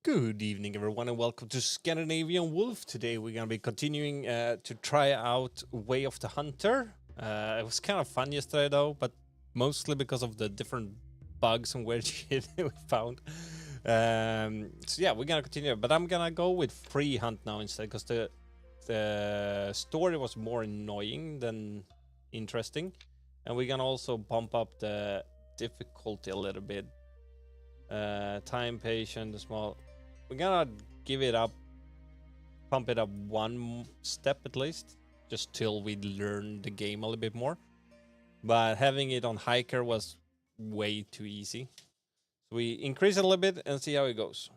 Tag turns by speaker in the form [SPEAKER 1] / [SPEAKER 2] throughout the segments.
[SPEAKER 1] Good evening, everyone, and welcome to Scandinavian Wolf. Today, we're going to be continuing to try out Way of the Hunter. It was kind of fun yesterday, though, but mostly because of the different bugs and weird shit we found. So yeah, we're gonna continue, but I'm gonna go with free hunt now instead because the story was more annoying than interesting, and we're gonna also bump up the difficulty a little bit. Time patient, small. We're gonna give it up, pump it up one step at least, just till we learn the game a little bit more. But having it on hiker was way too easy. So we increase it a little bit and see how it goes.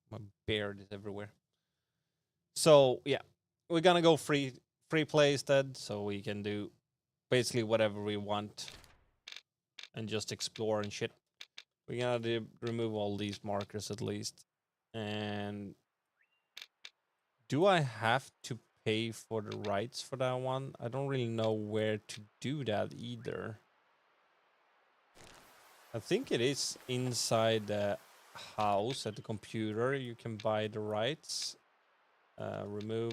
[SPEAKER 1] My beard is everywhere. So yeah, we're gonna go free play instead, so we can do basically whatever we want and just explore and shit. We're gonna remove all these markers at least. And do I have to pay for the rights for that one? I don't really know where to do that either. I think it is inside the house at the computer. You can buy the rights. Remove.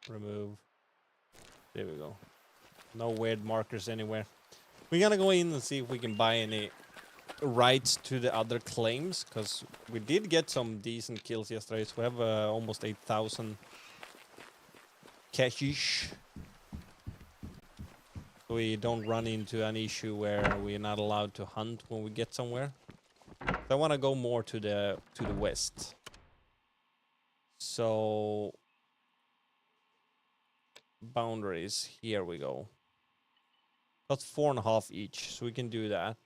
[SPEAKER 1] There we go. No weird markers anywhere. We're gonna go in and see if we can buy any rights to the other claims, because we did get some decent kills yesterday. So we have almost 8,000 cashish. So we don't run into an issue where we're not allowed to hunt when we get somewhere. So I want to go more to the west. So boundaries, here we go. That's 4.5 each, so we can do that.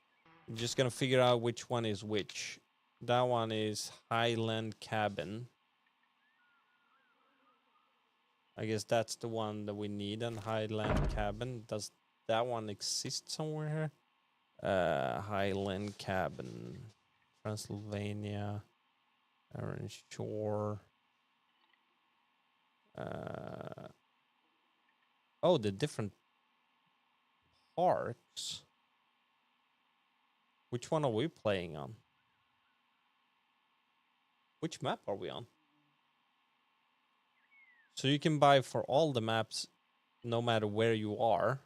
[SPEAKER 1] I'm just gonna figure out which one is which. That one is Highland Cabin. I guess that's the one that we need. And Highland Cabin, does that one exist somewhere here? Highland Cabin, Transylvania, Orange Shore. Oh, the different parks. Which one are we playing on? Which map are we on? So you can buy for all the maps, no matter where you are.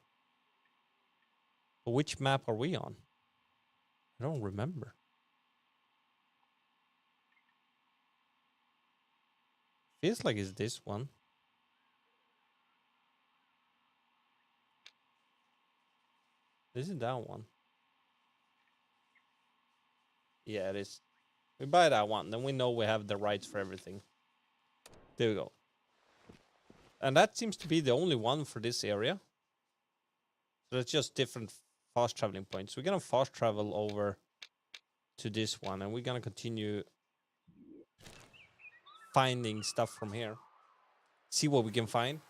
[SPEAKER 1] But which map are we on? I don't remember. Feels like it's this one. This is that one. Yeah, it is. We buy that one, then we know we have the rights for everything. There we go. And that seems to be the only one for this area. So it's just different fast traveling points. We're gonna fast travel over to this one, and we're gonna continue finding stuff from here. See what we can find.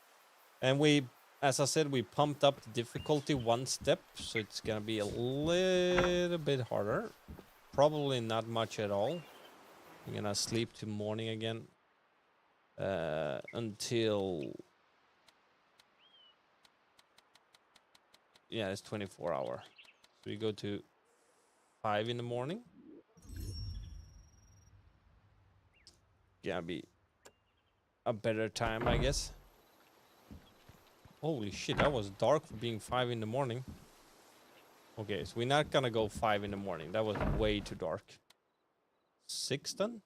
[SPEAKER 1] And we, as I said, we pumped up the difficulty one step, so it's gonna be a little bit harder. Probably not much at all. I'm gonna sleep till morning again. Until... yeah, it's 24 hour. So we go to 5 in the morning. Gonna be a better time, I guess. Holy shit, that was dark for being 5 in the morning. Okay, so we're not gonna go 5 in the morning. That was way too dark. 6 then?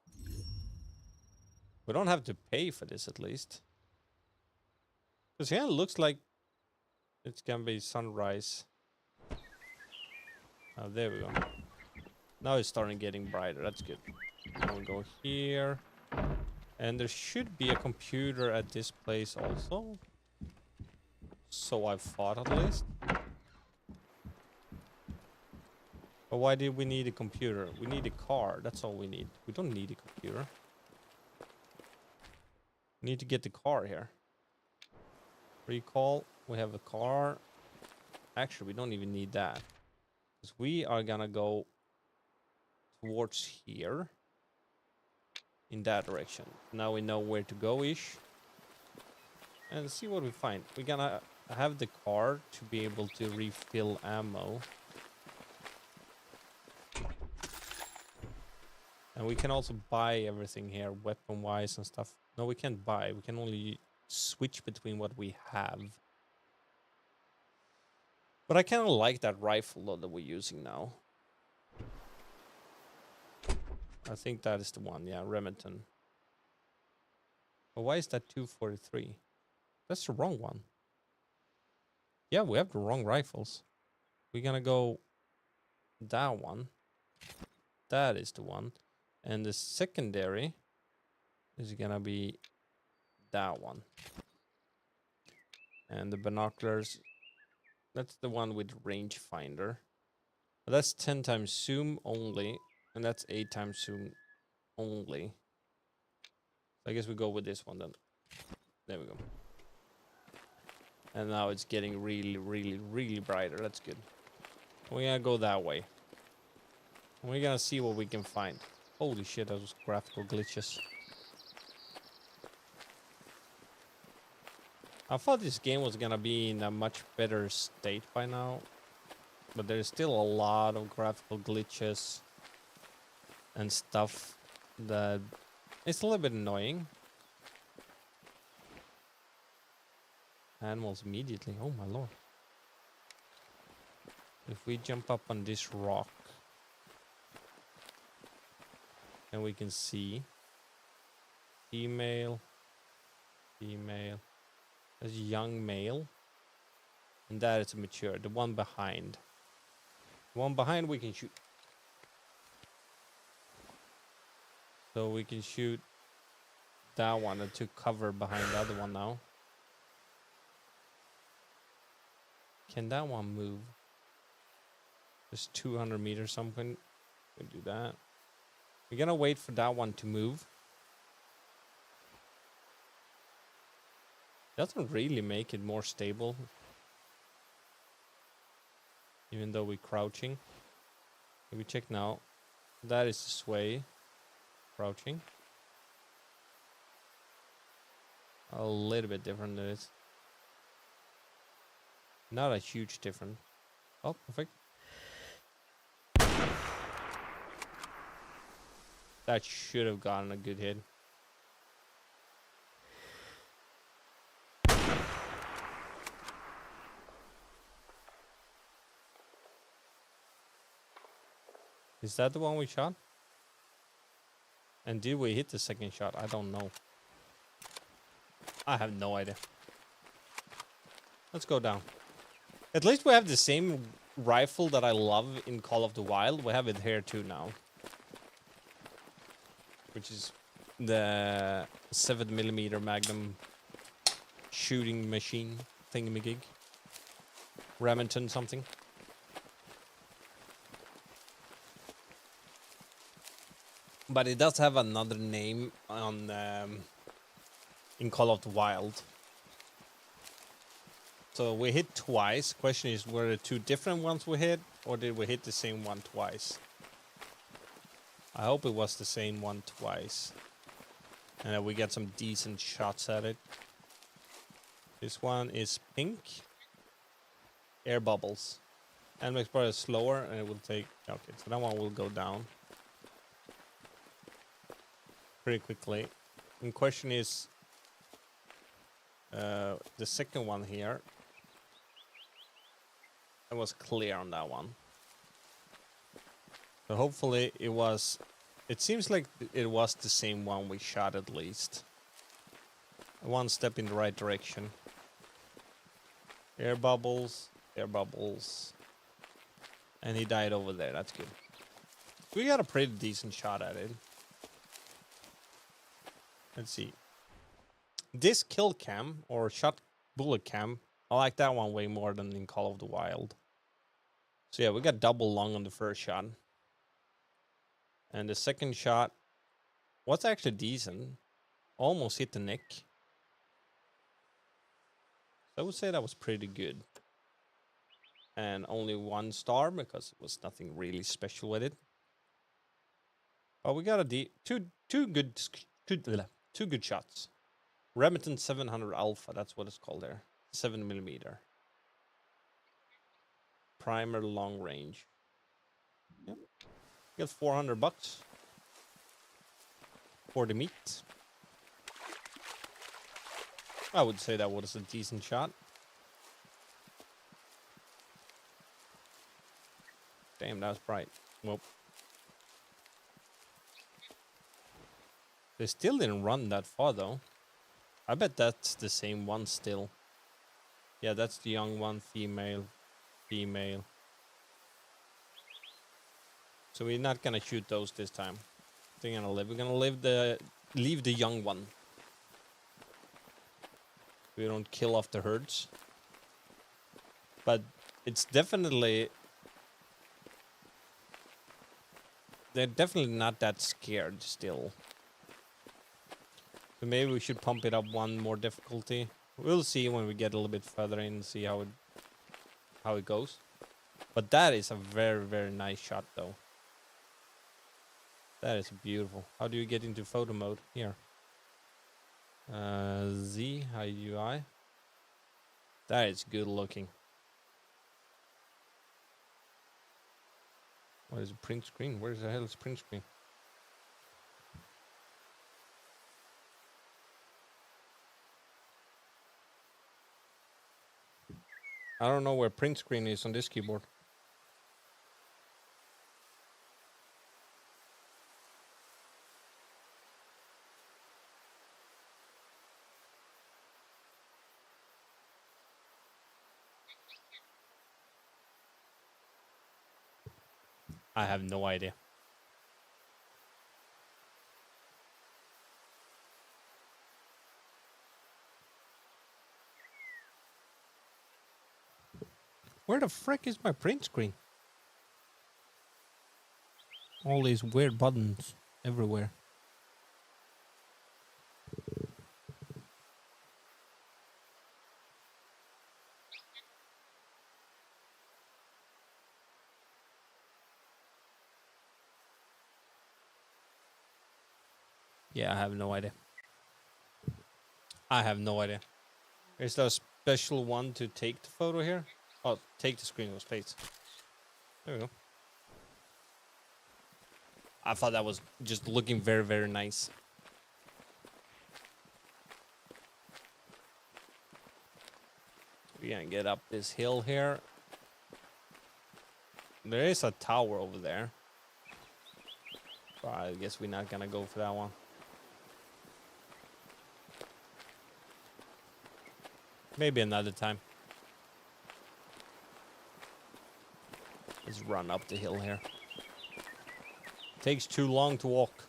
[SPEAKER 1] We don't have to pay for this at least. Because yeah, it looks like it's gonna be sunrise. Oh, there we go. Now it's starting getting brighter. That's good. We'll go here. And there should be a computer at this place also. So I've thought at least. But why did we need a computer? We need a car. That's all we need. We don't need a computer. We need to get the car here. Recall. We have a car. Actually, we don't even need that. Because we are gonna go towards here. In that direction. Now we know where to go-ish. And see what we find. We're gonna have the car to be able to refill ammo. And we can also buy everything here, weapon-wise and stuff. No, we can't buy. We can only switch between what we have. But I kind of like that rifle though that we're using now. I think that is the one, yeah, Remington. But why is that 243? That's the wrong one. Yeah, we have the wrong rifles. We're gonna go that one. That is the one. And the secondary is gonna be that one. And the binoculars, that's the one with rangefinder. But that's 10 times zoom only. And that's 8 times zoom only. So I guess we go with this one then. There we go. And now it's getting really, really, really brighter. That's good. We're gonna go that way. We're gonna see what we can find. Holy shit, those graphical glitches. I thought this game was gonna be in a much better state by now. But there's still a lot of graphical glitches and stuff that it's a little bit annoying. Animals immediately. Oh my lord. If we jump up on this rock, and we can see female, female. There's a young male, and that is a mature. The one behind. The one behind we can shoot. So we can shoot that one and took cover behind the other one now. Can that one move? Just 200 meters something. We do that. We're gonna wait for that one to move. Doesn't really make it more stable. Even though we're crouching. If we check now. That is the sway. Crouching. A little bit different than this. Not a huge difference. Oh, perfect. That should have gotten a good hit. Is that the one we shot? And did we hit the second shot? I don't know. I have no idea. Let's go down. At least we have the same rifle that I love in Call of the Wild. We have it here too now. Which is the 7mm Magnum shooting machine thingamajig. Remington something. But it does have another name on in Call of the Wild. So we hit twice. Question is, were there two different ones we hit, or did we hit the same one twice? I hope it was the same one twice. And that we get some decent shots at it. This one is pink. Air bubbles. And makes probably slower, and it will take... Okay, so that one will go down pretty quickly. And question is... the second one here. I was clear on that one. So hopefully it was... It seems like it was the same one we shot at least. One step in the right direction. Air bubbles. Air bubbles. And he died over there. That's good. We got a pretty decent shot at it. Let's see. This kill cam, or shot bullet cam, I like that one way more than in Call of the Wild. So yeah, we got double lung on the first shot. And the second shot was actually decent. Almost hit the neck. I would say that was pretty good. And only 1 star because it was nothing really special with it. But we got a two good shots. Remington 700 Alpha, that's what it's called there. 7mm. Primer long range. Yep. Got $400. for the meat. I would say that was a decent shot. Damn, that was bright. Well, they still didn't run that far, though. I bet that's the same one still. Yeah, that's the young one, female. So we're not gonna shoot those this time. They're gonna live. We're gonna leave the young one. We don't kill off the herds. But it's definitely... They're definitely not that scared still. So maybe we should pump it up one more difficulty. We'll see when we get a little bit further in and see how it goes. But that is a very, very nice shot, though. That is beautiful. How do you get into photo mode? Here. Z, UI. That is good looking. What is a print screen? Where the hell is print screen? I don't know where print screen is on this keyboard. I have no idea. Where the frick is my print screen? All these weird buttons everywhere. Yeah, I have no idea. I have no idea. Is there a special one to take the photo here? Oh, take the screen with space. There we go. I thought that was just looking very, very nice. We're gonna get up this hill here. There is a tower over there. But I guess we're not gonna go for that one. Maybe another time. Let's run up the hill here. Takes too long to walk.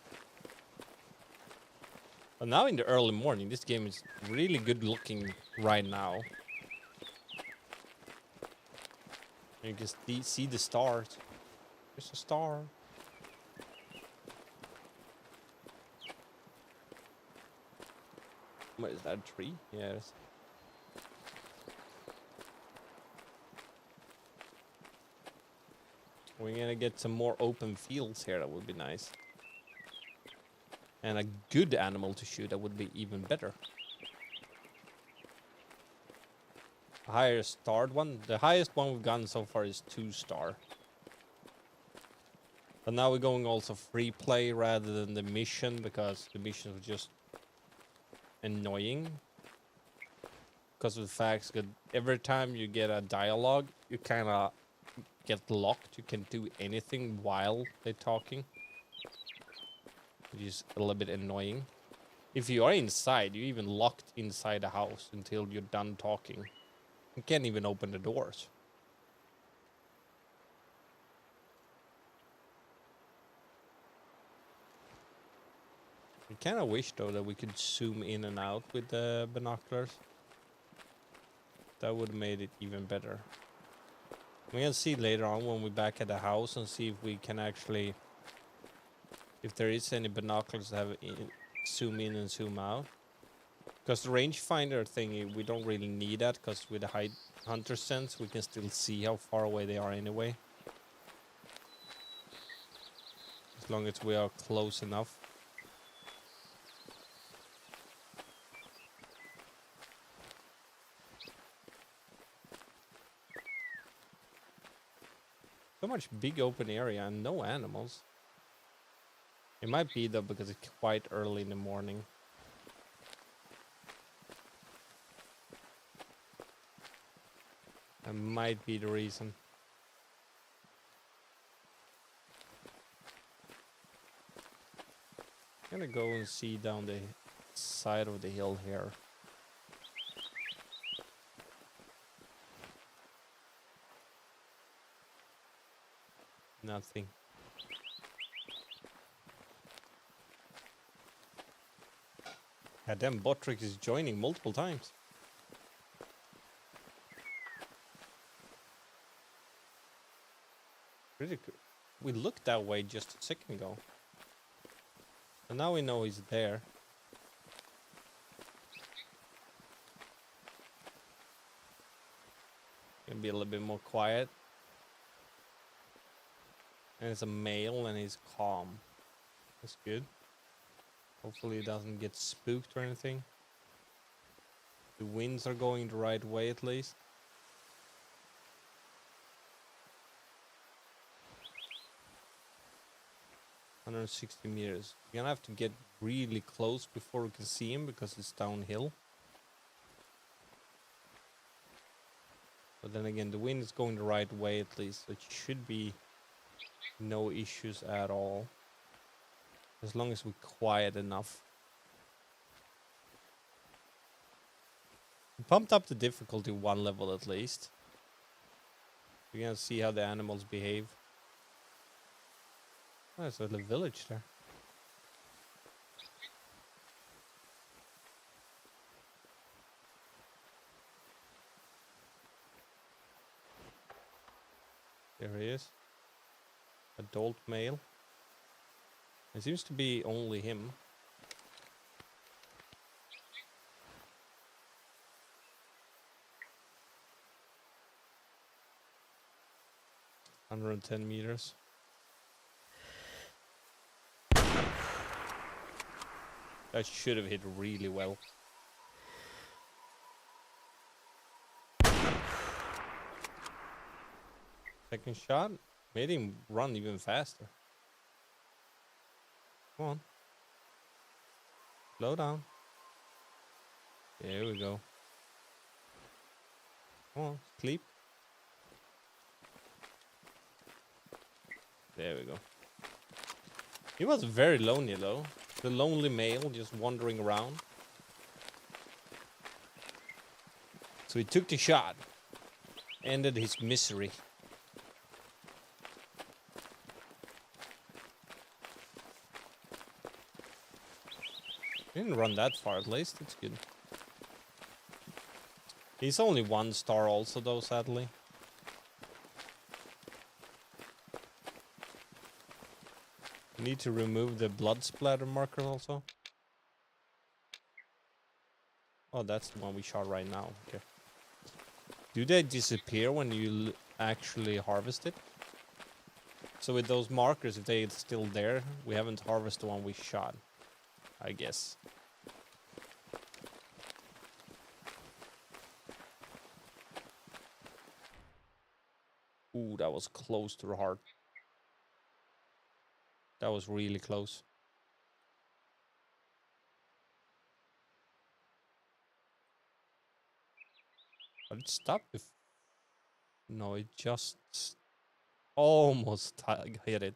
[SPEAKER 1] But now in the early morning, this game is really good looking right now. You can see the stars. There's a star. What is that, a tree? Yes. We're gonna get some more open fields here. That would be nice. And a good animal to shoot. That would be even better. A higher starred one. The highest one we've gotten so far is 2-star. But now we're going also free play rather than the mission, because the mission was just annoying. Because of the fact that every time you get a dialogue, you kind of get locked. You can do anything while they're talking, which is a little bit annoying. If you are inside, you're even locked inside the house until you're done talking. You can't even open the doors. I kind of wish, though, that we could zoom in and out with the binoculars. That would have made it even better. We're gonna see later on when we're back at the house and see if we can actually... If there is any binoculars that have zoom in and zoom out. Because the rangefinder thingy, we don't really need that, because with the high hunter sense, we can still see how far away they are anyway. As long as we are close enough. So much big open area and no animals. It might be though because it's quite early in the morning. That might be the reason. I'm gonna go and see down the side of the hill here. Nothing. Yeah, damn, Botrix is joining multiple times. Pretty good. We looked that way just a second ago. And now we know he's there. Gonna be a little bit more quiet. And it's a male and he's calm. That's good. Hopefully he doesn't get spooked or anything. The winds are going the right way at least. "160 meters. We're gonna have to get really close before we can see him because it's downhill. But then again, the wind is going the right way at least, so it should be no issues at all. As long as we're quiet enough. We pumped up the difficulty one level at least. We're gonna see how the animals behave. Oh, there's a little village there. There he is. Adult male. It seems to be only him. "110 meters. That should have hit really well. Second shot made him run even faster. Come on. Slow down. There we go. Come on, sleep. There we go. He was very lonely though. The lonely male just wandering around. So he took the shot. Ended his misery. Didn't run that far at least, it's good. He's only 1 star also though, sadly. Need to remove the blood splatter marker also. Oh, that's the one we shot right now. Okay. Do they disappear when you actually harvest it? So with those markers, if they're still there, we haven't harvested the one we shot, I guess. Ooh, that was close to the heart. That was really close. But it stopped. No, it just almost hit it.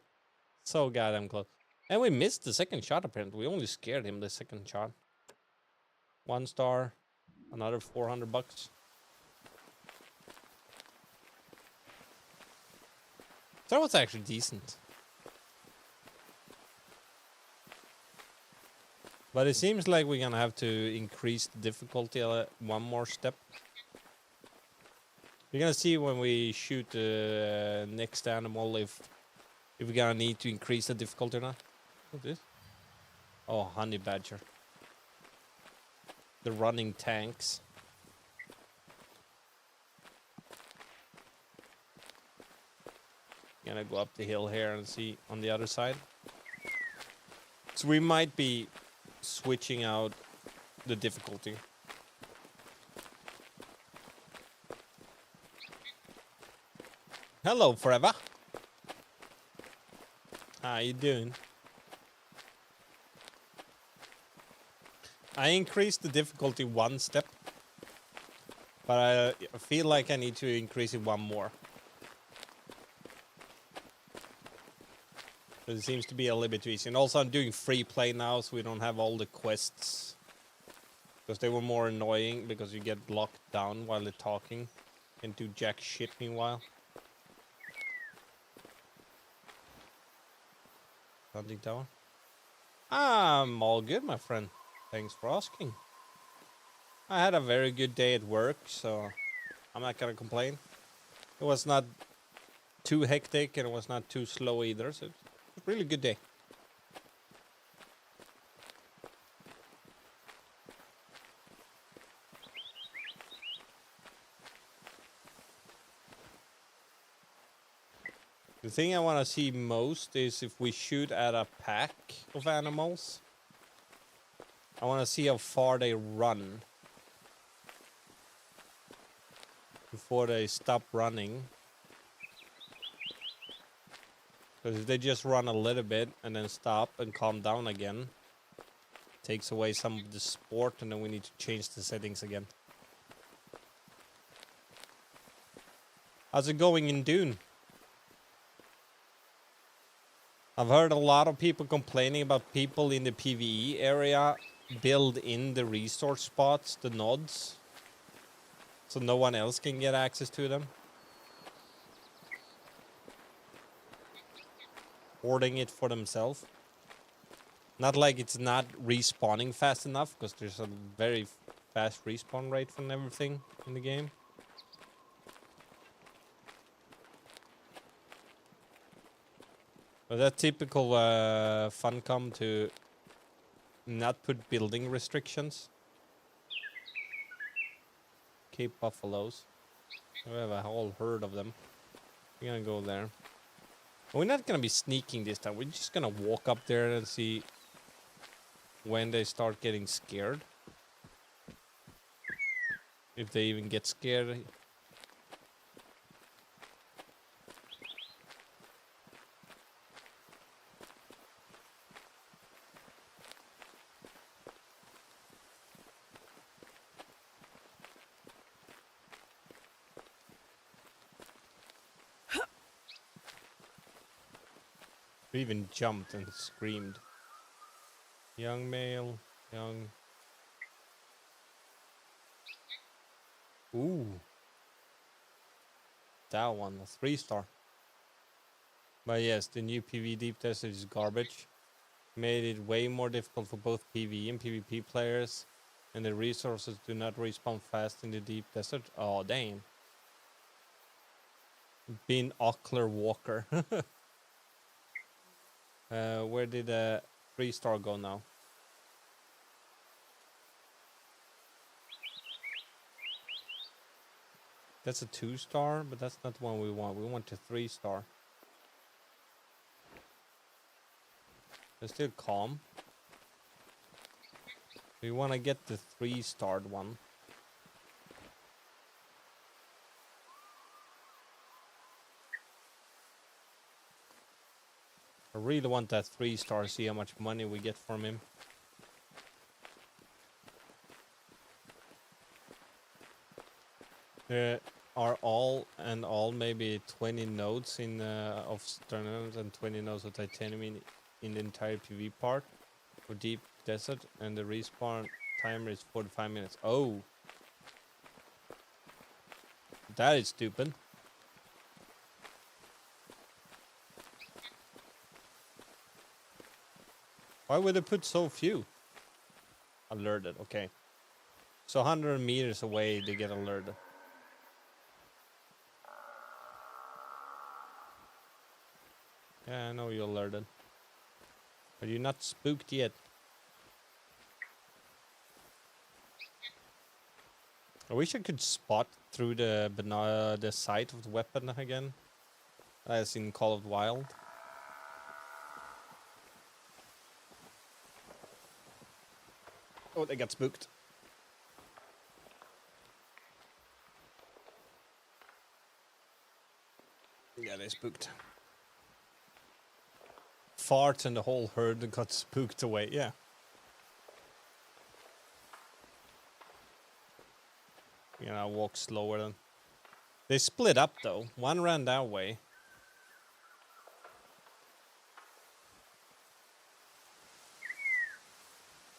[SPEAKER 1] So goddamn close. And we missed the second shot apparently. We only scared him the second shot. 1 star. Another $400. That was actually decent. But it seems like we're gonna have to increase the difficulty one more step. We're gonna see when we shoot the next animal if we're gonna need to increase the difficulty or not. What's this? Oh, honey badger. The running tanks. Gonna go up the hill here and see on the other side. So we might be switching out the difficulty. Hello, Forever. How you doing? I increased the difficulty one step, but I feel like I need to increase it one more. But it seems to be a little bit too easy. And also I'm doing free play now, so we don't have all the quests. Because they were more annoying, because you get locked down while they're talking. And do jack shit meanwhile. Hunting tower. I'm all good, my friend. Thanks for asking. I had a very good day at work, so I'm not gonna complain. It was not too hectic and it was not too slow either, so it was a really good day. The thing I want to see most is if we shoot at a pack of animals. I want to see how far they run before they stop running. Because if they just run a little bit and then stop and calm down again, it takes away some of the sport, and then we need to change the settings again. How's it going in Dune? I've heard a lot of people complaining about people in the PvE area build in the resource spots, the nods, so no one else can get access to them. Hoarding it for themselves. Not like it's not respawning fast enough, because there's a very fast respawn rate from everything in the game. But that typical Funcom to not put building restrictions. Cape buffaloes. We have a whole herd of them. We're gonna go there. We're not gonna be sneaking this time. We're just gonna walk up there and see when they start getting scared. If they even get scared. We even jumped and screamed. Young male, young. Ooh. That one, a 3-star. But yes, the new PvE Deep Desert is garbage. Made it way more difficult for both PvE and PvP players. And the resources do not respawn fast in the Deep Desert. Oh, damn. Been Ockler Walker. Where did a 3-star go now? That's a 2-star, but that's not the one we want. We want a 3-star. They're still calm. We want to get the 3-starred one. I really want that 3-star, see how much money we get from him. There are all maybe 20 nodes in of Sternum and 20 nodes of titanium in the entire PV part for Deep Desert, and the respawn timer is 45 minutes. Oh, that is stupid. Why would they put so few? Alerted, okay. So 100 meters away they get alerted. Yeah, I know you're alerted. But you're not spooked yet. I wish I could spot through the sight of the weapon again. As in Call of the Wild. Oh, they got spooked. Yeah, they spooked. Farts and the whole herd got spooked away, yeah. You know, walk slower than. They split up though. One ran that way.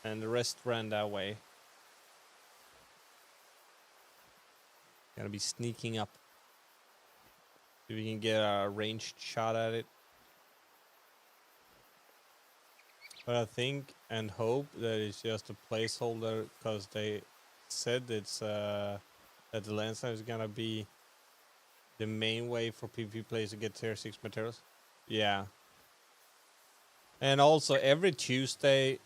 [SPEAKER 1] And the rest ran that way. Gotta be sneaking up. If we can get a ranged shot at it. But I think and hope that it's just a placeholder because they said it's that the landslide is gonna be the main way for PvP players to get tier 6 materials. Yeah. And also every Tuesday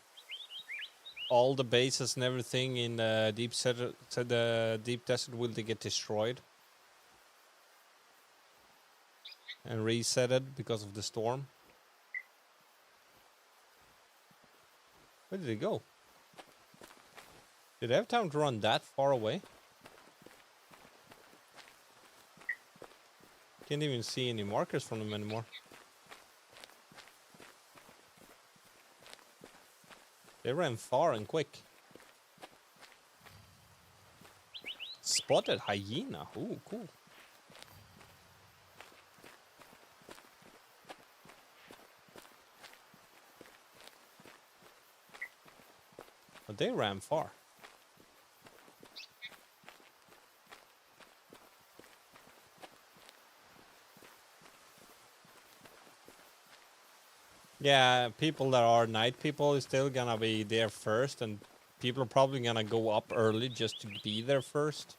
[SPEAKER 1] all the bases and everything in the deep desert will they get destroyed and resetted because of the storm. Where did it go? Did they have time to run that far away? Can't even see any markers from them anymore. They ran far and quick. Spotted hyena. Ooh, cool. But they ran far. Yeah, people that are night people is still gonna be there first, and people are probably gonna go up early just to be there first.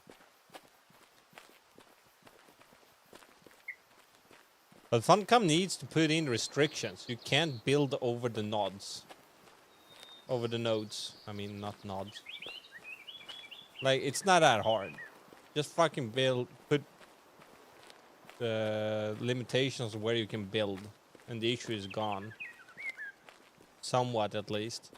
[SPEAKER 1] But Funcom needs to put in restrictions. You can't build over the nodes. Over the nodes. I mean, not nodes. Like, it's not that hard. Just fucking put limitations of where you can build. And the issue is gone. Somewhat, at least.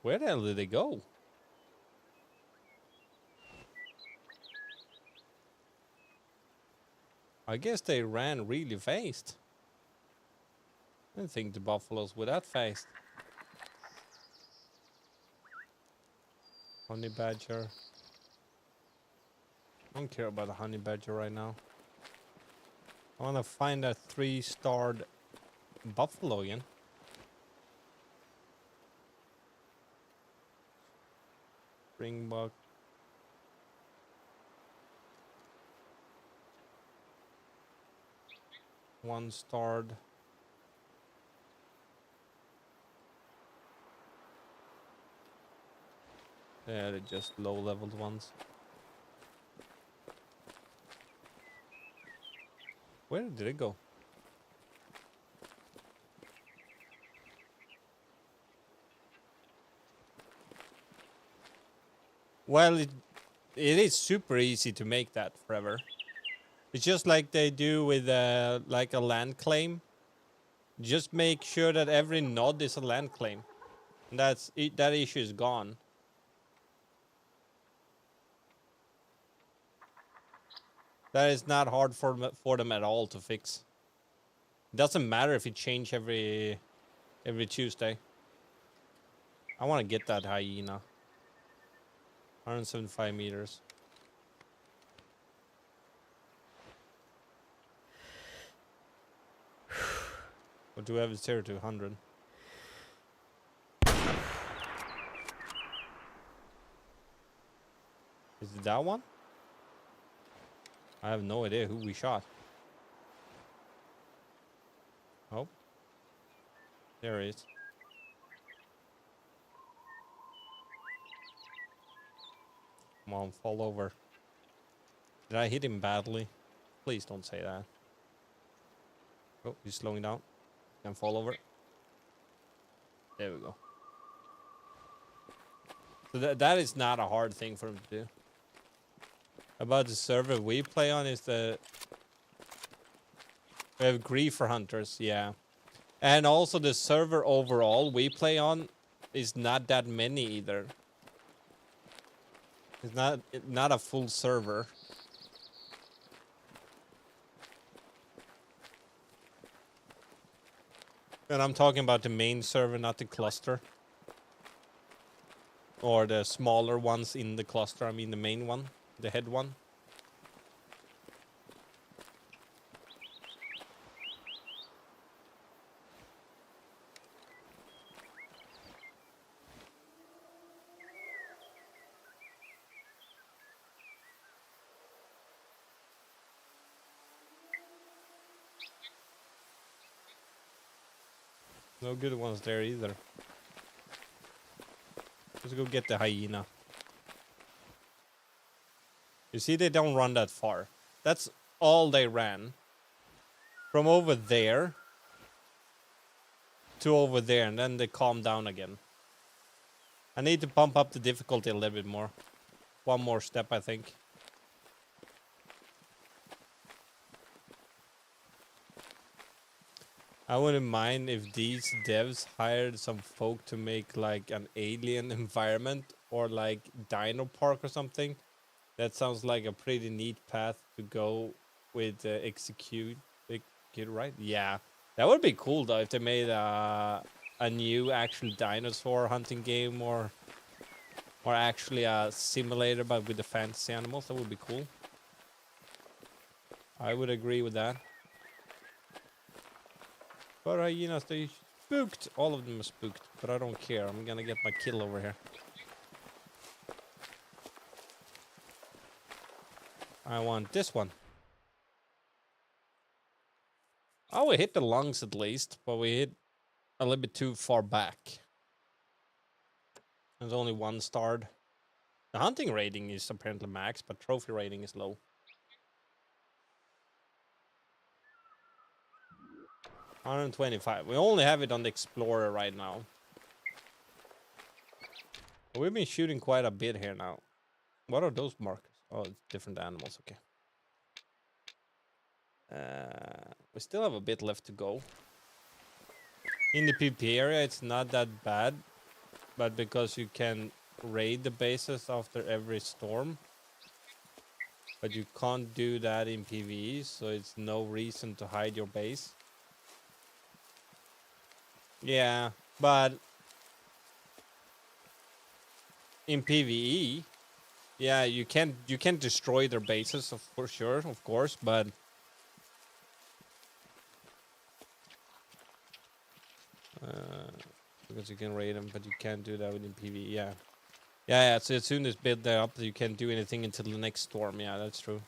[SPEAKER 1] Where the hell did they go? I guess they ran really fast. I didn't think the buffaloes were that fast. Honey badger. I don't care about a honey badger right now. I want to find that 3-starred buffalo again. Springbok. One-starred. Yeah, they're just low-leveled ones. Where did it go? Well, it is super easy to make that forever. It's just like they do with like a land claim. Just make sure that every node is a land claim. And that's it, that issue is gone. That is not hard for them at all to fix. It doesn't matter if it change every Tuesday. I want to get that hyena. 175 meters. What do we have? It's 0 to 100. Is it that one? I have no idea who we shot. Oh. There he is. Come on, fall over. Did I hit him badly? Please don't say that. Oh, he's slowing down. Can fall over. There we go. So that is not a hard thing for him to do. About the server we play on is the... We have griefer hunters, yeah. And also the server overall we play on is not that many either. It's not a full server. And I'm talking about the main server, not the cluster. Or the smaller ones in the cluster. I mean the main one, the head one. No good ones there either. Let's go get the hyena. You see, they don't run that far. That's all they ran. From over there to over there, and then they calm down again. I need to pump up the difficulty a little bit more. One more step, I think. I wouldn't mind if these devs hired some folk to make like an alien environment or like Dino Park or something. That sounds like a pretty neat path to go with execute, right? Yeah, that would be cool though if they made a new actual dinosaur hunting game or actually a simulator but with the fantasy animals. That would be cool. I would agree with that. But hyenas, they spooked. All of them are spooked, but I don't care. I'm gonna get my kill over here. I want this one. Oh, we hit the lungs at least, but we hit a little bit too far back. There's only one starred. The hunting rating is apparently max, but trophy rating is low. 125. We only have it on the Explorer right now. We've been shooting quite a bit here now. What are those markers? Oh, it's different animals. Okay. We still have a bit left to go. In the PP area, it's not that bad, but because you can raid the bases after every storm, but you can't do that in PvE, so it's no reason to hide your base. Yeah, but in PvE, yeah, you can destroy their bases for sure, of course, but because you can raid them, but you can't do that within PvE. Yeah. So as soon as build that up, you can't do anything until the next storm. Yeah, that's true.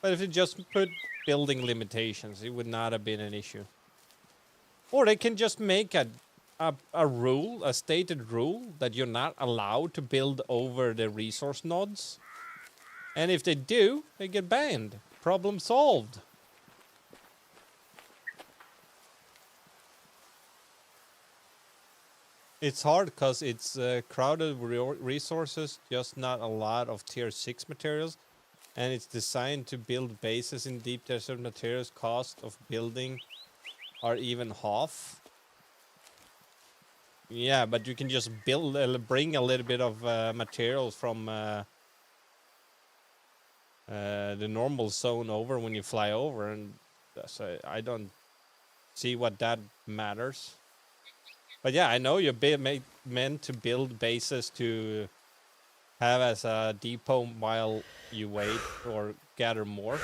[SPEAKER 1] But if you just put building limitations, it would not have been an issue. Or they can just make a rule, a stated rule, that you're not allowed to build over the resource nodes. And if they do, they get banned. Problem solved. It's hard because it's crowded resources, just not a lot of tier 6 materials. And it's designed to build bases in deep desert materials. Cost of building are even half. Yeah, but you can just bring a little bit of materials from the normal zone over when you fly over, and so I don't see what that matters. But yeah, I know you're meant to build bases to have as a depot while you wait or gather more.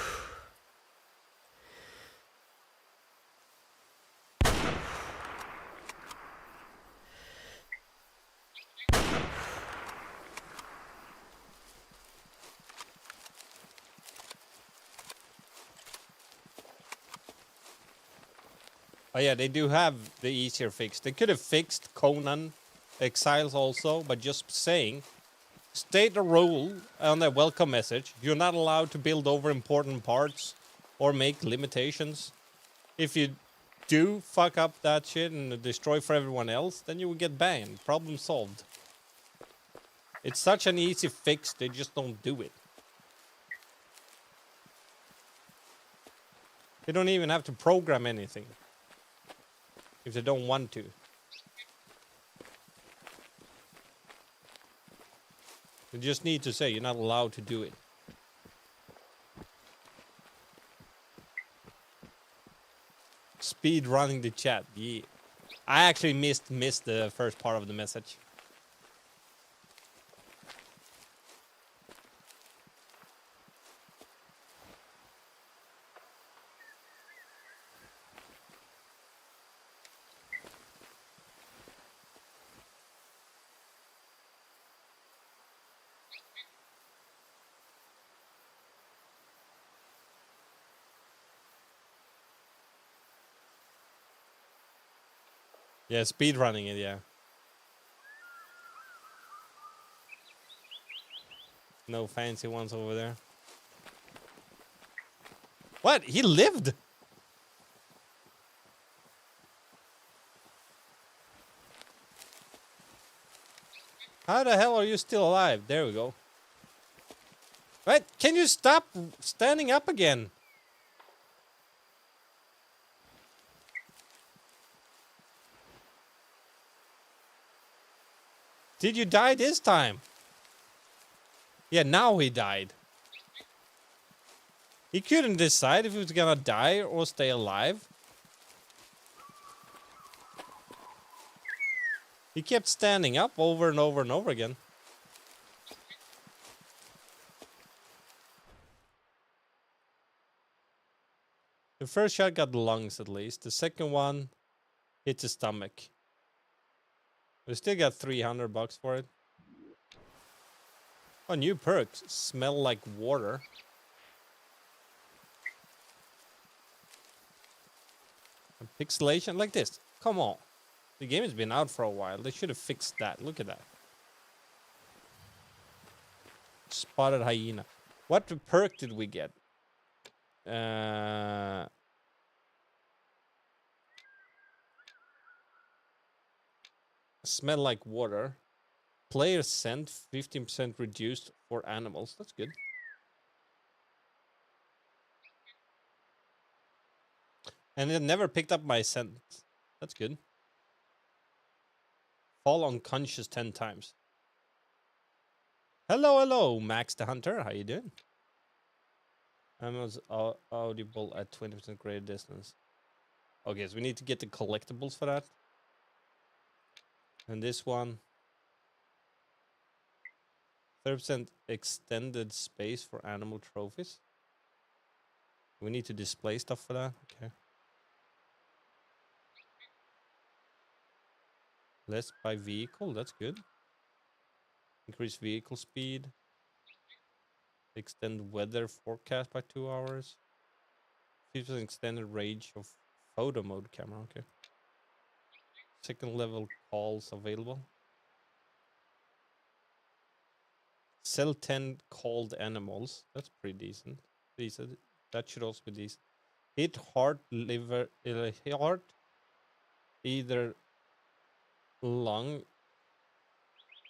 [SPEAKER 1] Oh yeah, they do have the easier fix. They could have fixed Conan Exiles also, but just saying, state a rule on the welcome message. You're not allowed to build over important parts or make limitations. If you do fuck up that shit and destroy for everyone else, then you will get banned. Problem solved. It's such an easy fix, they just don't do it. They don't even have to program anything if they don't want to. You just need to say you're not allowed to do it. speed running the chat. Yeah. I actually missed the first part of the message. Yeah, speed running it, yeah. No fancy ones over there. What? He lived? How the hell are you still alive? There we go. Right? Can you stop standing up again? Did you die this time? Yeah, now he died. He couldn't decide if he was gonna die or stay alive. He kept standing up over and over and over again. The first shot got the lungs at least. The second one hit the stomach. We still got $300 for it. Oh, new perks. Smell like water. And pixelation like this. Come on. The game has been out for a while. They should have fixed that. Look at that. Spotted hyena. What perk did we get? Smell like water. Player scent 15% reduced for animals. That's good. And it never picked up my scent. That's good. Fall unconscious 10 times. Hello, hello, Max the Hunter. How you doing? Animals audible at 20% greater distance. Okay, so we need to get the collectibles for that. And this one. 30% extended space for animal trophies. We need to display stuff for that. Okay. Less by vehicle. That's good. Increase vehicle speed. Extend weather forecast by 2 hours. 50% extended range of photo mode camera. Okay. Second level calls available. Sell 10 called animals. That's pretty decent. That should also be decent. Hit heart, liver, heart, either lung,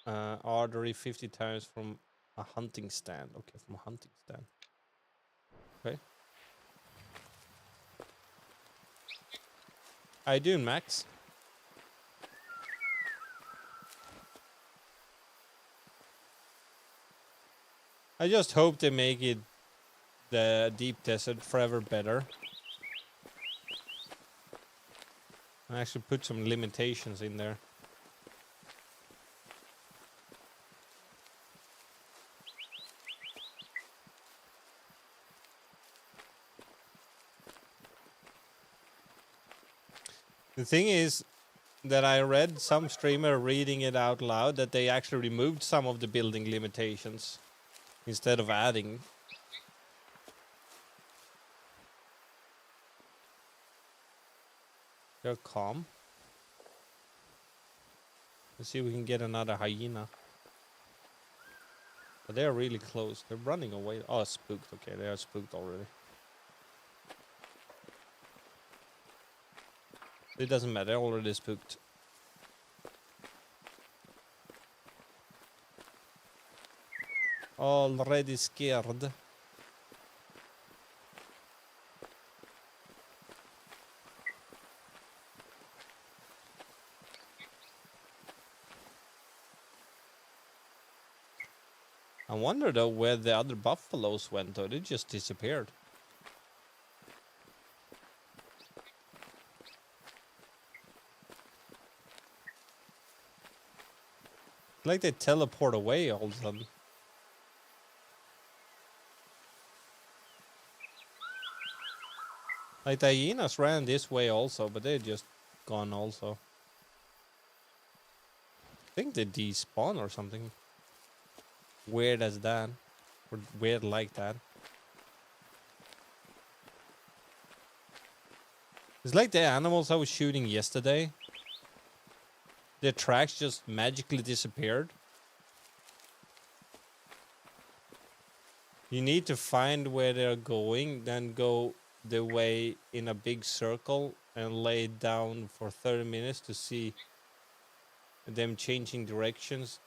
[SPEAKER 1] artery 50 times from a hunting stand. Okay, from a hunting stand. Okay. How you doing, Max? I just hope they make it the deep desert forever better. I actually put some limitations in there. The thing is that I read some streamer reading it out loud that they actually removed some of the building limitations instead of adding. They're calm. Let's see if we can get another hyena. But they're really close. They're running away. Oh, spooked. Okay, they are spooked already. It doesn't matter. They're already spooked. Already scared. I wonder though where the other buffaloes went though. They just disappeared. Like they teleport away all of a sudden. Like the hyenas ran this way also, but they're just gone also. I think they despawn or something. Weird as that. Or weird like that. It's like the animals I was shooting yesterday. Their tracks just magically disappeared. You need to find where they're going, then go the way in a big circle and lay down for 30 minutes to see them changing directions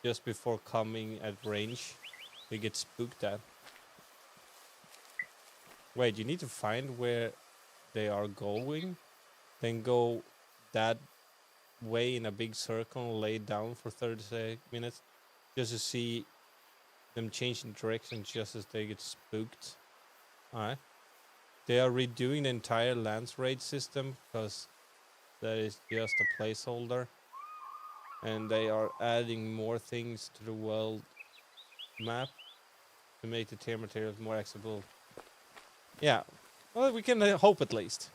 [SPEAKER 1] just before coming at range. You get spooked at. Wait, you need to find where they are going, then go that way in a big circle and lay down for 30 minutes just to see them changing direction just as they get spooked. Alright. They are redoing the entire lance raid system because that is just a placeholder. And they are adding more things to the world map to make the tier materials more accessible. Yeah, well, we can hope at least.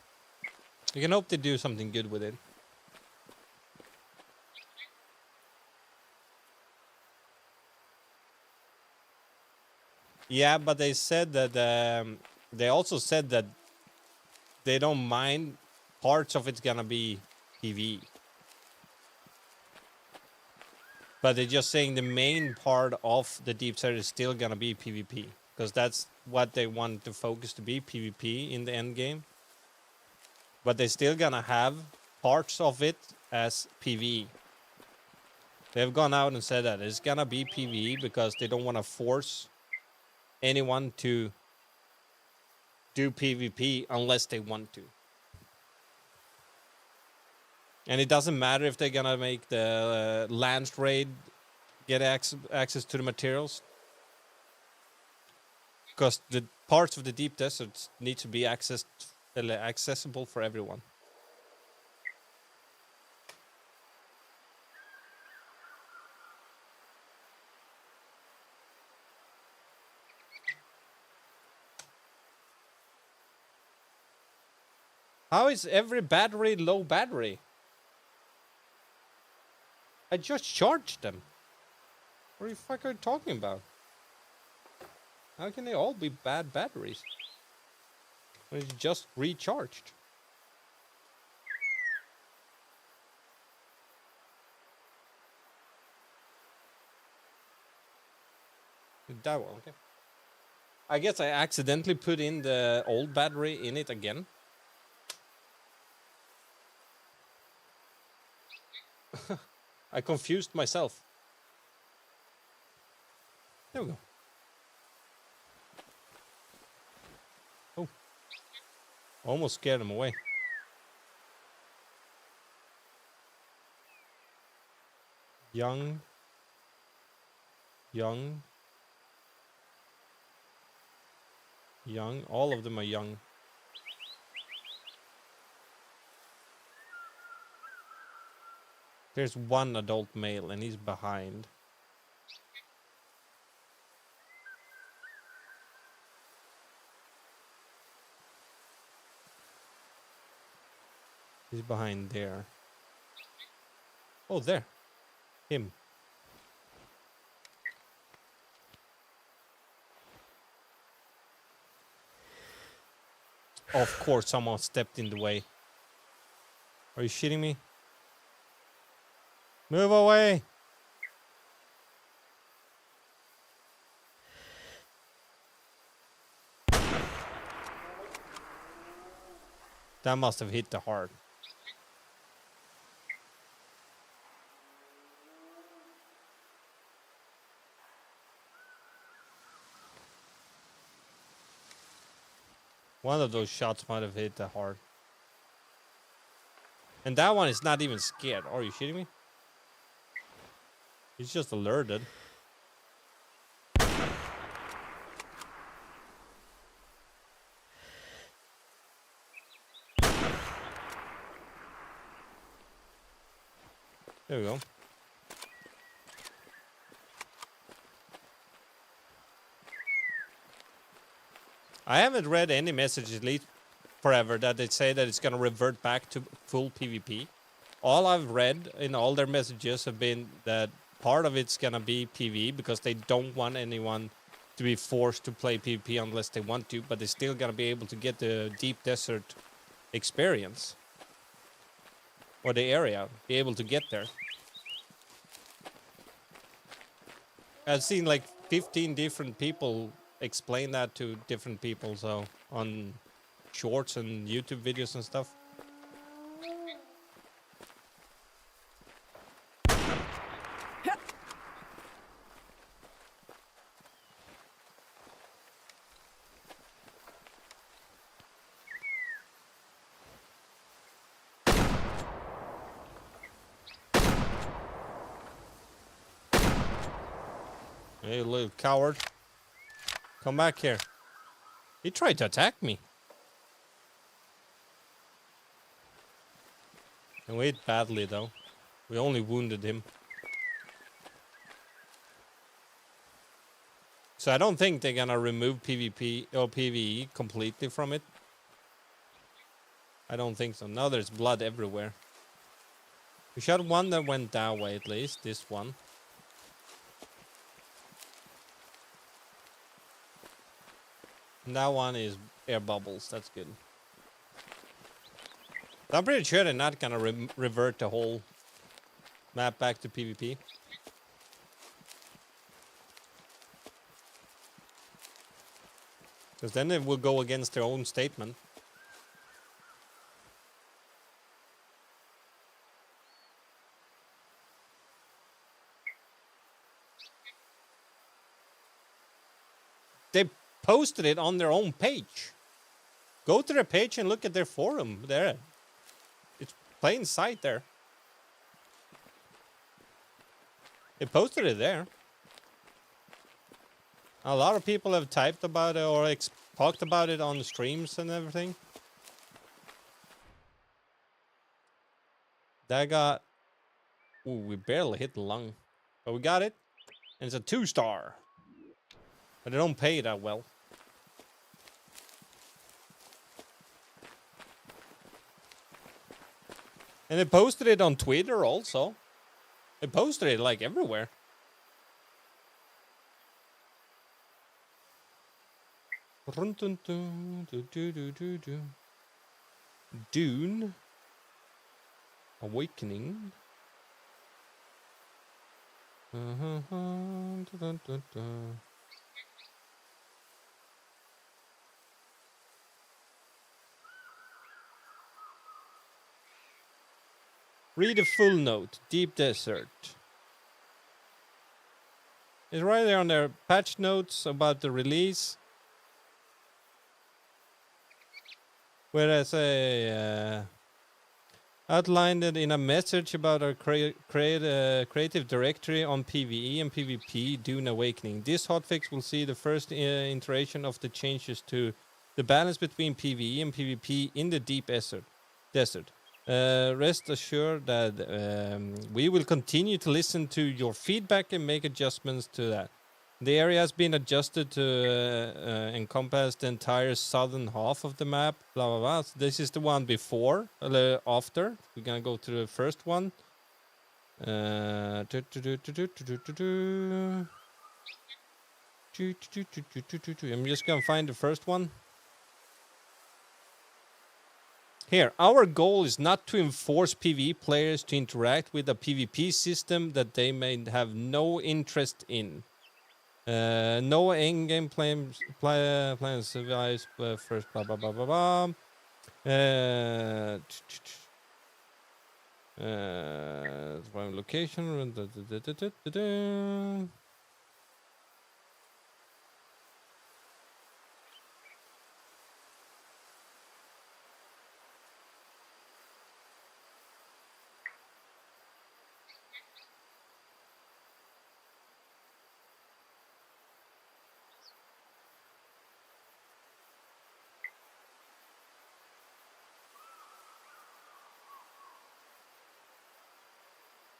[SPEAKER 1] We can hope they do something good with it. Yeah, but they said that they also said that they don't mind parts of it's gonna be PvE. But they're just saying the main part of the deep set is still gonna be PvP. Because that's what they want the focus to be, PvP in the end game. But they're still gonna have parts of it as PvE. They've gone out and said that it's gonna be PvE because they don't want to force anyone to do PvP unless they want to. And it doesn't matter if they're gonna make the lance raid get access to the materials, because the parts of the deep deserts need to be accessible for everyone. How is every battery low battery? I just charged them. What the fuck are you talking about? How can they all be bad batteries? When it's just recharged. That one, okay. I guess I accidentally put in the old battery in it again. I confused myself. There we go. Oh. Almost scared him away. Young. Young. Young. All of them are young. There's one adult male and he's behind. He's behind there. Oh, there. Him. Of course, someone stepped in the way. Are you shitting me? Move away! That must have hit the heart. One of those shots might have hit the heart. And that one is not even scared. Are you shitting me? He's just alerted. There we go. I haven't read any message, at least forever, that they say that it's going to revert back to full PvP. All I've read in all their messages have been that part of it's going to be PvE because they don't want anyone to be forced to play PvP unless they want to, but they're still going to be able to get the deep desert experience. Or the area, be able to get there. I've seen like 15 different people explain that to different people, so on shorts and YouTube videos and stuff. Hey, little coward. Come back here. He tried to attack me. And we hit badly, though. We only wounded him. So I don't think they're gonna remove PvP or PvE completely from it. I don't think so. Now there's blood everywhere. We shot one that went that way, at least. This one. And that one is air bubbles. That's good. I'm pretty sure they're not gonna revert the whole map back to PvP. Because then it will go against their own statement. They posted it on their own page. Go to their page and look at their forum there. It's plain sight there. They posted it there. A lot of people have typed about it or talked about it on streams and everything. That got... Ooh, we barely hit the lung. But we got it. And it's a 2-star. But they don't pay that well. And they posted it on Twitter also. They posted it like everywhere. Dune. Awakening. Read the full note. Deep Desert. It's right there on their patch notes about the release. Whereas I outlined it in a message about our creative directory on PvE and PvP Dune Awakening. This hotfix will see the first iteration of the changes to the balance between PvE and PvP in the deep desert. Rest assured that we will continue to listen to your feedback and make adjustments to that. The area has been adjusted to encompass the entire southern half of the map. Blah blah blah. So this is the one before, after. We're gonna go to the first one. I'm just gonna find the first one. Here, our goal is not to enforce PvE players to interact with a PvP system that they may have no interest in. No in-game plans survives first, blah, blah, blah, blah, blah. One location.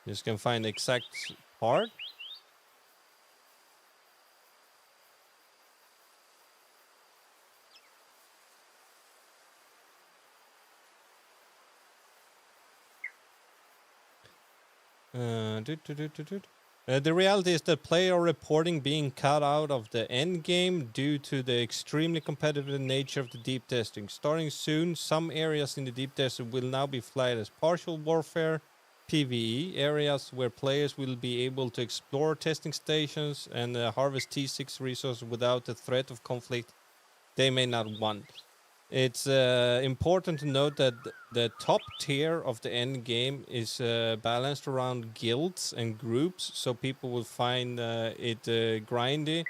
[SPEAKER 1] Just can find the exact part. The reality is that player reporting being cut out of the end game due to the extremely competitive nature of the deep testing. Starting soon, some areas in the deep testing will now be flagged as partial warfare, PvE areas where players will be able to explore testing stations and harvest T6 resources without the threat of conflict they may not want. It's important to note that the top tier of the end game is balanced around guilds and groups, so people will find it grindy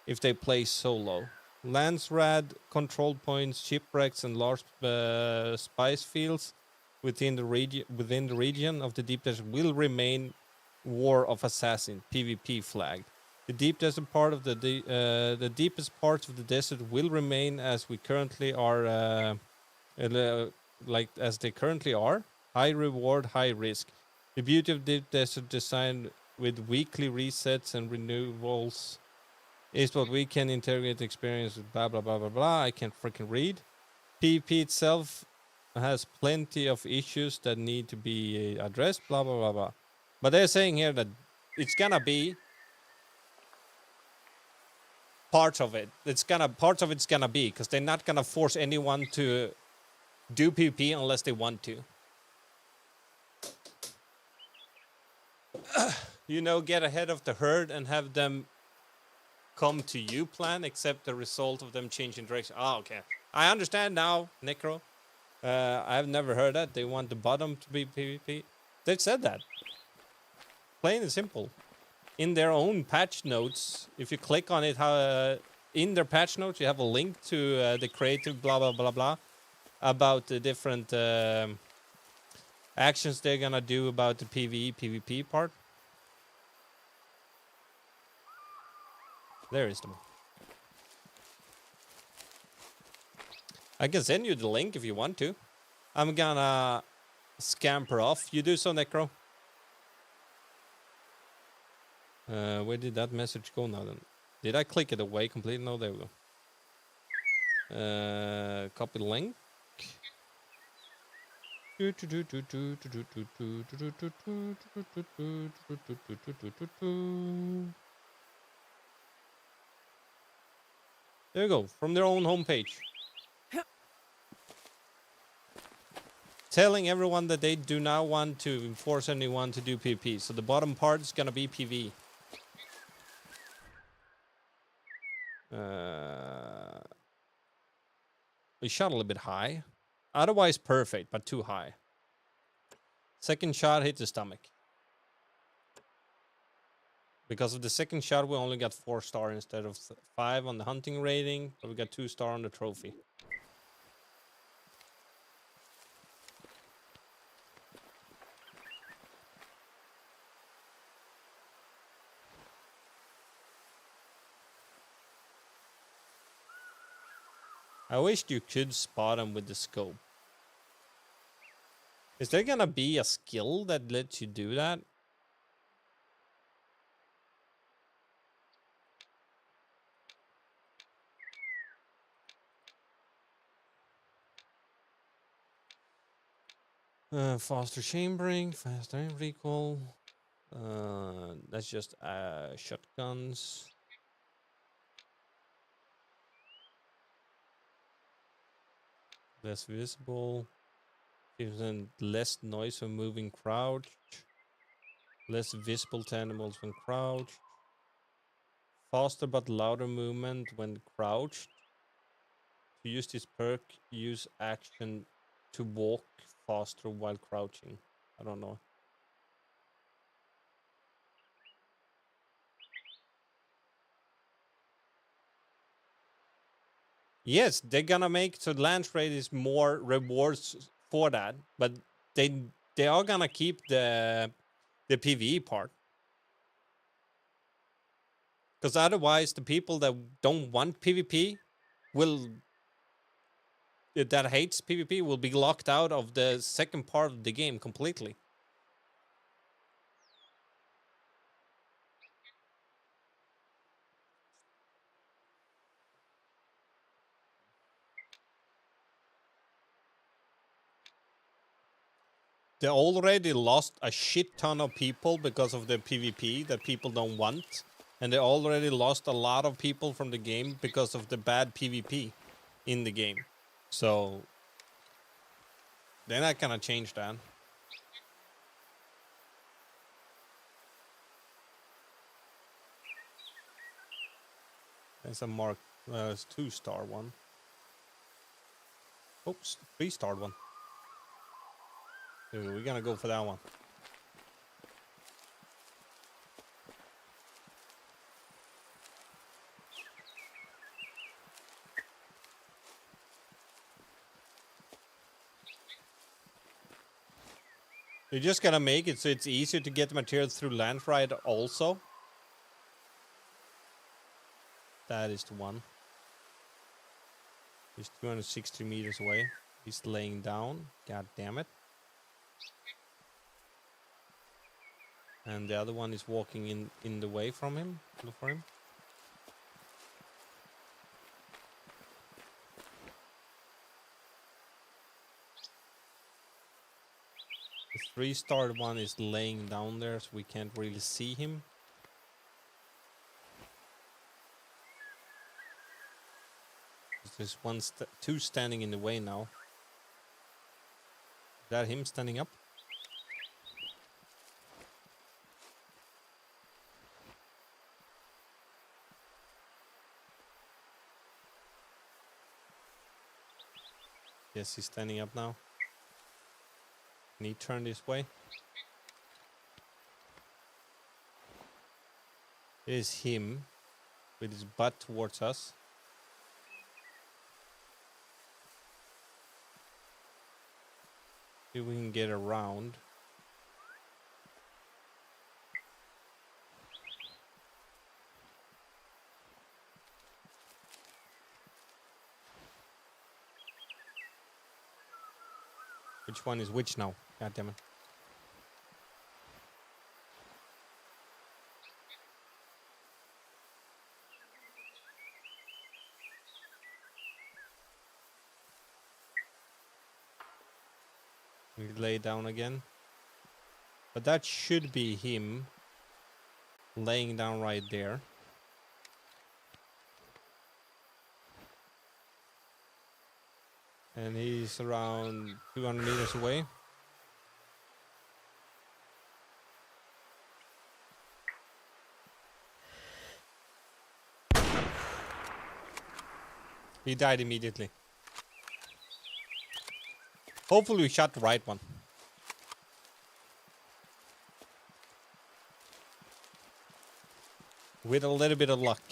[SPEAKER 1] if they play solo. Landsrad, control points, shipwrecks, and large spice fields within the region of the deep desert will remain War of Assassin (PvP) flagged. The deep desert part of the deepest parts of the desert will remain as we currently are, like as they currently are. High reward, high risk. The beauty of deep desert design with weekly resets and renewals is what we can integrate the experience with blah blah blah blah blah. I can't freaking read. PvP itself has plenty of issues that need to be addressed. Blah blah blah blah. But they're saying here that it's gonna be parts of it. Parts of it's gonna be because they're not gonna force anyone to do PvP unless they want to. Get ahead of the herd and have them come to you plan, except the result of them changing direction. Oh, okay. I understand now, Necro. I've never heard that. They want the bottom to be PvP. They've said that. Plain and simple. In their own patch notes, if you click on it, in their patch notes, you have a link to the creative blah, blah, blah, blah, about the different actions they're gonna do about the PvE, PvP part. There is them. I can send you the link if you want to. I'm gonna scamper off. You do so, Necro. Where did that message go now then? Did I click it away completely? No, there we go. Copy link. There you go, from their own homepage. Telling everyone that they do not want to force anyone to do PvP. So the bottom part is gonna be PvE. We shot a little bit high. Otherwise perfect, but too high. Second shot hit the stomach. Because of the second shot, we only got 4 stars instead of 5 on the hunting rating, but we got 2 stars on the trophy. I wished you could spot them with the scope. Is there gonna be a skill that lets you do that? Faster chambering, faster aim recall. That's just shotguns. Less visible. Gives them less noise when moving crouched. Less visible to animals when crouched. Faster but louder movement when crouched. To use this perk, use action to walk faster while crouching. I don't know. Yes, they're gonna make so lance rate is more rewards for that, but they are gonna keep the PvE part. Because otherwise the people that don't want PvP that hates PvP will be locked out of the second part of the game completely. They already lost a shit ton of people because of the PvP that people don't want. And they already lost a lot of people from the game because of the bad PvP in the game. So they're not gonna change that. There's a mark, it's 2-star one. Oops, 3-star one. We're gonna go for that one. You're just gonna make it so it's easier to get materials through land ride also. That is the one. He's 260 meters away. He's laying down. God damn it. And the other one is walking in the way from him. Look for him. The 3-star one is laying down there, so we can't really see him. There's two standing in the way now. Is that him standing up? Yes, he's standing up now. Can he turn this way? There's him with his butt towards us. See if we can get around. Which one is which now? God damn it. We lay down again. But that should be him laying down right there. And he's around 200 meters away. He died immediately. Hopefully we shot the right one. With a little bit of luck.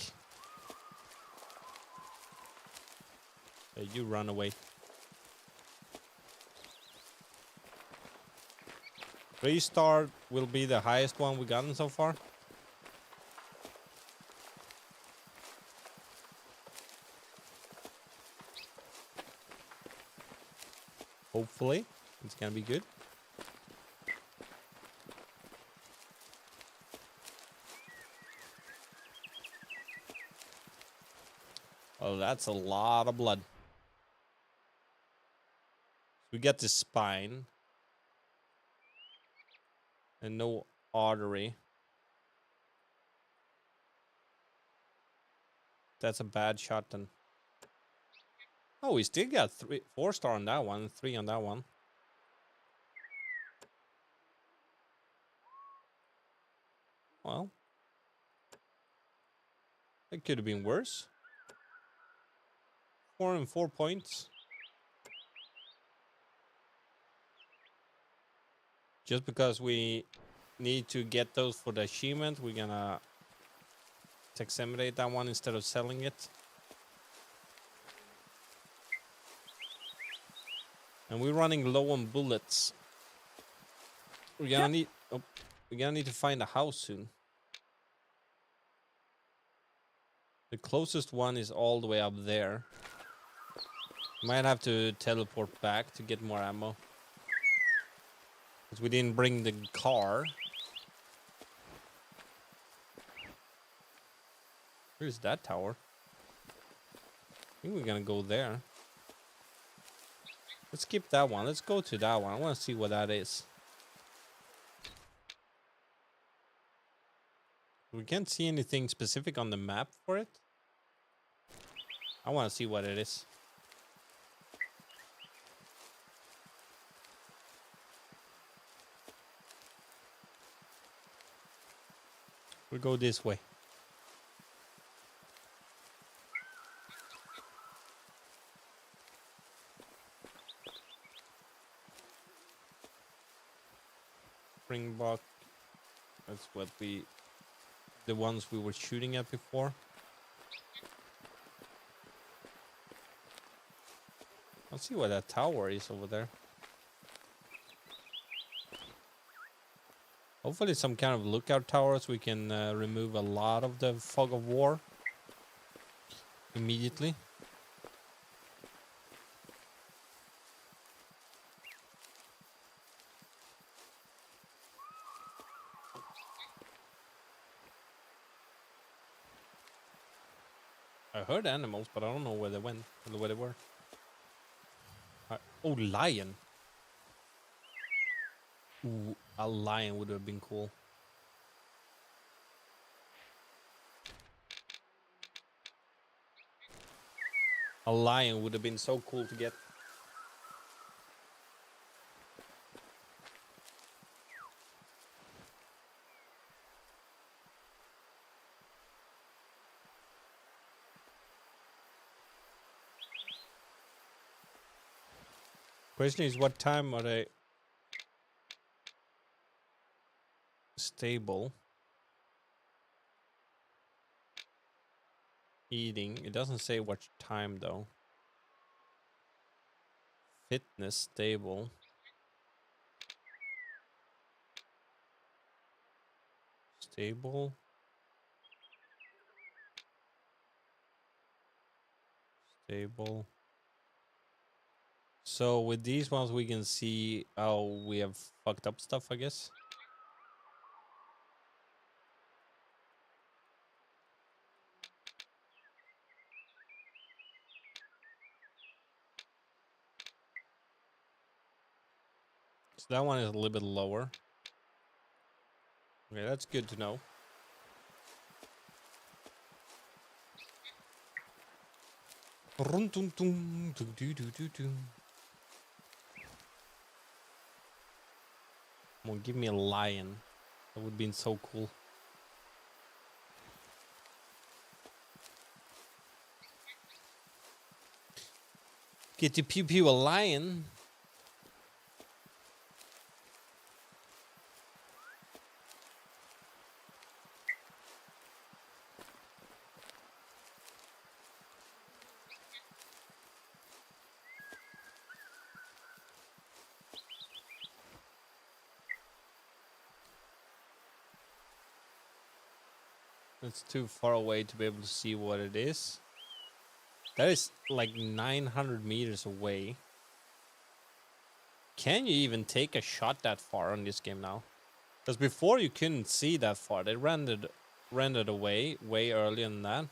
[SPEAKER 1] Hey, you run away. 3-star will be the highest one we've gotten so far. Hopefully, it's gonna be good. Oh, that's a lot of blood. We get the spine. And no artery. That's a bad shot then. Oh, we still got 4-star on that one, 3 on that one. Well, it could have been worse. 4 and 4 points. Just because we need to get those for the achievement, we're gonna examinate that one instead of selling it. And we're running low on bullets. We're gonna need to find a house soon. The closest one is all the way up there. Might have to teleport back to get more ammo. Because we didn't bring the car. Where's that tower? I think we're gonna go there. Let's skip that one. Let's go to that one. I want to see what that is. We can't see anything specific on the map for it. I want to see what it is. We'll go this way. Springbok. That's what the ones we were shooting at before. Let's see what that tower is over there. Hopefully some kind of lookout tower so we can remove a lot of the fog of war immediately. I heard animals, but I don't know where they went or where they were. Oh, lion. Ooh, a lion would have been cool. A lion would have been so cool to get. Question is, what time are they stable? Eating. It doesn't say what time though. Fitness stable. Stable. Stable. So with these ones we can see how we have fucked up stuff, I guess. So that one is a little bit lower. Okay, that's good to know. Come on, give me a lion. That would have been so cool. Get to pew pew a lion. It's too far away to be able to see what it is. That is like 900 meters away. Can you even take a shot that far on this game now? Because before you couldn't see that far. They rendered away way earlier than that.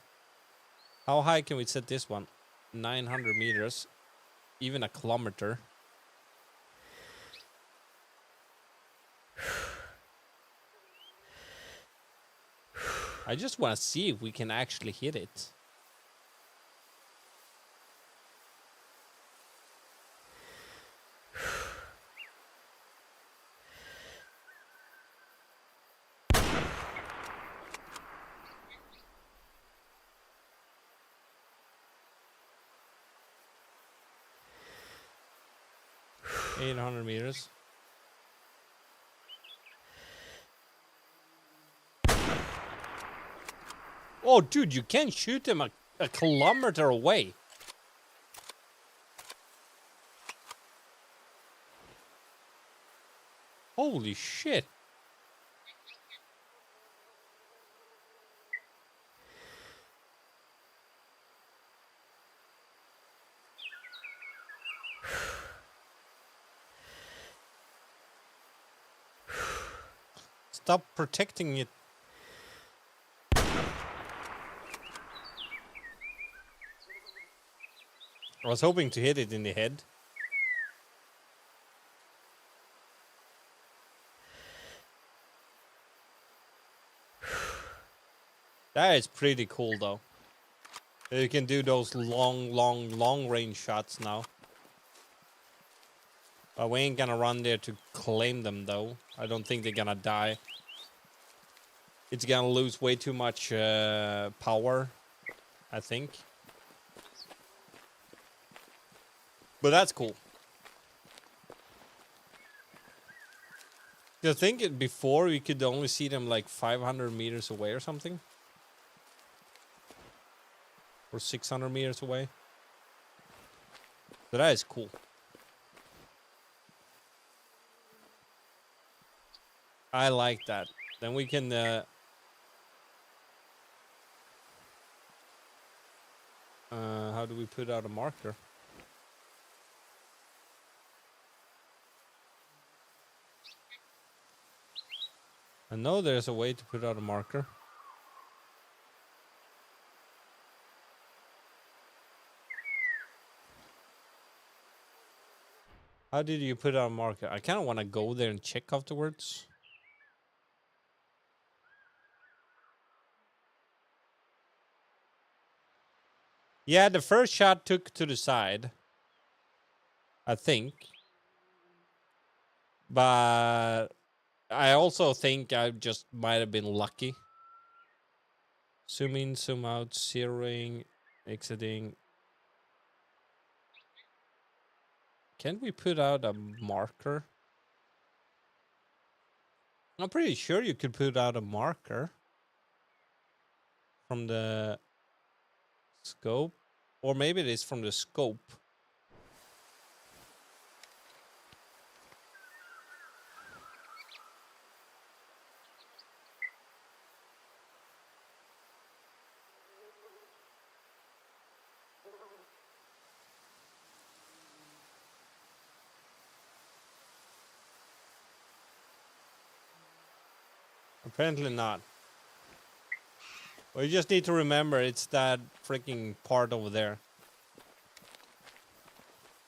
[SPEAKER 1] How high can we set this one? 900 meters. Even a kilometer. I just want to see if we can actually hit it. $800 meters. Oh, dude, you can shoot them a kilometer away. Holy shit. Stop protecting it. I was hoping to hit it in the head. That is pretty cool, though. You can do those long range shots now. But we ain't gonna run there to claim them, though. I don't think they're gonna die. It's gonna lose way too much power, I think. But that's cool. I think before we could only see them like 500 meters away or something. Or 600 meters away. So that is cool. I like that. Then we can... how do we put out a marker? I know there's a way to put out a marker. How did you put out a marker? I kind of want to go there and check afterwards. Yeah, the first shot took to the side. I think. But I also think I just might have been lucky. Zoom in, zoom out, zeroing, exiting. Can we put out a marker? I'm pretty sure you could put out a marker from the scope. Or maybe it is from the scope. Apparently not. Well, you just need to remember it's that freaking part over there.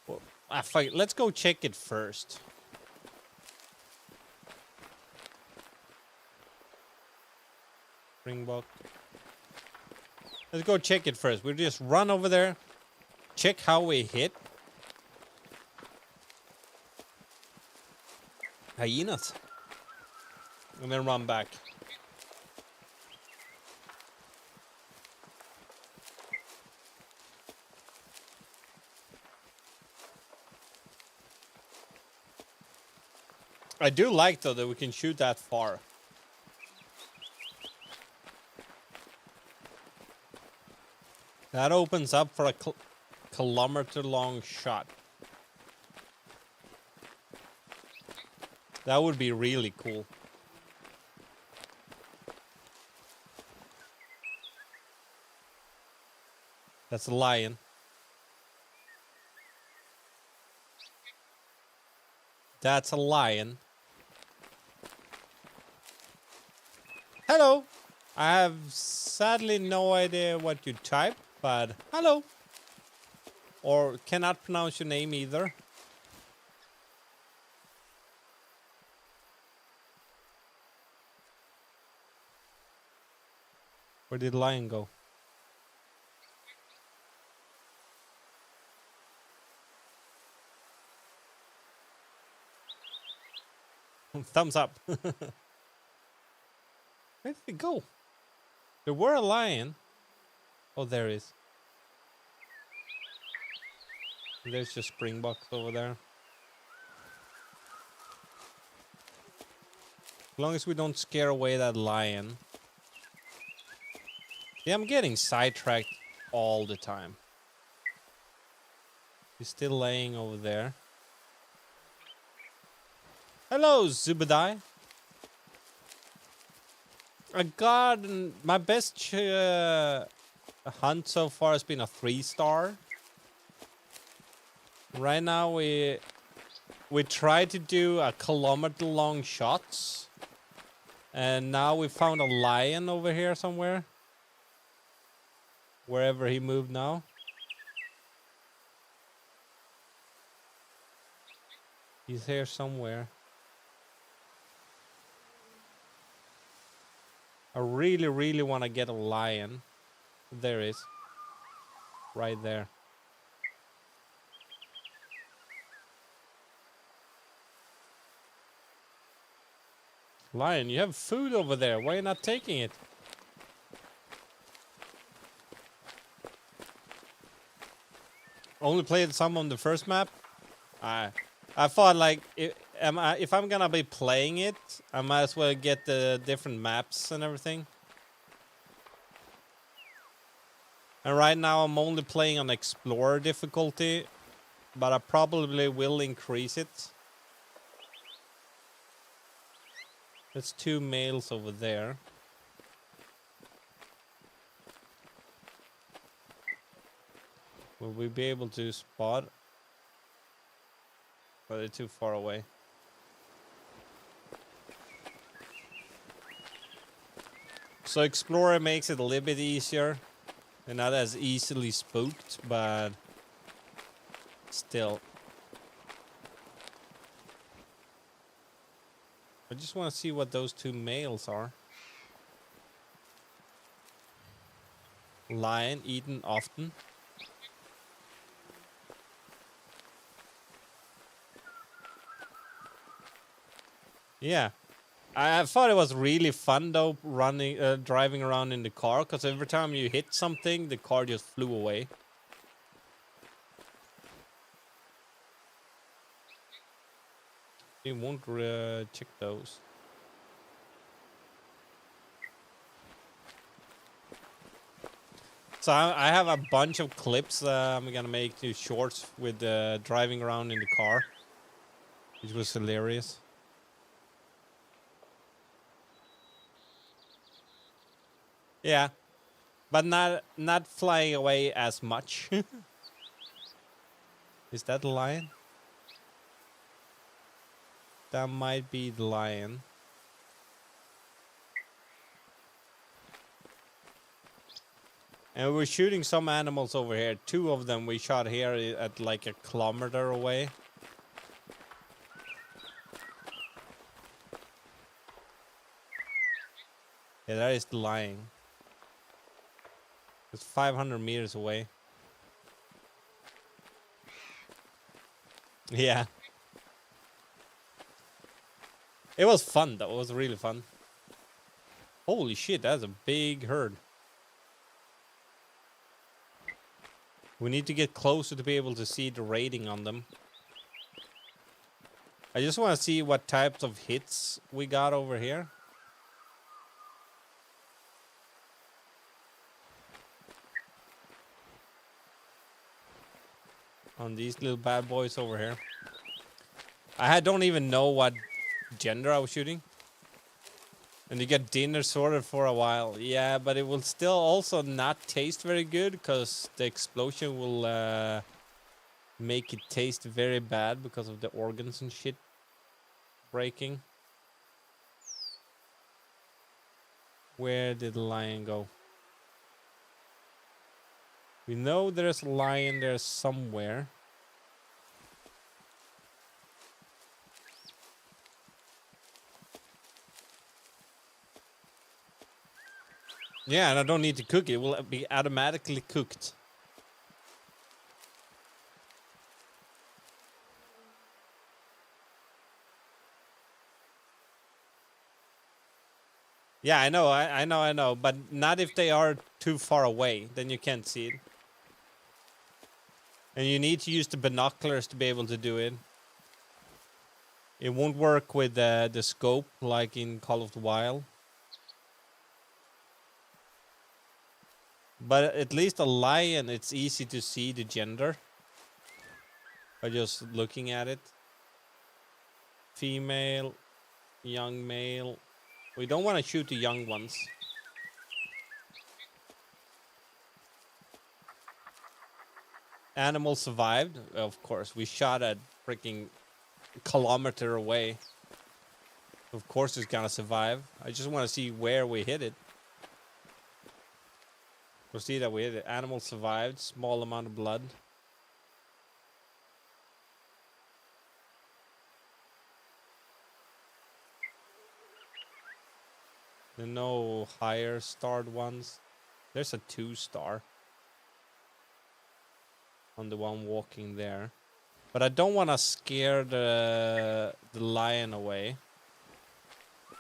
[SPEAKER 1] Well, fuck it. Let's go check it first. Springbok. Let's go check it first. We'll just run over there. Check how we hit. Hyenas. And then run back. I do like, though, that we can shoot that far. That opens up for a kilometer-long shot. That would be really cool. That's a lion. That's a lion. Hello. I have sadly no idea what you type, but hello. Or cannot pronounce your name either. Where did the lion go? Thumbs up. Where did it go? There were a lion. Oh, there is. There's just springboks over there. As long as we don't scare away that lion. Yeah, I'm getting sidetracked all the time. He's still laying over there. Hello, Zubadai. I got my best hunt so far has been a 3-star. Right now we try to do a kilometer-long shots, and now we found a lion over here somewhere. Wherever he moved now. He's here somewhere. I really, really want to get a lion. There is. Right there. Lion, you have food over there. Why are you not taking it? Only played some on the first map. I thought like if I'm gonna be playing it, I might as well get the different maps and everything. And right now I'm only playing on Explorer difficulty, but I probably will increase it. There's 2 males over there. Will we be able to spot? But they're too far away. So Explorer makes it a little bit easier. They're not as easily spooked, but still. I just want to see what those 2 males are. Lion eaten often. Yeah. I thought it was really fun though, driving around in the car, because every time you hit something, the car just flew away. You won't check those. So I have a bunch of clips I'm gonna make to shorts with driving around in the car, which was hilarious. Yeah, but not flying away as much. Is that the lion? That might be the lion. And we're shooting some animals over here. 2 of them we shot here at like a kilometer away. Yeah, that is the lion. It's 500 meters away. Yeah. It was fun though. It was really fun. Holy shit, that's a big herd. We need to get closer to be able to see the rating on them. I just want to see what types of hits we got over here. On these little bad boys over here. I don't even know what gender I was shooting. And you get dinner sorted for a while. Yeah, but it will still also not taste very good, because the explosion will make it taste very bad because of the organs and shit breaking. Where did the lion go? We know there's a lion there somewhere. Yeah, and I don't need to cook it. It will be automatically cooked. Yeah, I know. But not if they are too far away. Then you can't see it. And you need to use the binoculars to be able to do it. It won't work with the scope like in Call of the Wild. But at least a lion, it's easy to see the gender by just looking at it. Female, young male. We don't want to shoot the young ones. Animal survived. Of course, we shot at freaking kilometer away. Of course it's gonna survive. I just want to see where we hit it. We'll see that we hit it. Animal survived. Small amount of blood. No higher starred ones. There's a 2-star on the one walking there. But I don't want to scare the lion away.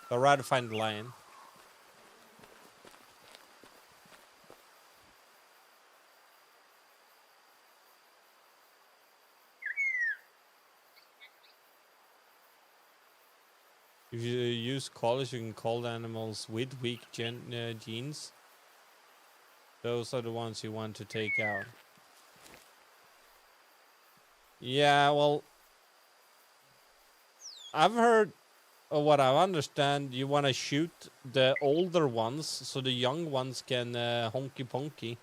[SPEAKER 1] So I'd rather find the lion. If you use collars, you can call the animals with weak genes. Those are the ones you want to take out. Yeah, well, I've heard, or what I understand, you want to shoot the older ones so the young ones can honky ponky.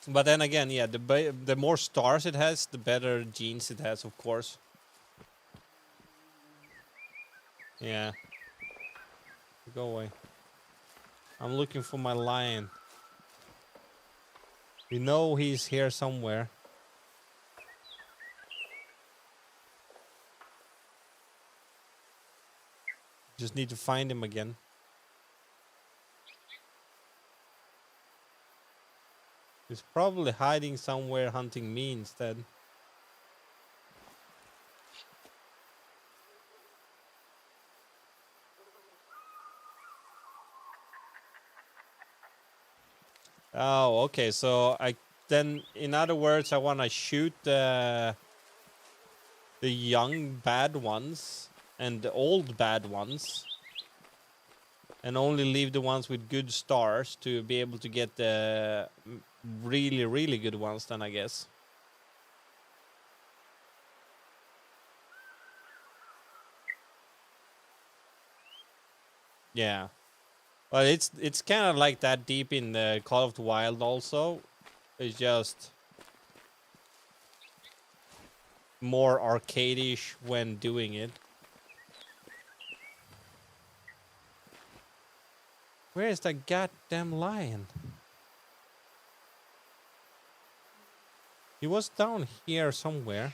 [SPEAKER 1] But then again, yeah, the more stars it has, the better genes it has, of course. Yeah. Go away. I'm looking for my lion. You know he's here somewhere. Just need to find him again. He's probably hiding somewhere hunting me instead. Oh, okay. So in other words, I want to shoot the young bad ones and the old bad ones, and only leave the ones with good stars to be able to get the really, really good ones. Then I guess. Yeah. But it's kind of like that deep in the Call of the Wild also. It's just more arcade-ish when doing it. Where is that goddamn lion? He was down here somewhere.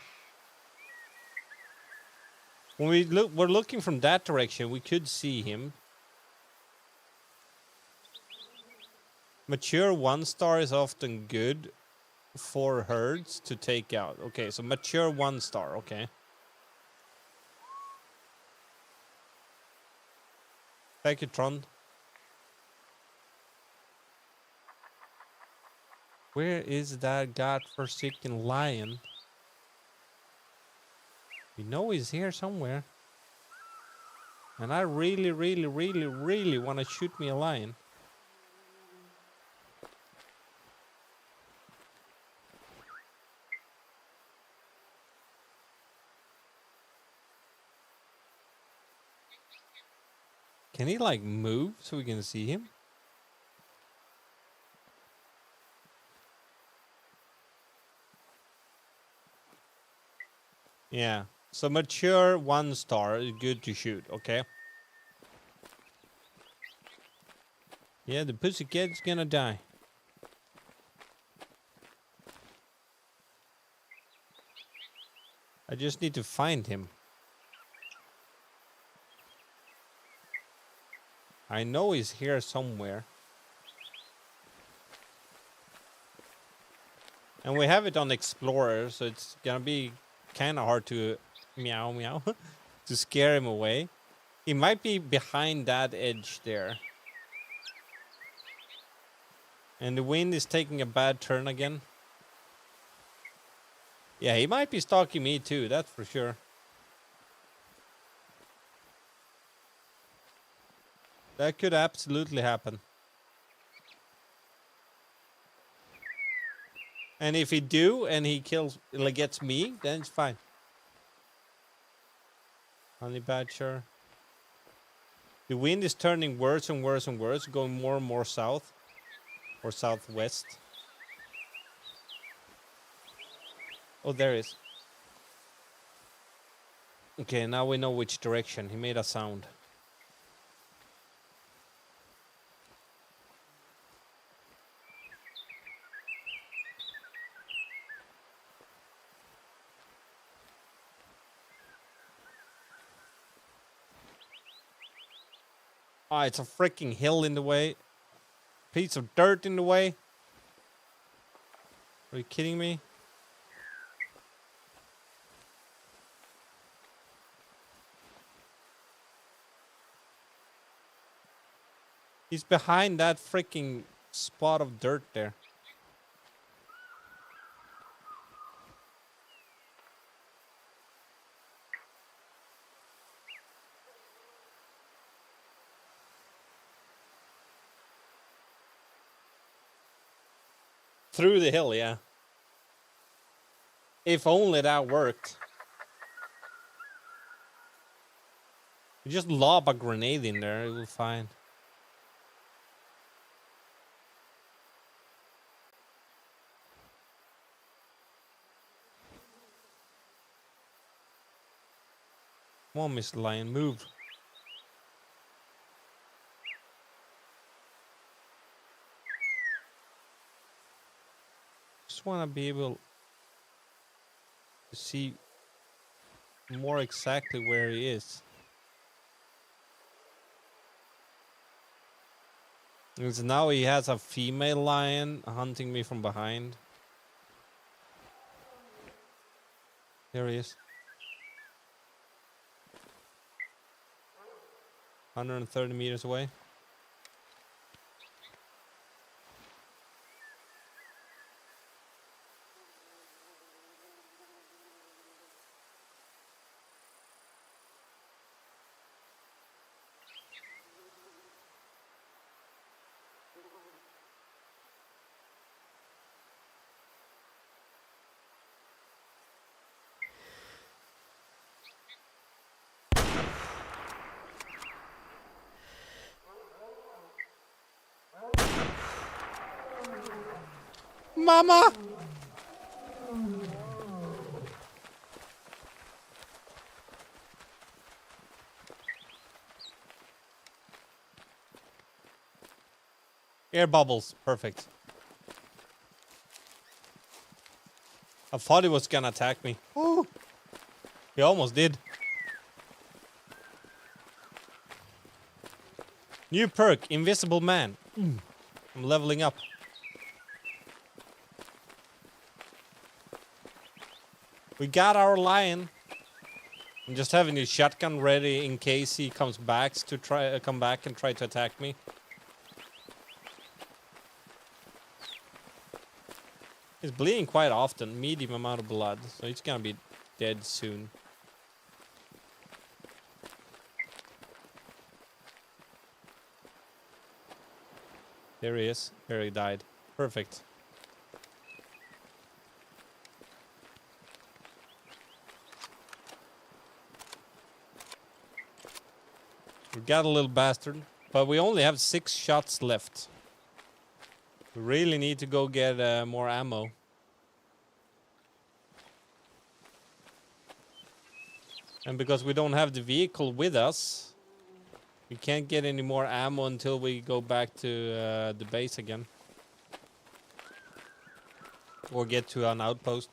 [SPEAKER 1] When we're looking from that direction, we could see him. Mature 1-star is often good for herds to take out. Okay, so mature 1-star, okay. Thank you, Tron. Where is that godforsaken lion? We know he's here somewhere. And I really, really, really, really want to shoot me a lion. Can he like move so we can see him? Yeah. So mature 1-star is good to shoot, okay? Yeah, the pussycat's gonna die. I just need to find him. I know he's here somewhere. And we have it on Explorer, so it's gonna be kind of hard to meow meow to scare him away. He might be behind that edge there. And the wind is taking a bad turn again. Yeah, he might be stalking me too, that's for sure. That could absolutely happen. And if he do, and he gets me, then it's fine. Honey badger. The wind is turning worse and worse and worse, going more and more south. Or southwest. Oh, there is. Okay, now we know which direction. He made a sound. Ah, it's a freaking hill in the way. Piece of dirt in the way. Are you kidding me? He's behind that freaking spot of dirt there. Through the hill, yeah. If only that worked. You just lob a grenade in there, it will fine. Come on, Mr. Lion, move. Just want to be able to see more exactly where he is. Because now he has a female lion hunting me from behind. There he is. 130 meters away. Mama! Air bubbles, perfect. I thought he was gonna attack me. Ooh. He almost did. New perk, Invisible Man. I'm leveling up. We got our lion. I'm just having his shotgun ready in case he comes back to come back and try to attack me. He's bleeding quite often, medium amount of blood, so he's gonna be dead soon. There he is. There he died. Perfect. We got a little bastard, but we only have 6 shots left. We really need to go get more ammo. And because we don't have the vehicle with us, we can't get any more ammo until we go back to the base again. Or get to an outpost.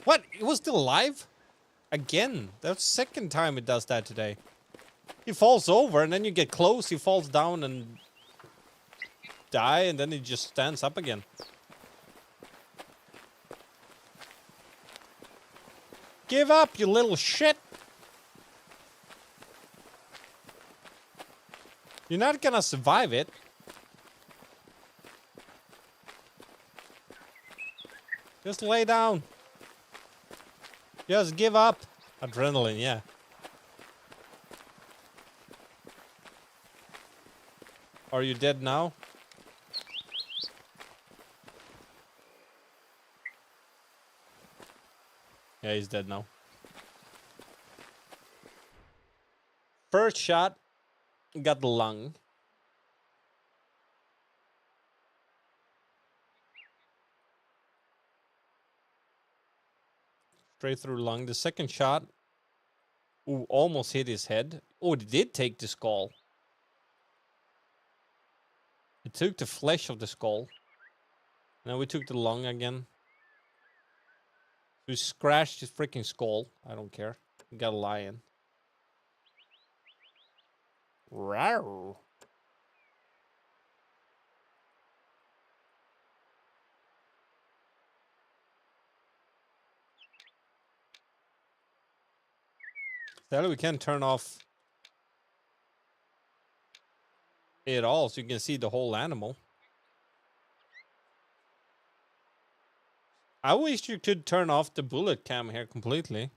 [SPEAKER 1] What? It was still alive? Again? That's the second time it does that today. He falls over and then you get close, he falls down and die, and then he just stands up again. Give up, you little shit! You're not gonna survive it. Just lay down. Just give up. Adrenaline, yeah. Are you dead now? Yeah, he's dead now. First shot, got the lung. Straight through lung. The second shot, ooh, almost hit his head. Oh, it did take the skull. It took the flesh of the skull. Now we took the lung again. We scratched his freaking skull. I don't care. We got a lion. Rawr. There we can turn off it all so you can see the whole animal. I wish you could turn off the bullet cam here completely.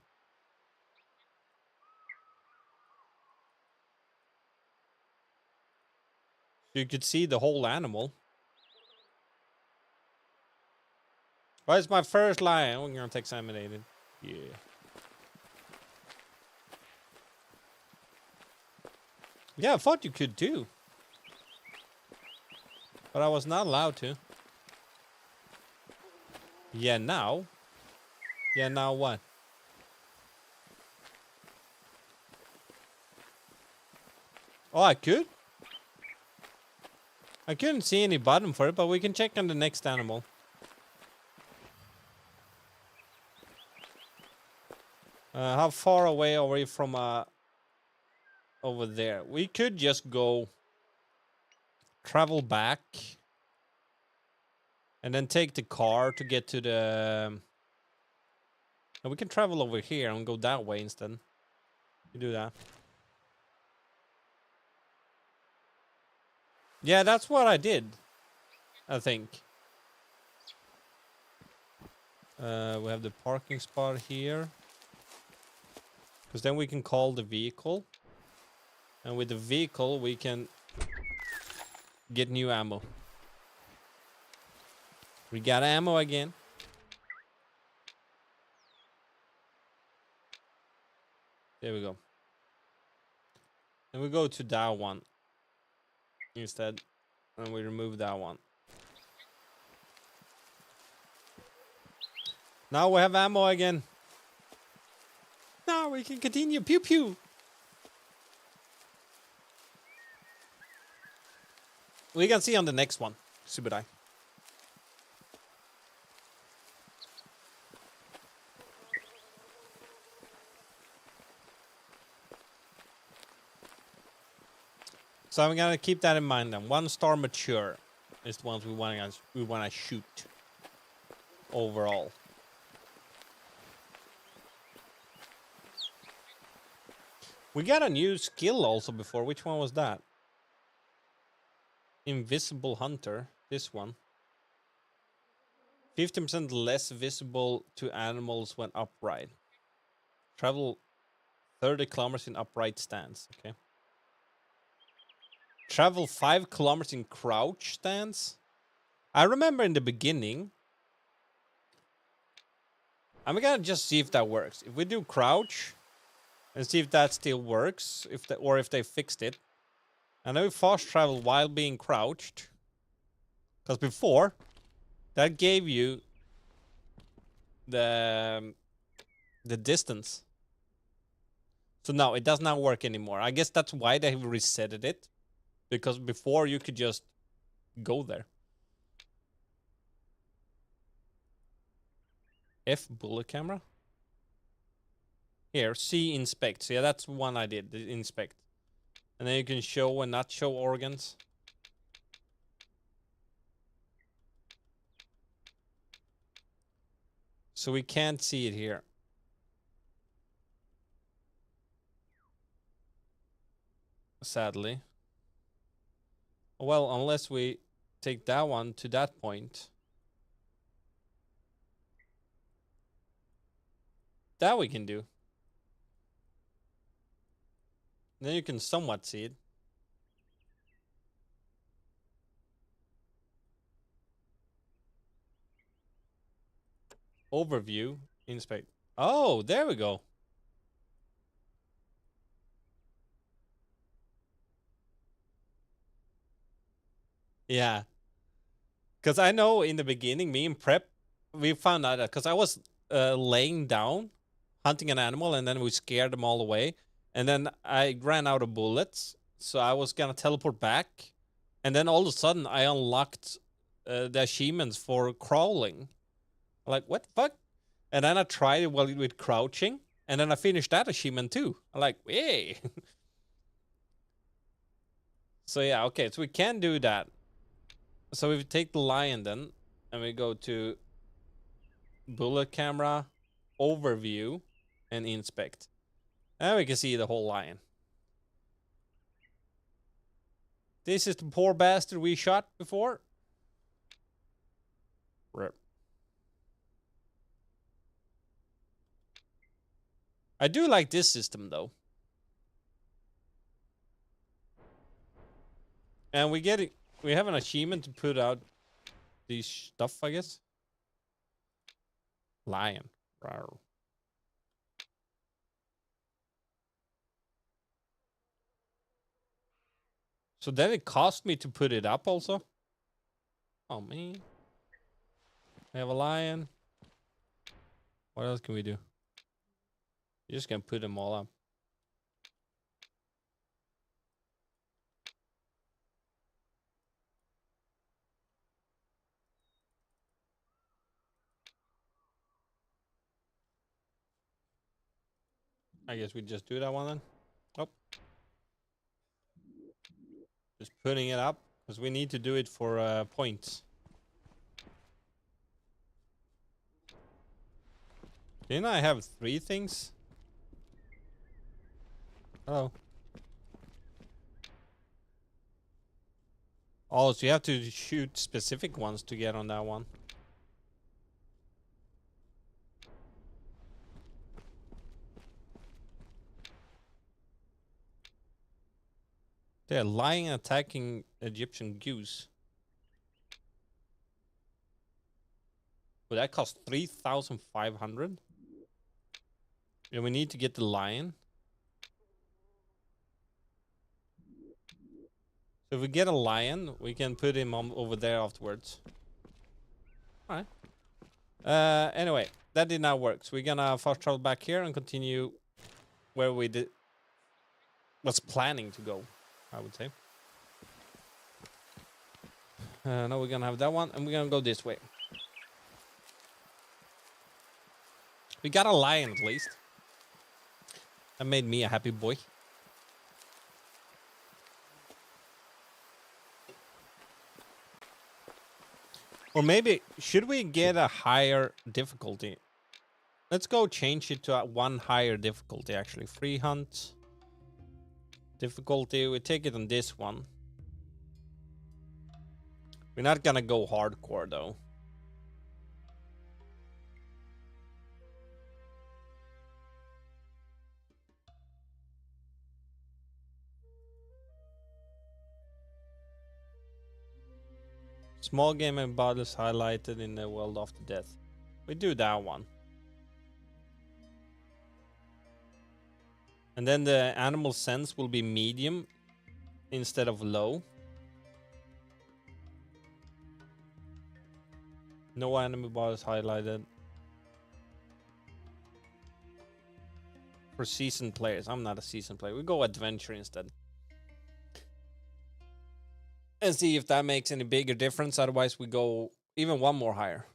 [SPEAKER 1] So you could see the whole animal. Well, it's my first lion. We're gonna examine it. Yeah. Yeah, I thought you could too. But I was not allowed to. Yeah, now? Yeah, now what? Oh, I could? I couldn't see any button for it, but we can check on the next animal. How far away are we from over there? We could just go travel back and then take the car to get to the... No, we can travel over here and go that way instead. You do that. Yeah, that's what I did, I think. We have the parking spot here. Because then we can call the vehicle. And with the vehicle, we can get new ammo. We got ammo again. There we go. And we go to that one instead. And we remove that one. Now we have ammo again. Now we can continue. Pew pew. We can see on the next one. Subudai. So I'm gonna keep that in mind then. 1-star mature is the ones we wanna shoot overall. We got a new skill also before. Which one was that? Invisible Hunter. This one. 50% less visible to animals when upright. Travel 30 kilometers in upright stance. Okay. Travel 5 kilometers in crouch stance. I remember in the beginning. I'm gonna just see if that works. If we do crouch and see if that still works, or if they fixed it. I know fast travel while being crouched. Because before, that gave you the distance. So now it does not work anymore. I guess that's why they resetted it. Because before you could just go there. F bullet camera. Here, C inspect. So yeah, that's one I did. The inspect. And then you can show and not show organs. So we can't see it here. Sadly. Well, unless we take that one to that point. That we can do. Then you can somewhat see it. Overview. Inspect. Oh, there we go. Yeah. Because I know in the beginning, me and Prep, we found out that because I was laying down, hunting an animal, and then we scared them all away. And then I ran out of bullets, so I was going to teleport back. And then all of a sudden, I unlocked the achievements for crawling. I'm like, what the fuck? And then I tried it with crouching, and then I finished that achievement too. I'm like, hey. So yeah, okay, so we can do that. So if we take the lion then, and we go to bullet camera, overview, and inspect. And we can see the whole lion. This is the poor bastard we shot before. Rip. I do like this system though. And we have an achievement to put out these stuff, I guess. Lion. Rawr. So then it cost me to put it up also. Oh man. We have a lion. What else can we do? You're just gonna put them all up. I guess we just do that one then. Oh. Just putting it up. Because we need to do it for points. Didn't I have 3 things? Oh. Oh, so you have to shoot specific ones to get on that one. They're lying attacking Egyptian goose. Would that cost 3,500? And we need to get the lion. So if we get a lion, we can put him on over there afterwards. Alright. Anyway, that did not work. So we're gonna fast travel back here and continue where we was planning to go, I would say. Now we're gonna have that one, and we're gonna go this way. We got a lion at least. That made me a happy boy. Or maybe, should we get a higher difficulty? Let's go change it to one higher difficulty, actually. Free hunt. Difficulty, we take it on this one. We're not gonna go hardcore, though. Small game and battles highlighted in the world after death. We do that one. And then the animal sense will be medium instead of low. No enemy battles highlighted. For seasoned players. I'm not a seasoned player. We go adventure instead. And see if that makes any bigger difference. Otherwise, we go even one more higher.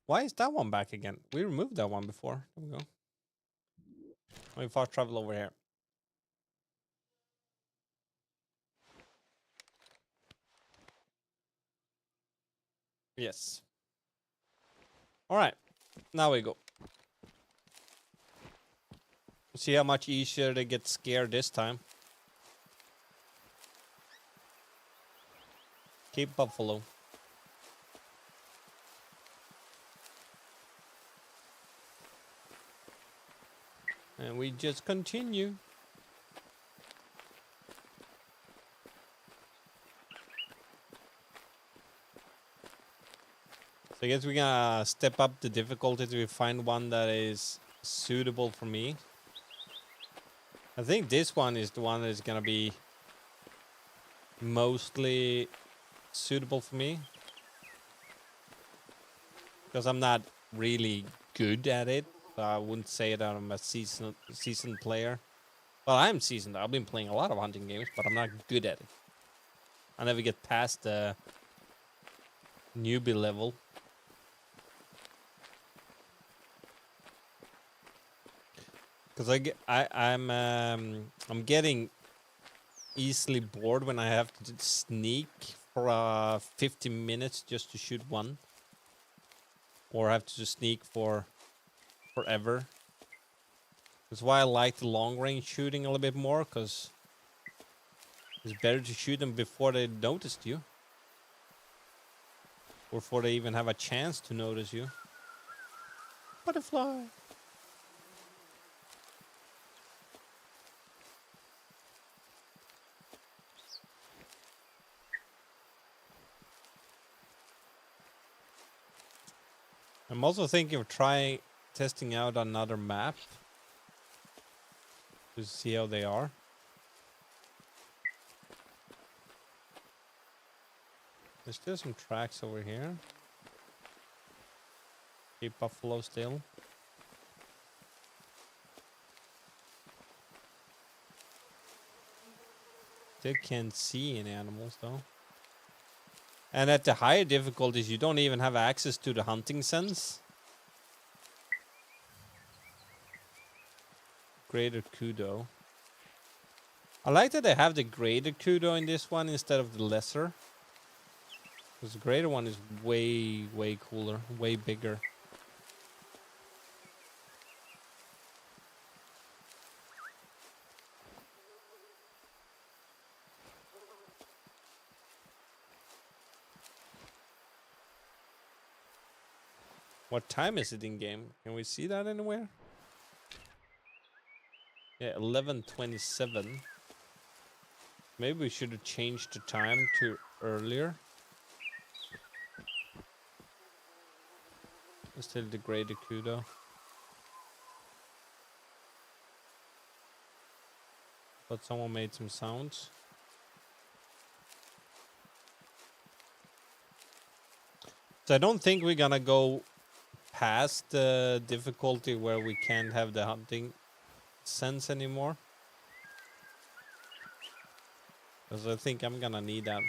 [SPEAKER 1] Why is that one back again? We removed that one before. There we go. Let me fast travel over here. Yes. All right. Now we go. See how much easier they get scared this time. Keep buffalo. And we just continue. So I guess we're gonna step up the difficulty till we find one that is suitable for me. I think this one is the one that is gonna be mostly suitable for me. Because I'm not really good at it. So I wouldn't say that I'm a seasoned player. Well, I'm seasoned. I've been playing a lot of hunting games, but I'm not good at it. I never get past the newbie level. Because I'm getting easily bored when I have to sneak for 50 minutes just to shoot one. or have to sneak for forever. That's why I like the long range shooting a little bit more, because it's better to shoot them before they noticed you, or before they even have a chance to notice you. Butterfly. I'm also thinking of testing out another map to see how they are. There's still some tracks over here. Keep buffalo still. Still can't see any animals though. And at the higher difficulties, you don't even have access to the hunting sense. Greater kudo. I like that they have the greater kudo in this one instead of the lesser. Because the greater one is way, way cooler, way bigger. What time is it in game? Can we see that anywhere? Yeah, 11:27. Maybe we should have changed the time to earlier. Still the greater kudo. But someone made some sounds. So I don't think we're gonna go past the difficulty where we can't have the hunting sense anymore. Because I think I'm gonna need that.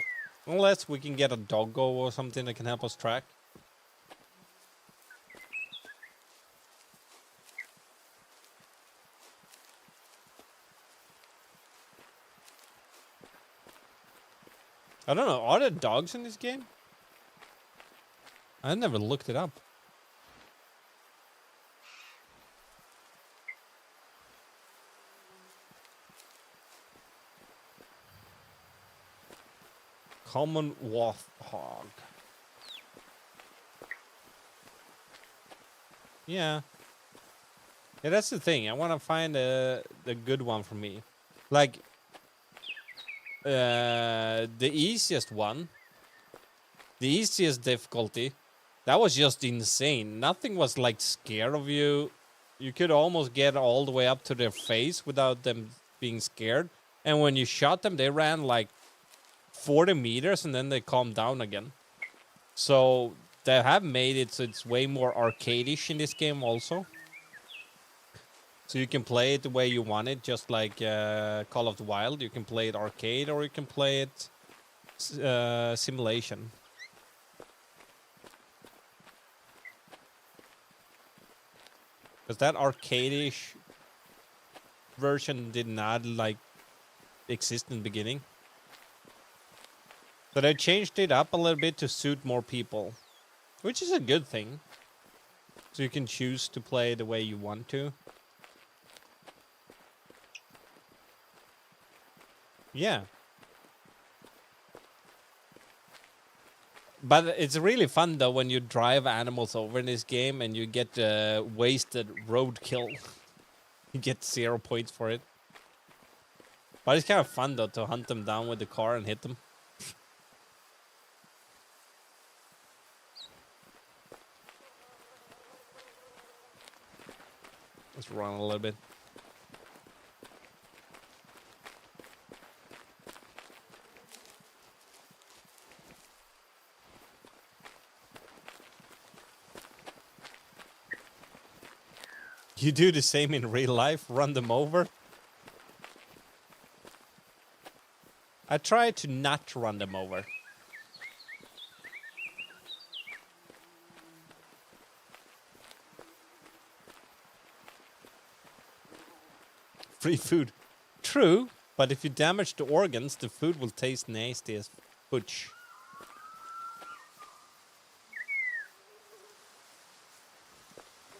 [SPEAKER 1] Unless we can get a doggo or something that can help us track. I don't know, are there dogs in this game? I never looked it up. Common warthog. Yeah. Yeah, that's the thing. I want to find the good one for me. Like, the easiest one, the easiest difficulty, that was just insane. Nothing was like scared of you. You could almost get all the way up to their face without them being scared. And when you shot them, they ran like 40 meters and then they calmed down again. So they have made it so it's way more arcade-ish in this game also. So you can play it the way you want it, just like Call of the Wild. You can play it arcade or you can play it simulation. Because that arcade-ish version did not like exist in the beginning. So they changed it up a little bit to suit more people, which is a good thing. So you can choose to play the way you want to. Yeah. But it's really fun though when you drive animals over in this game and you get wasted roadkill. You get 0 points for it. But it's kind of fun though to hunt them down with the car and hit them. Let's run a little bit. You do the same in real life? Run them over? I try to not run them over. Free food. True, but if you damage the organs, the food will taste nasty as butch.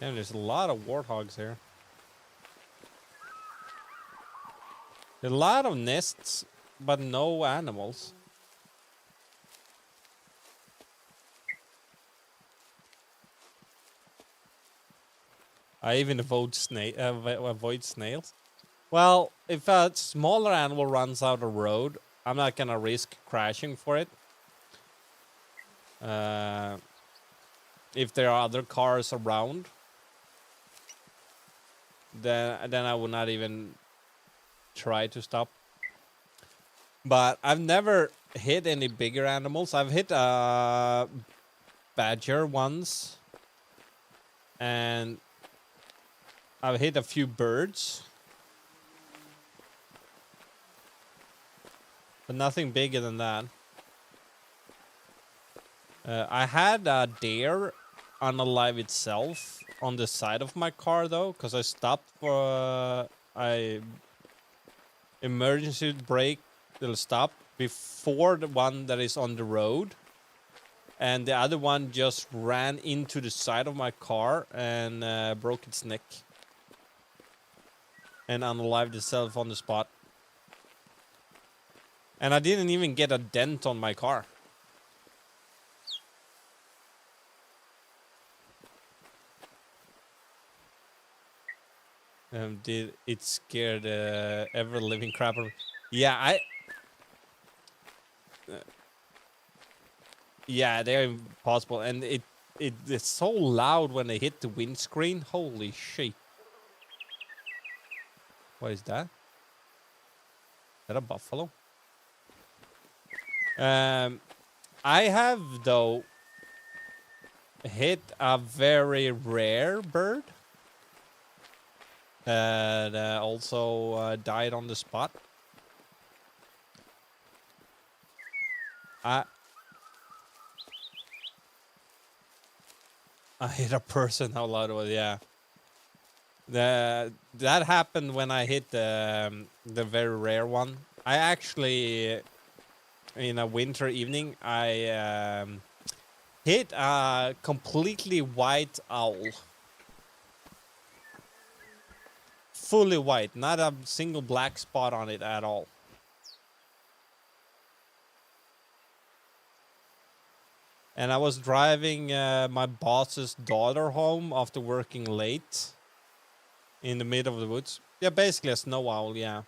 [SPEAKER 1] Damn, there's a lot of warthogs here. A lot of nests, but no animals. I even avoid snails. Well, if a smaller animal runs out of road, I'm not gonna risk crashing for it. If there are other cars around, then I would not even try to stop. But I've never hit any bigger animals. I've hit a badger once, and I've hit a few birds, but nothing bigger than that. I had a deer unalive itself on the side of my car though, because I stopped for I emergency brake. It'll stop before the one that is on the road, and the other one just ran into the side of my car and broke its neck and unalived itself on the spot. And I didn't even get a dent on my car. Did it scare the ever-living crap out of me? Yeah, yeah, they're impossible, and it's so loud when they hit the windscreen. Holy shit! What is that? Is that a buffalo? I have though hit a very rare bird that also died on the spot. I hit a person. How loud it was? Yeah. That happened when I hit the very rare one. I actually, in a winter evening, I hit a completely white owl. Fully white, not a single black spot on it at all. And I was driving my boss's daughter home after working late in the middle of the woods. Yeah, basically a snow owl, yeah.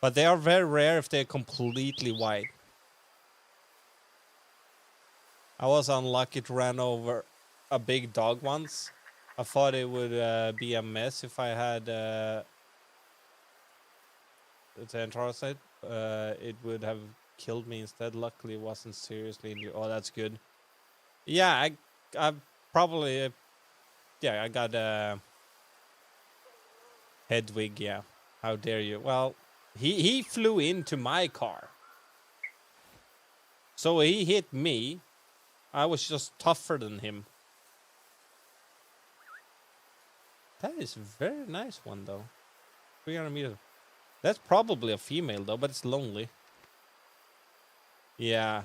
[SPEAKER 1] But they are very rare if they're completely white. I was unlucky to run over a big dog once. I thought it would be a mess if I had the antarctic. It would have killed me instead. Luckily, it wasn't seriously injured. Oh, that's good. Yeah, I probably, yeah, I got a Hedwig. Yeah, how dare you? Well, he flew into my car, so he hit me. I was just tougher than him. That is a very nice one though. 300 meters. That's probably a female though, but it's lonely. Yeah,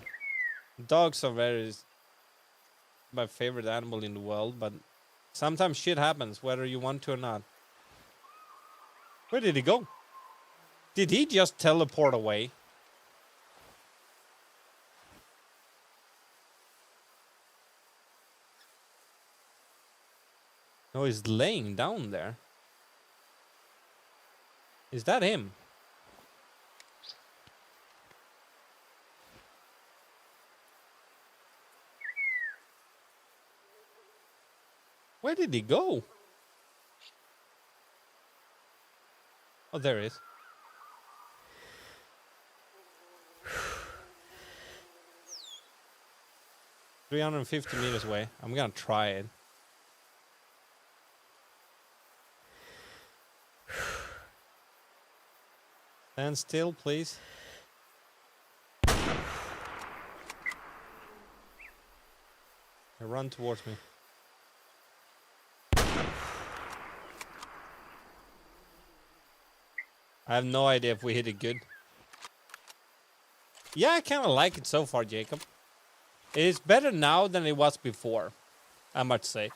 [SPEAKER 1] dogs are my favorite animal in the world, but sometimes shit happens whether you want to or not. Where did he go? Did he just teleport away? No, he's laying down there. Is that him? Where did he go? Oh, there he is. 350 meters away. I'm gonna try it. Stand still, please. Run towards me. I have no idea if we hit it good. Yeah, I kind of like it so far, Jacob. It's better now than it was before, I must say.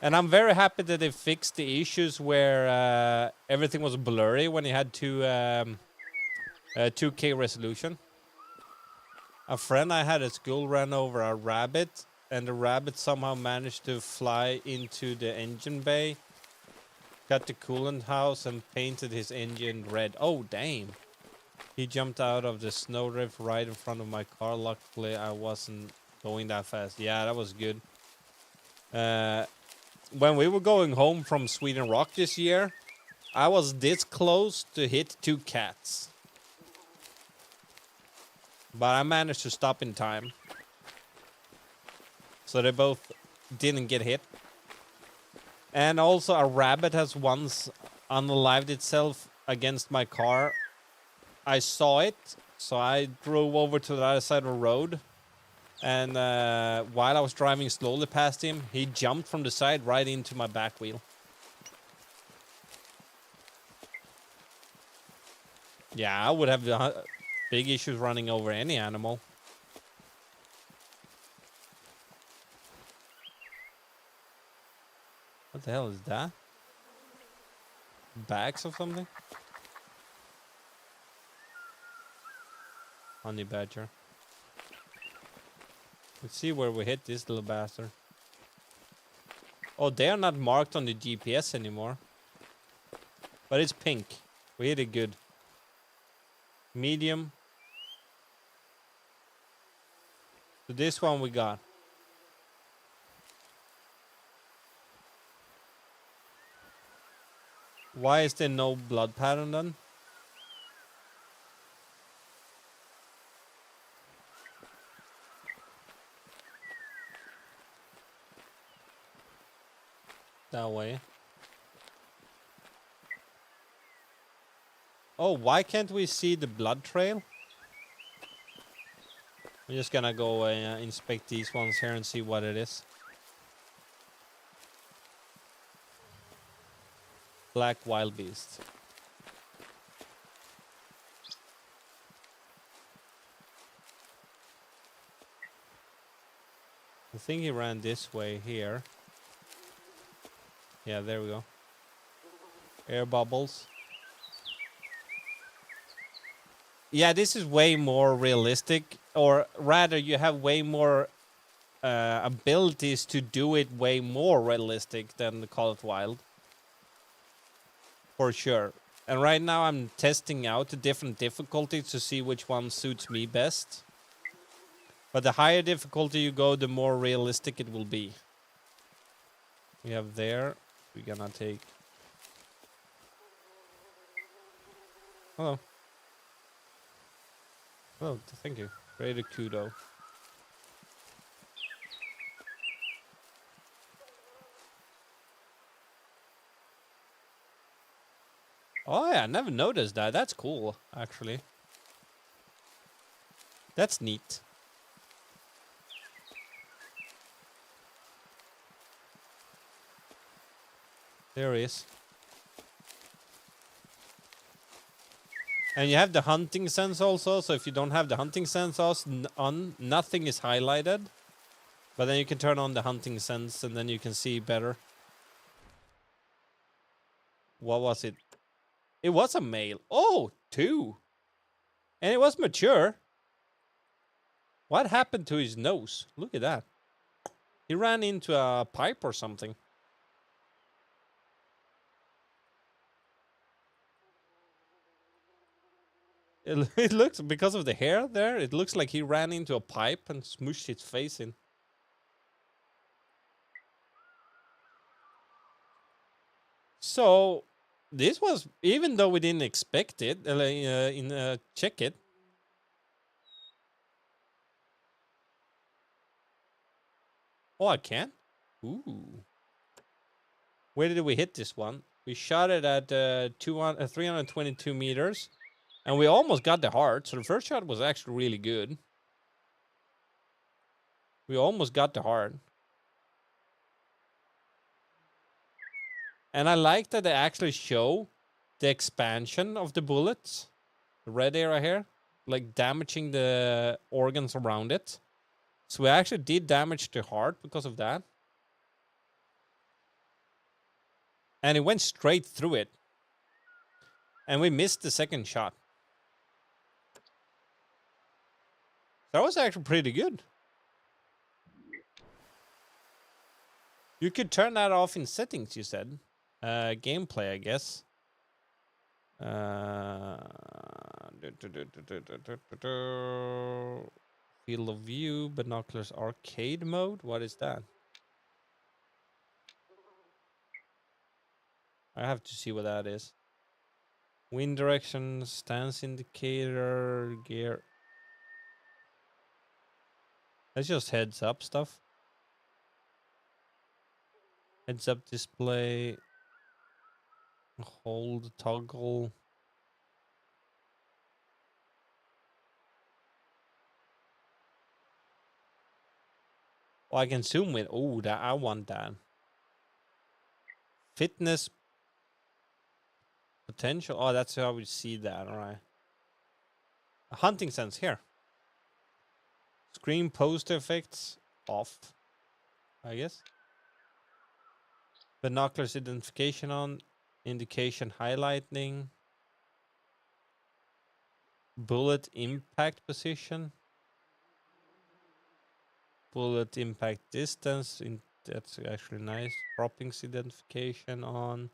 [SPEAKER 1] And I'm very happy that they fixed the issues where everything was blurry when you had 2K resolution. A friend I had at school ran over a rabbit, and the rabbit somehow managed to fly into the engine bay, cut the coolant house, and painted his engine red. Oh, damn. He jumped out of the snowdrift right in front of my car. Luckily, I wasn't going that fast. Yeah, that was good. When we were going home from Sweden Rock this year, I was this close to hit 2 cats. But I managed to stop in time. So they both didn't get hit. And also a rabbit has once unalived itself against my car. I saw it, so I drove over to the other side of the road. And while I was driving slowly past him, he jumped from the side right into my back wheel. Yeah, I would have big issues running over any animal. What the hell is that? Bags of something? Honey badger. Let's see where we hit this little bastard. Oh, they are not marked on the GPS anymore. But it's pink. We hit it good. Medium. So this one we got. Why is there no blood pattern then? That way. Oh, why can't we see the blood trail? I'm just gonna go inspect these ones here and see what it is. Black wild beast. I think he ran this way here. Yeah, there we go. Air bubbles. Yeah, this is way more realistic, or rather you have way more abilities to do it way more realistic than the Call It Wild. For sure. And right now I'm testing out the different difficulties to see which one suits me best. But the higher difficulty you go, the more realistic it will be. We have there. We're gonna take... Hello. Oh, thank you. Greater kudo. Oh yeah, I never noticed that. That's cool, actually. That's neat. There he is. And you have the hunting sense also, so if you don't have the hunting sense on, nothing is highlighted. But then you can turn on the hunting sense and then you can see better. What was it? It was a male. Oh, 2. And it was mature. What happened to his nose? Look at that. He ran into a pipe or something. It looks, because of the hair there, it looks like he ran into a pipe and smushed his face in. So, this was, even though we didn't expect it, check it. Oh, I can? Ooh. Where did we hit this one? We shot it at 322 meters. And we almost got the heart, so the first shot was actually really good. We almost got the heart. And I like that they actually show the expansion of the bullets. The red area here. Like damaging the organs around it. So we actually did damage to heart because of that. And it went straight through it. And we missed the second shot. That was actually pretty good. You could turn that off in settings, you said. Gameplay, I guess. Field of view, binoculars, arcade mode. What is that? I have to see what that is. Wind direction, stance indicator, gear. That's just heads up stuff. Heads up display. Hold toggle. Oh, I can zoom with. Oh, that I want that. Fitness potential. Oh, that's how we see that. All right. A hunting sense here. Screen poster effects off, I guess. Binoculars identification on. Indication highlighting. Bullet impact position. Bullet impact distance. That's actually nice. Droppings identification on.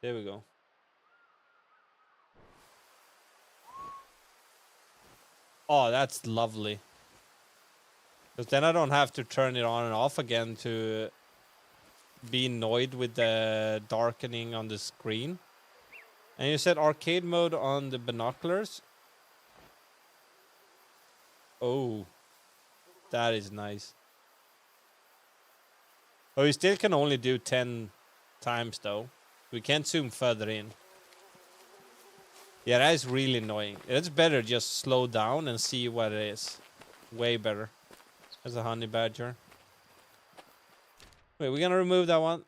[SPEAKER 1] There we go. Oh, that's lovely. Because then I don't have to turn it on and off again to be annoyed with the darkening on the screen. And you said arcade mode on the binoculars? Oh, that is nice. Oh, we still can only do 10 times though. We can't zoom further in. Yeah, that is really annoying. It's better just slow down and see what it is. Way better. As a honey badger. Wait, we're gonna remove that one.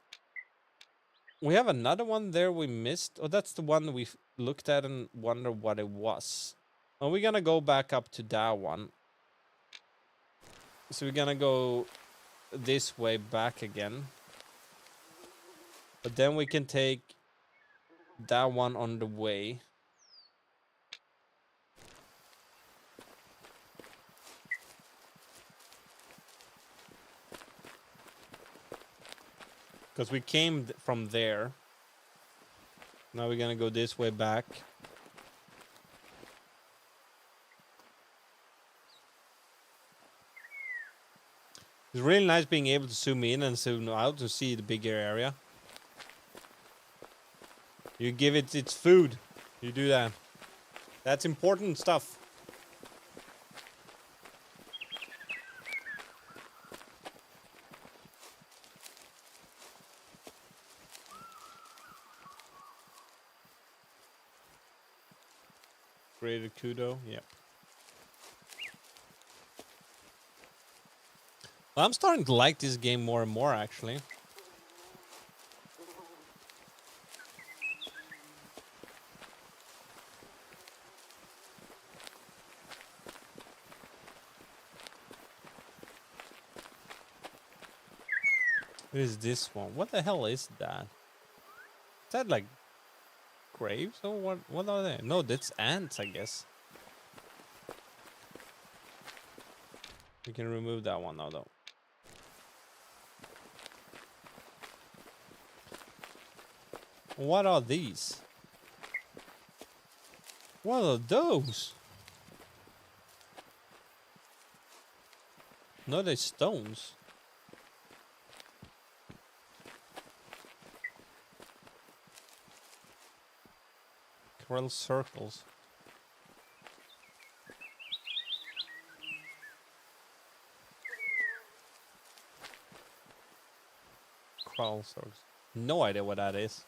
[SPEAKER 1] We have another one there we missed. Oh, that's the one we looked at and wonder what it was. Oh, we're gonna go back up to that one. So we're gonna go this way back again. But then we can take that one on the way. Because we came from there. Now we're gonna go this way back. It's really nice being able to zoom in and zoom out to see the bigger area. You give it its food. You do that. That's important stuff. Created Kudo, yep. Well, I'm starting to like this game more and more, actually. What is this one? What the hell is that? Is that like graves or what? What are they? No, that's ants, I guess. We can remove that one now, though. What are these? What are those? No, they're stones. Coral circles. Coral circles. No idea what that is.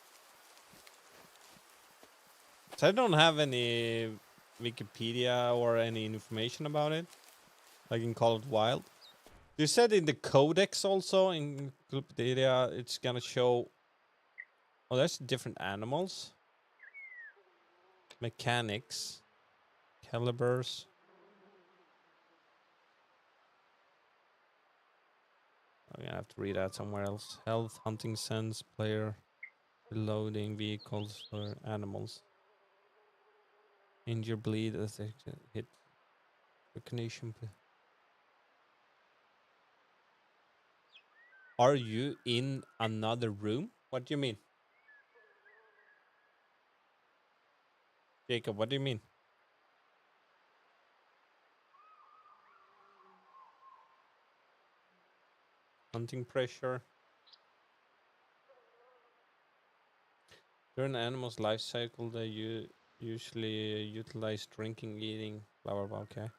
[SPEAKER 1] So I don't have any Wikipedia or any information about it. I can call it wild. You said in the codex also in Wikipedia it's gonna show. Oh, there's different animals. Mechanics. Calibers. I'm gonna have to read that somewhere else. Health, hunting sense, player, reloading, vehicles, or animals. Injure, bleed, as they hit recognition. Are you in another room? What do you mean? Jacob, what do you mean? Hunting pressure. During an animal's life cycle, they usually utilize drinking, eating, blah, blah, blah. Okay.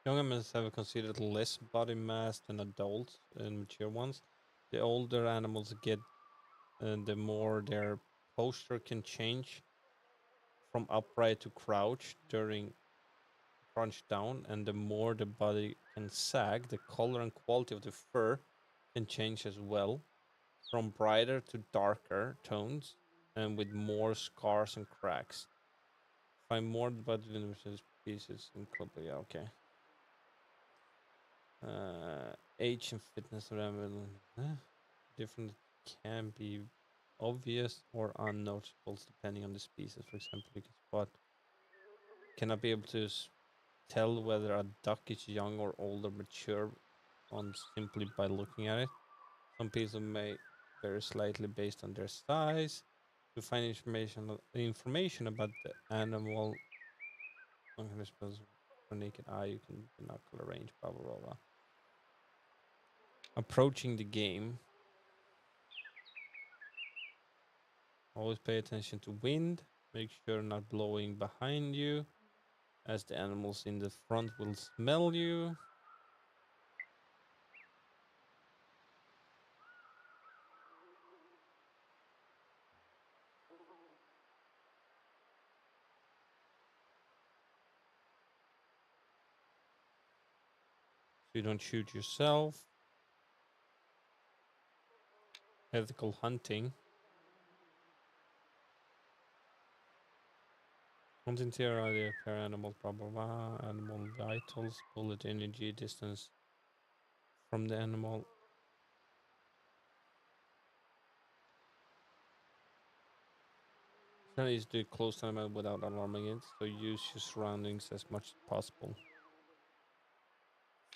[SPEAKER 1] Young animals have considered less body mass than adults and mature ones. The older animals get, the more their posture can change from upright to crouch during crunch down, and the more the body can sag, the color and quality of the fur can change as well, from brighter to darker tones, and with more scars and cracks. Find more about the species in club. Yeah, okay. Age and fitness level different can be obvious or unnoticeable depending on the species. For example, you can spot cannot be able to tell whether a duck is young or old or mature on simply by looking at it. Some people may vary slightly based on their size. To find information about the animal, I'm gonna suppose for naked eye, you can binocular range, blah blah blah blah. Approaching the game. Always pay attention to wind. Make sure not blowing behind you, as the animals in the front will smell you. So you don't shoot yourself. Ethical hunting. Hunting theory, pair animal, blah blah blah. Animal vitals, bullet energy, distance from the animal. It's not easy to close to animal without alarming it, so use your surroundings as much as possible.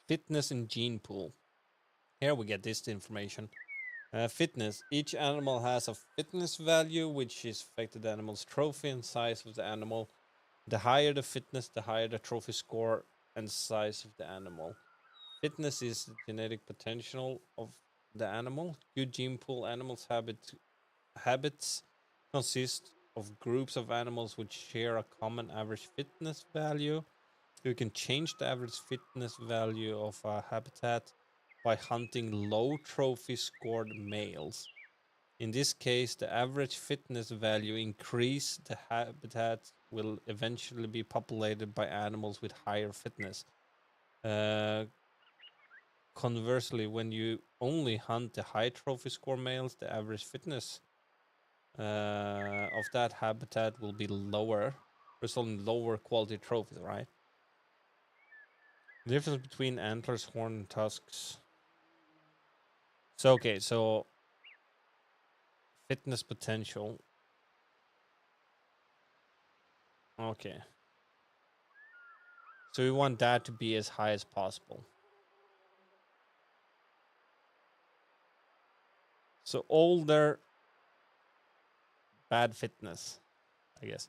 [SPEAKER 1] Fitness and gene pool. Here we get this information. Fitness. Each animal has a fitness value, which is affected the animal's trophy and size of the animal. The higher the fitness, the higher the trophy score and size of the animal. Fitness is the genetic potential of the animal. Good gene pool animals habits consist of groups of animals which share a common average fitness value. You can change the average fitness value of a habitat by hunting low trophy scored males. In this case, the average fitness value increase. The habitat will eventually be populated by animals with higher fitness. Conversely, when you only hunt the high trophy score males, the average fitness of that habitat will be lower, resulting in lower quality trophies, right? The difference between antlers, horn, and tusks. So, okay, so fitness potential. Okay. So we want that to be as high as possible. So older, bad fitness, I guess.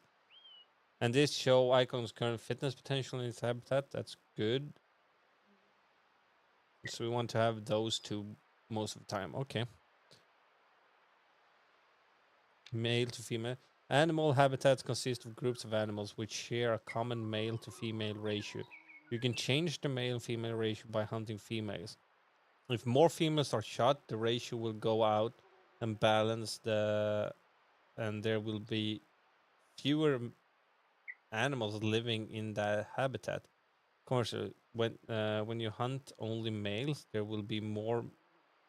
[SPEAKER 1] And this show icon's current fitness potential in its habitat. That's good. So we want to have those two most of the time. Okay. Male to female. Animal habitats consist of groups of animals which share a common male to female ratio. You can change the male female ratio by hunting females. If more females are shot, the ratio will go out and balance and there will be fewer animals living in that habitat. Commercially, when you hunt only males, there will be more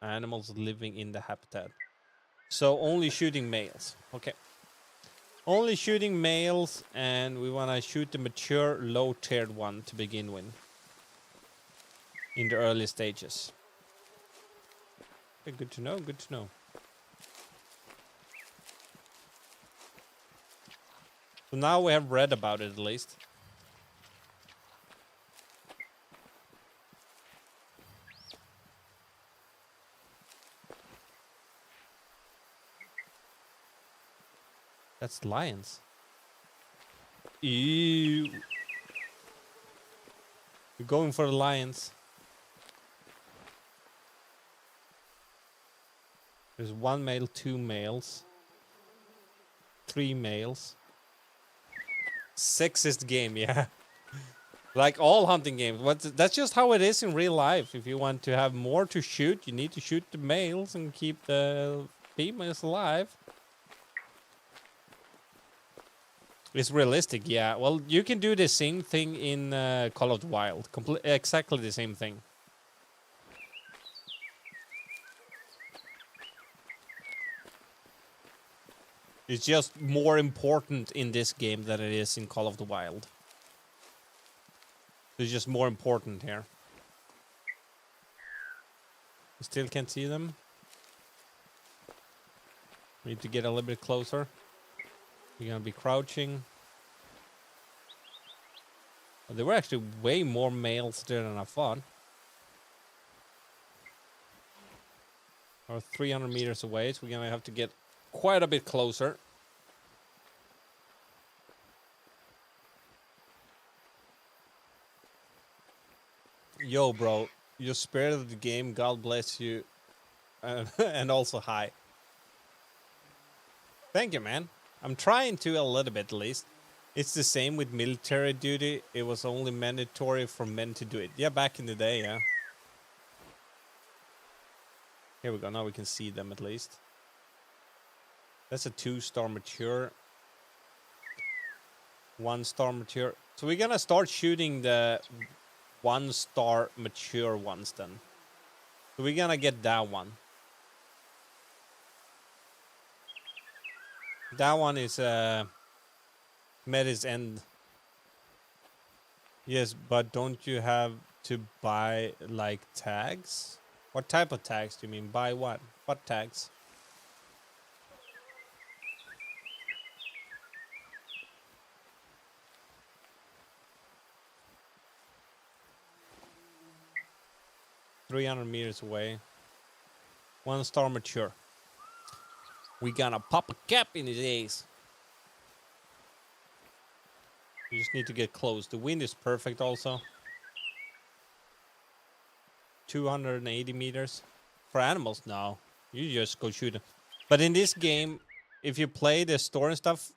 [SPEAKER 1] animals living in the habitat. So only shooting males. Okay. Only shooting males, and we want to shoot the mature, low-tiered one to begin with. In the early stages. Okay, good to know, good to know. So now we have read about it at least. That's lions. Ew. We're going for the lions. There's 1 male, 2 males. 3 males. Sexist game, yeah. Like all hunting games. That's just how it is in real life. If you want to have more to shoot, you need to shoot the males and keep the females alive. It's realistic, yeah. Well, you can do the same thing in Call of the Wild. Exactly the same thing. It's just more important in this game than it is in Call of the Wild. It's just more important here. You still can't see them. We need to get a little bit closer. We're gonna be crouching. Well, there were actually way more males there than I thought. We're 300 meters away, so we're gonna have to get quite a bit closer. Yo, bro, your spirit of the game, God bless you. And also hi. Thank you, man. I'm trying to a little bit at least. It's the same with military duty. It was only mandatory for men to do it. Yeah, back in the day, yeah. Here we go. Now we can see them at least. That's a 2-star mature. 1-star mature. So we're gonna start shooting the 1-star mature ones then. So we're gonna get that one. That one is met its end. Yes, but don't you have to buy like tags? What type of tags do you mean? Buy what? What tags? $300 meters away. 1-star mature. We gonna pop a cap in his ass. You just need to get close. The wind is perfect also. 280 meters. For animals, no. You just go shoot them. But in this game, if you play the store and stuff,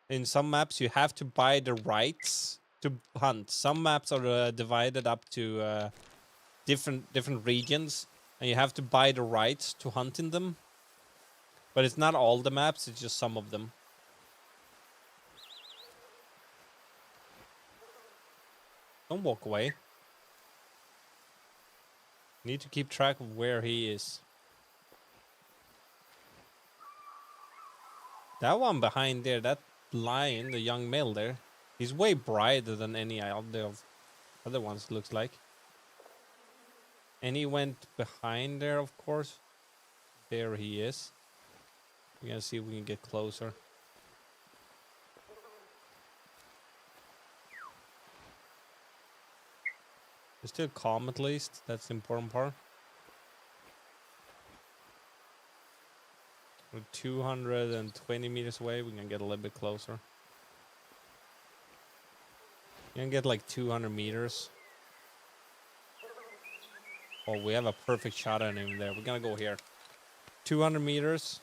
[SPEAKER 1] in some maps you have to buy the rights to hunt. Some maps are divided up to different regions, and you have to buy the rights to hunt in them. But it's not all the maps, it's just some of them. Don't walk away. Need to keep track of where he is. That one behind there, that lion, the young male there, he's way brighter than any other ones, looks like. And he went behind there, of course. There he is. We're gonna see if we can get closer. They're still calm at least. That's the important part. We're 220 meters away. We can get a little bit closer. You can get like 200 meters. Oh, we have a perfect shot at him there. We're gonna go here. 200 meters.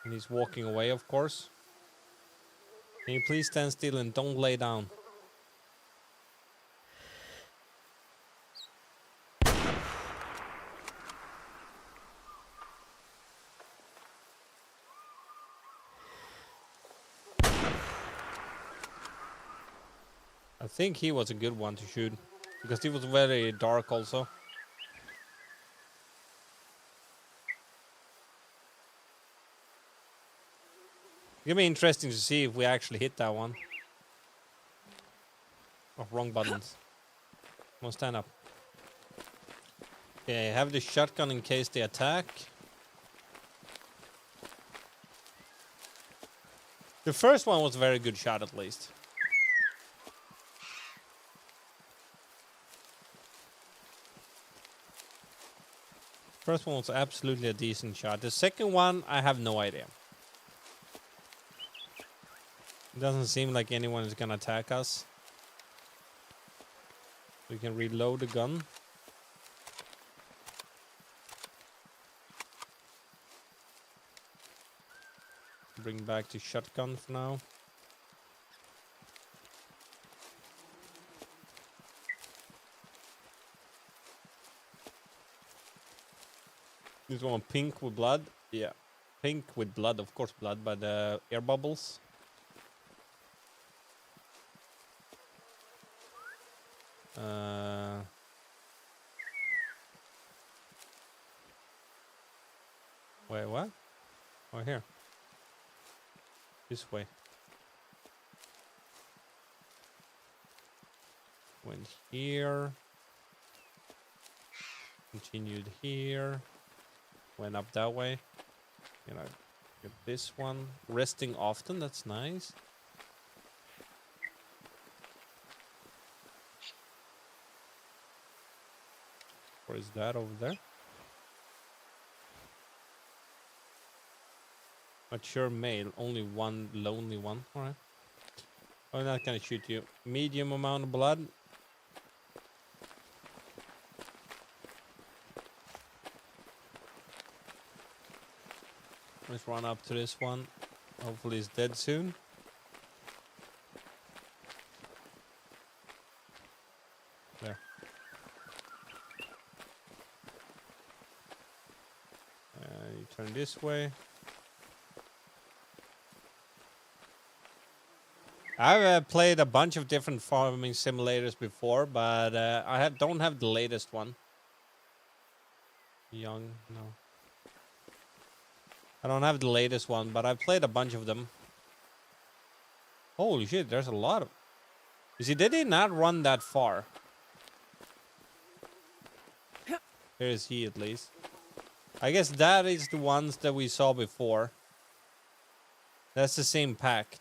[SPEAKER 1] And he's walking away, of course. Can you please stand still and don't lay down? I think he was a good one to shoot, because he was very dark also. It's gonna be interesting to see if we actually hit that one. Oh, wrong buttons. Come on, stand up. Okay, have the shotgun in case they attack. The first one was a very good shot, at least. First one was absolutely a decent shot. The second one, I have no idea. It doesn't seem like anyone is gonna attack us. We can reload the gun. Bring back the shotgun for now. This one pink with blood. Yeah. Pink with blood, of course blood, but air bubbles. Wait, what? Oh, here. This way. Went here. Continued here. Went up that way. You know, get this one. Resting often, that's nice. Or is that over there? Mature male, only one lonely one. Alright. I'm not gonna shoot you. Medium amount of blood. Let's run up to this one. Hopefully he's dead soon. There. You turn this way. I've played a bunch of different farming simulators before, but don't have the latest one. Young, no. I don't have the latest one, but I've played a bunch of them. Holy shit, there's a lot of... You see, they did not run that far. Here is he, at least. I guess that is the ones that we saw before. That's the same pack.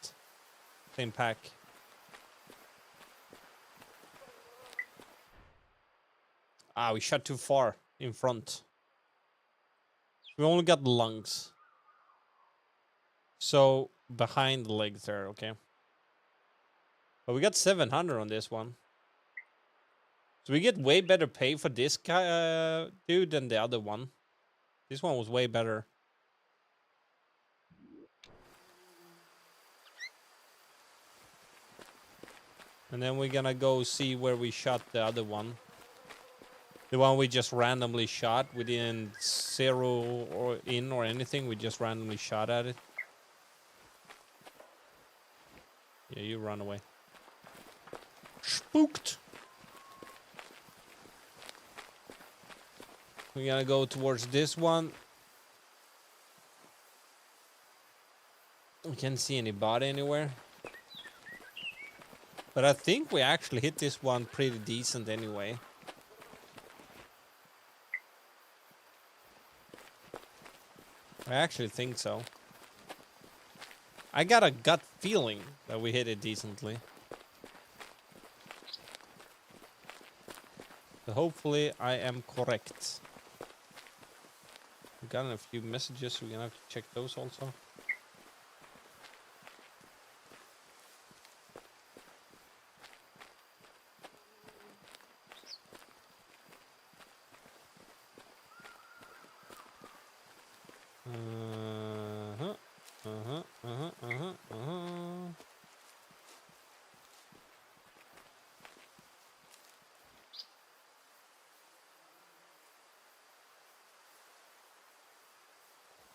[SPEAKER 1] Same pack. Ah, we shot too far in front. We only got the lungs. So, behind the legs there, okay. But we got 700 on this one. So we get way better pay for this guy, dude, than the other one. This one was way better. And then we're gonna go see where we shot the other one. The one we just randomly shot. We didn't zero or in or anything. We just randomly shot at it. Yeah, you run away. Spooked. We're gonna go towards this one. We can't see any body anywhere. But I think we actually hit this one pretty decent anyway. I actually think so. I got a gut feeling that we hit it decently. So hopefully I am correct. We've gotten a few messages, so we're gonna have to check those also.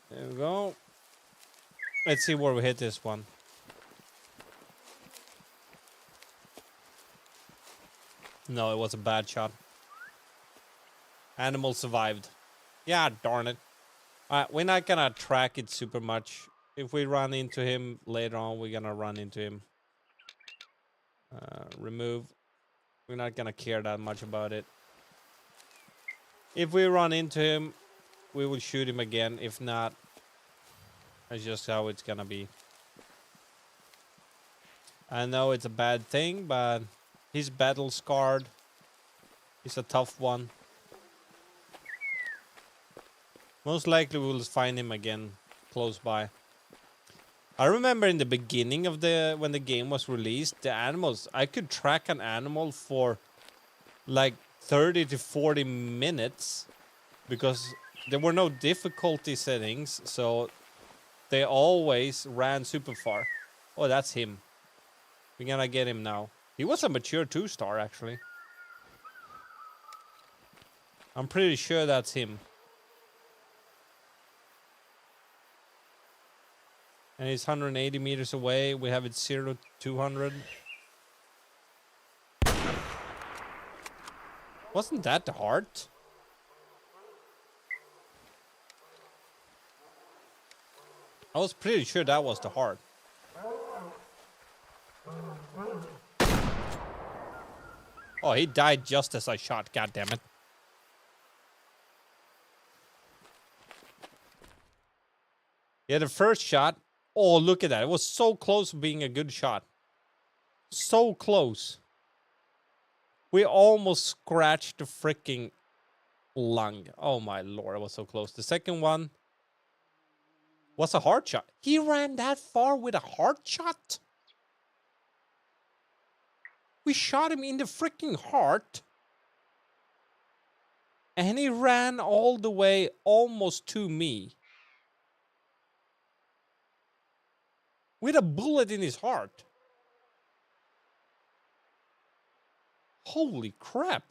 [SPEAKER 1] There we go. Let's see where we hit this one. No, it was a bad shot. Animal survived. Yeah, darn it. We're not gonna track it super much. if we run into him later on, we're gonna run into him. Remove. We're not gonna care that much about it. If we run into him, we will shoot him again. If not, that's just how it's gonna be. I know it's a bad thing, but he's battle scarred. He's a tough one. Most likely we will find him again close by. I remember in the beginning of when the game was released, the animals, I could track an animal for like 30 to 40 minutes because there were no difficulty settings, so they always ran super far. Oh, that's him. We're gonna get him now. He was a mature 2-star, actually. I'm pretty sure that's him. And he's 180 meters away. We have it 0 to 200. Wasn't that the heart? I was pretty sure that was the heart. Oh, he died just as I shot. God damn it. Yeah, the first shot. Oh, look at that. It was so close to being a good shot. So close. We almost scratched the freaking lung. Oh my lord, it was so close. The second one was a hard shot. He ran that far with a hard shot? We shot him in the freaking heart. And he ran all the way almost to me. With a bullet in his heart. Holy crap.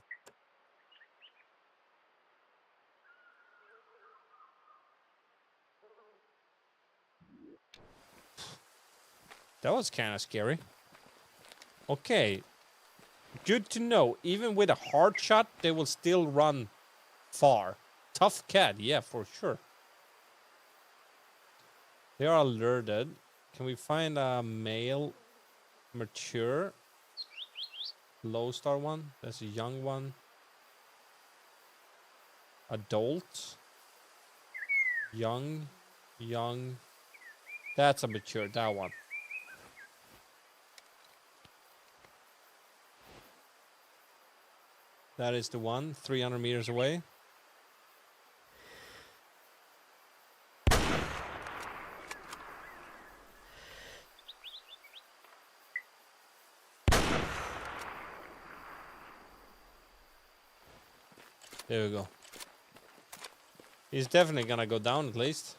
[SPEAKER 1] That was kind of scary. Okay. Good to know. Even with a hard shot, they will still run far. Tough cat, yeah, for sure. They are alerted. Can we find a male, mature, low star one? That's a young one. Adult. Young. That's a mature, that one. That is the one, 300 meters away. There we go. He's definitely gonna go down at least.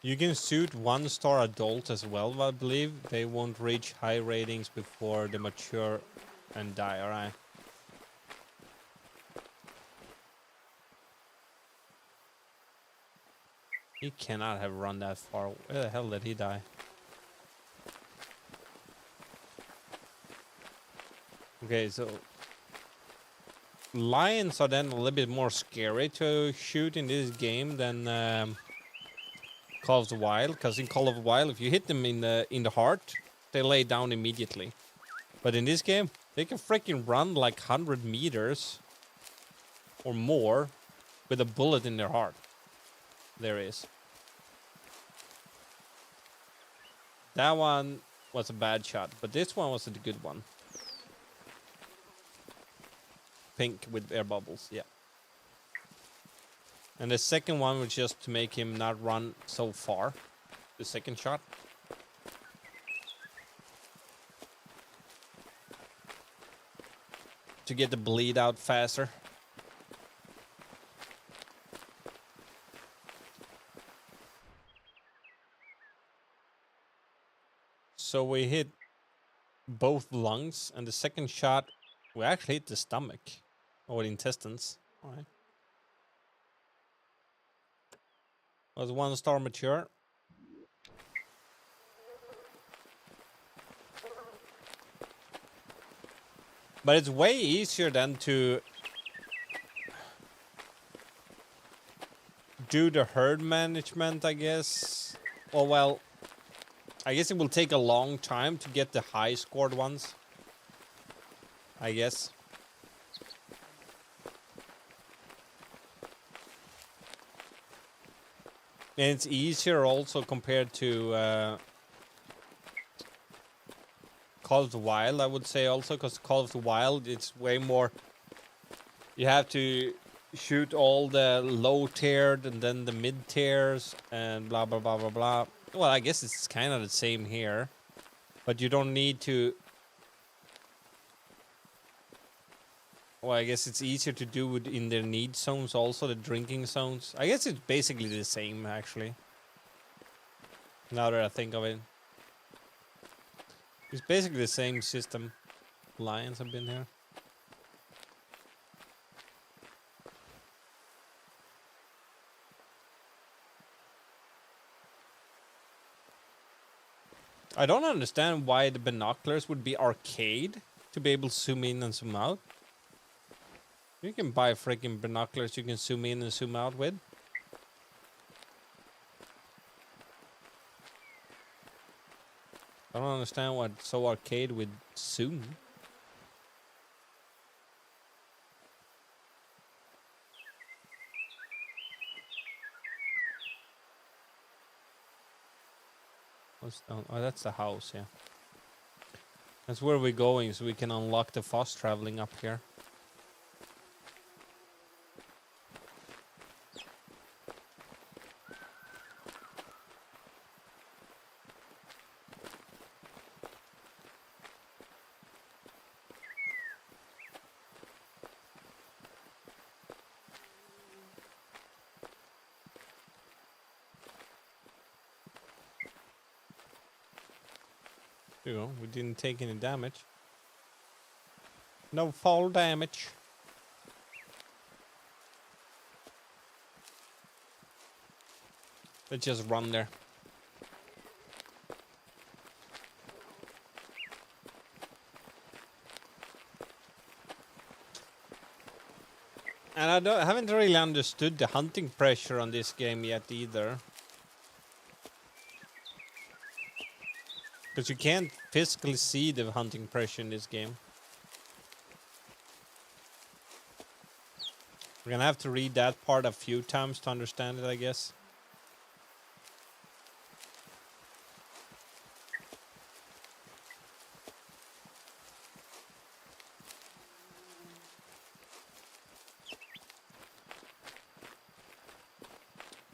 [SPEAKER 1] You can shoot 1-star adult as well, I believe. They won't reach high ratings before they mature and die, alright? He cannot have run that far. Where the hell did he die? Okay, so lions are then a little bit more scary to shoot in this game than Call of the Wild, because in Call of the Wild, if you hit them in the heart, they lay down immediately. But in this game, they can freaking run like 100 meters or more with a bullet in their heart. There is. That one was a bad shot, but this one was a good one. Pink with air bubbles, yeah. And the second one was just to make him not run so far. The second shot. To get the bleed out faster. So we hit both lungs, and the second shot, we actually hit the stomach. Or the intestines. Alright. Was 1-star mature. But it's way easier than to do the herd management, I guess. Well, I guess it will take a long time to get the high scored ones, I guess. And it's easier also compared to Call of the Wild, I would say also, because Call of the Wild, it's way more... You have to shoot all the low-tiered and then the mid-tiers and blah, blah, blah, blah, blah. Well, I guess it's kind of the same here. But you don't need to... Well, I guess it's easier to do it in their need zones also, the drinking zones. I guess it's basically the same, actually. Now that I think of it. It's basically the same system. Lions have been here. I don't understand why the binoculars would be arcade to be able to zoom in and zoom out. You can buy freaking binoculars you can zoom in and zoom out with. I don't understand what's so arcade with zoom. Oh, that's the house, yeah. That's where we're going, so we can unlock the fast traveling up here. There you go, we didn't take any damage. No fall damage. Let's just run there. And I haven't really understood the hunting pressure on this game yet either. Because you can't physically see the hunting pressure in this game. We're gonna have to read that part a few times to understand it, I guess.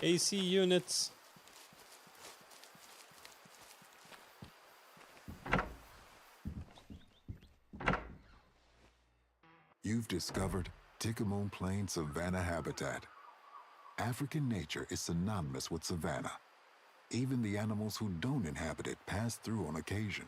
[SPEAKER 1] AC units.
[SPEAKER 2] You've discovered Tickamone Plain savanna habitat. African nature is synonymous with savanna. Even the animals who don't inhabit it pass through on occasion.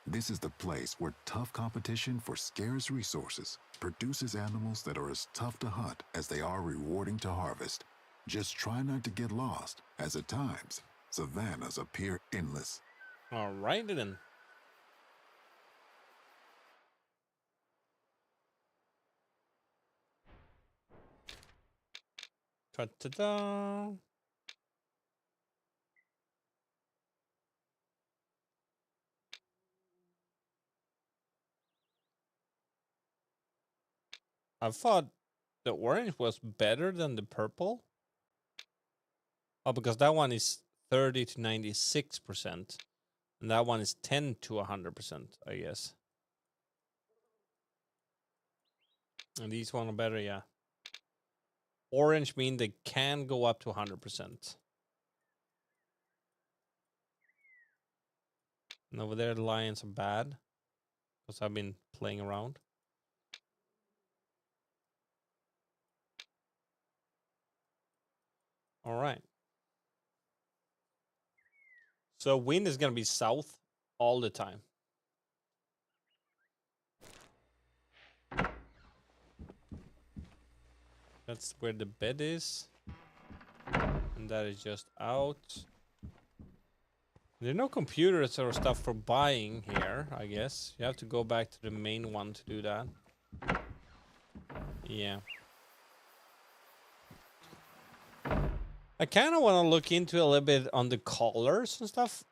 [SPEAKER 2] This is the place where tough competition for scarce resources produces animals that are as tough to hunt as they are rewarding to harvest. Just try not to get lost, as at times, savannas appear endless.
[SPEAKER 1] Alrighty then. Ta-da-da. I thought the orange was better than the purple. Oh, because that one is 30 to 96%. And that one is 10 to 100%, I guess. And these one are better, yeah. Orange mean they can go up to 100%. And over there, the lions are bad. Because I've been playing around. All right. So wind is going to be south all the time. That's where the bed is. And that is just out. There are no computers or stuff for buying here, I guess. You have to go back to the main one to do that. Yeah. I kind of want to look into a little bit on the colors and stuff.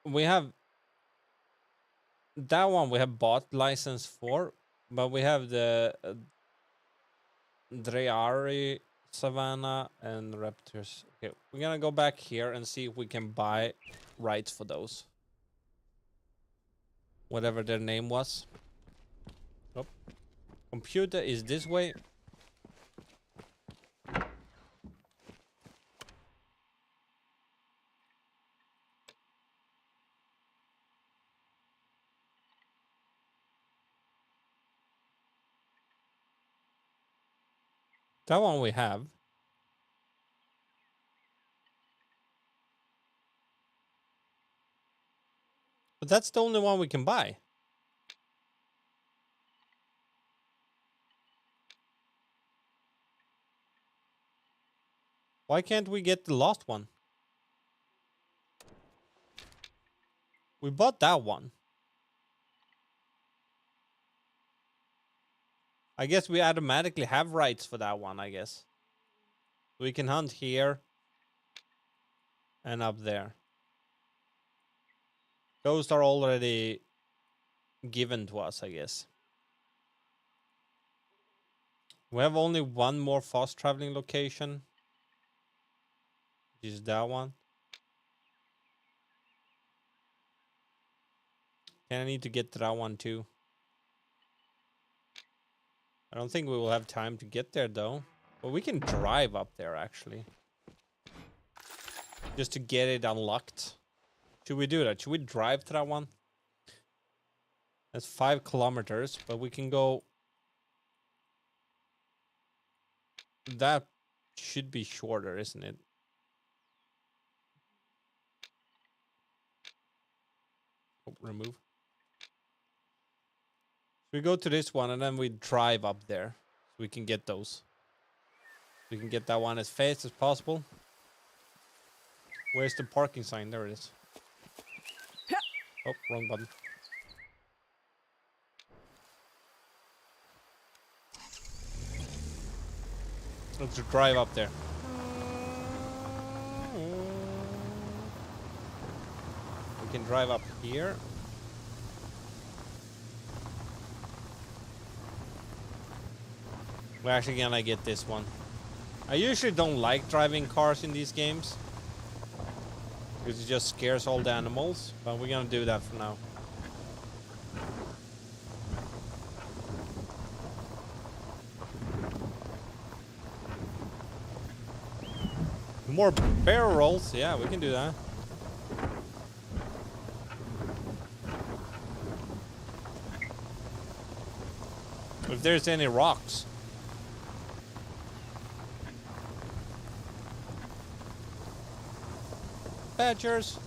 [SPEAKER 1] We have that one we have bought license for, but we have the Dreari Savannah and Raptors. Okay, we're gonna go back here and see if we can buy rights for those. Whatever their name was. Oh. Computer is this way. That one we have. But that's the only one we can buy. Why can't we get the last one? We bought that one. I guess we automatically have rights for that one, I guess. We can hunt here and up there. Those are already given to us, I guess. We have only one more fast traveling location. Which is that one. And I need to get to that one too. I don't think we will have time to get there though. But we can drive up there actually. Just to get it unlocked. Should we do that? Should we drive to that one? That's 5 kilometers, but we can go. That should be shorter, isn't it? Oh, remove. So we go to this one and then we drive up there. So we can get those. We can get that one as fast as possible. Where's the parking sign? There it is. Oh, wrong button. Let's drive up there. We can drive up here. We're actually gonna get this one. I usually don't like driving cars in these games. Because it just scares all the animals. But we're gonna do that for now. More barrel rolls. Yeah, we can do that. If there's any rocks. Badgers.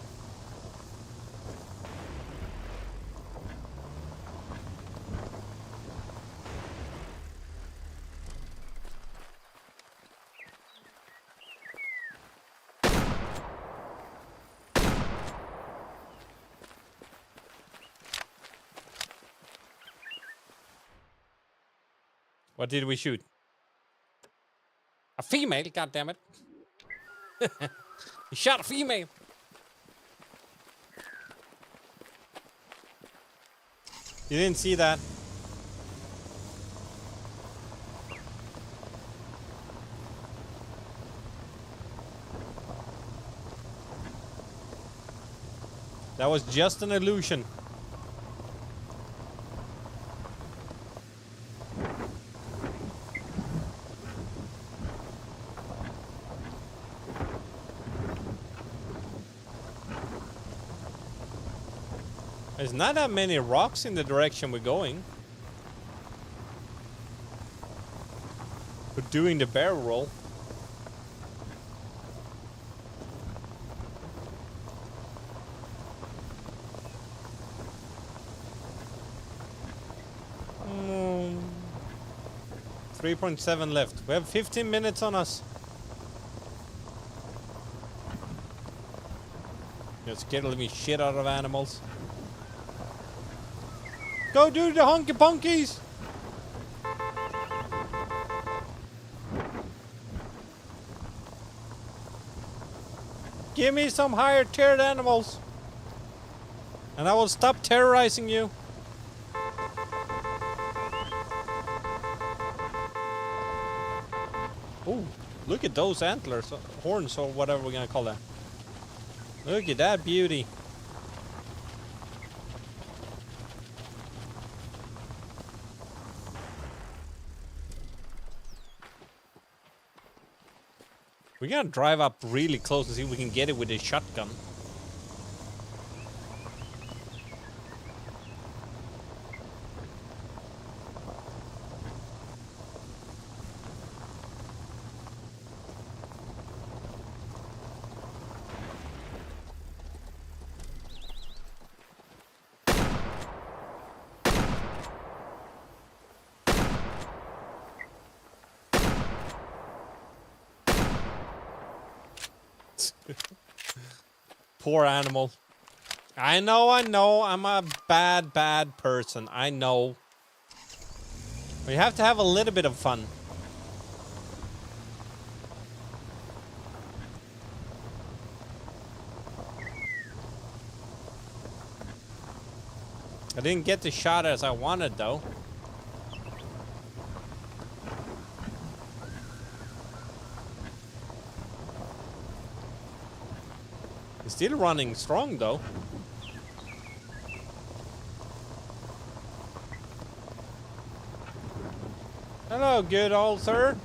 [SPEAKER 1] What did we shoot? A female, goddammit. You shot a female. You didn't see that. That was just an illusion. There's not that many rocks in the direction we're going. We're doing the barrel roll. 3.7 left. We have 15 minutes on us. You're scaring me shit out of animals. Go do the honky punkies! Give me some higher tiered animals. And I will stop terrorizing you. Ooh, look at those antlers, horns or whatever we're gonna call that. Look at that beauty. We're gonna drive up really close and see if we can get it with a shotgun. Poor animal. I know, I'm a bad person. I know. We have to have a little bit of fun. I didn't get the shot as I wanted, though. He's still running strong, though. Hello, good old sir.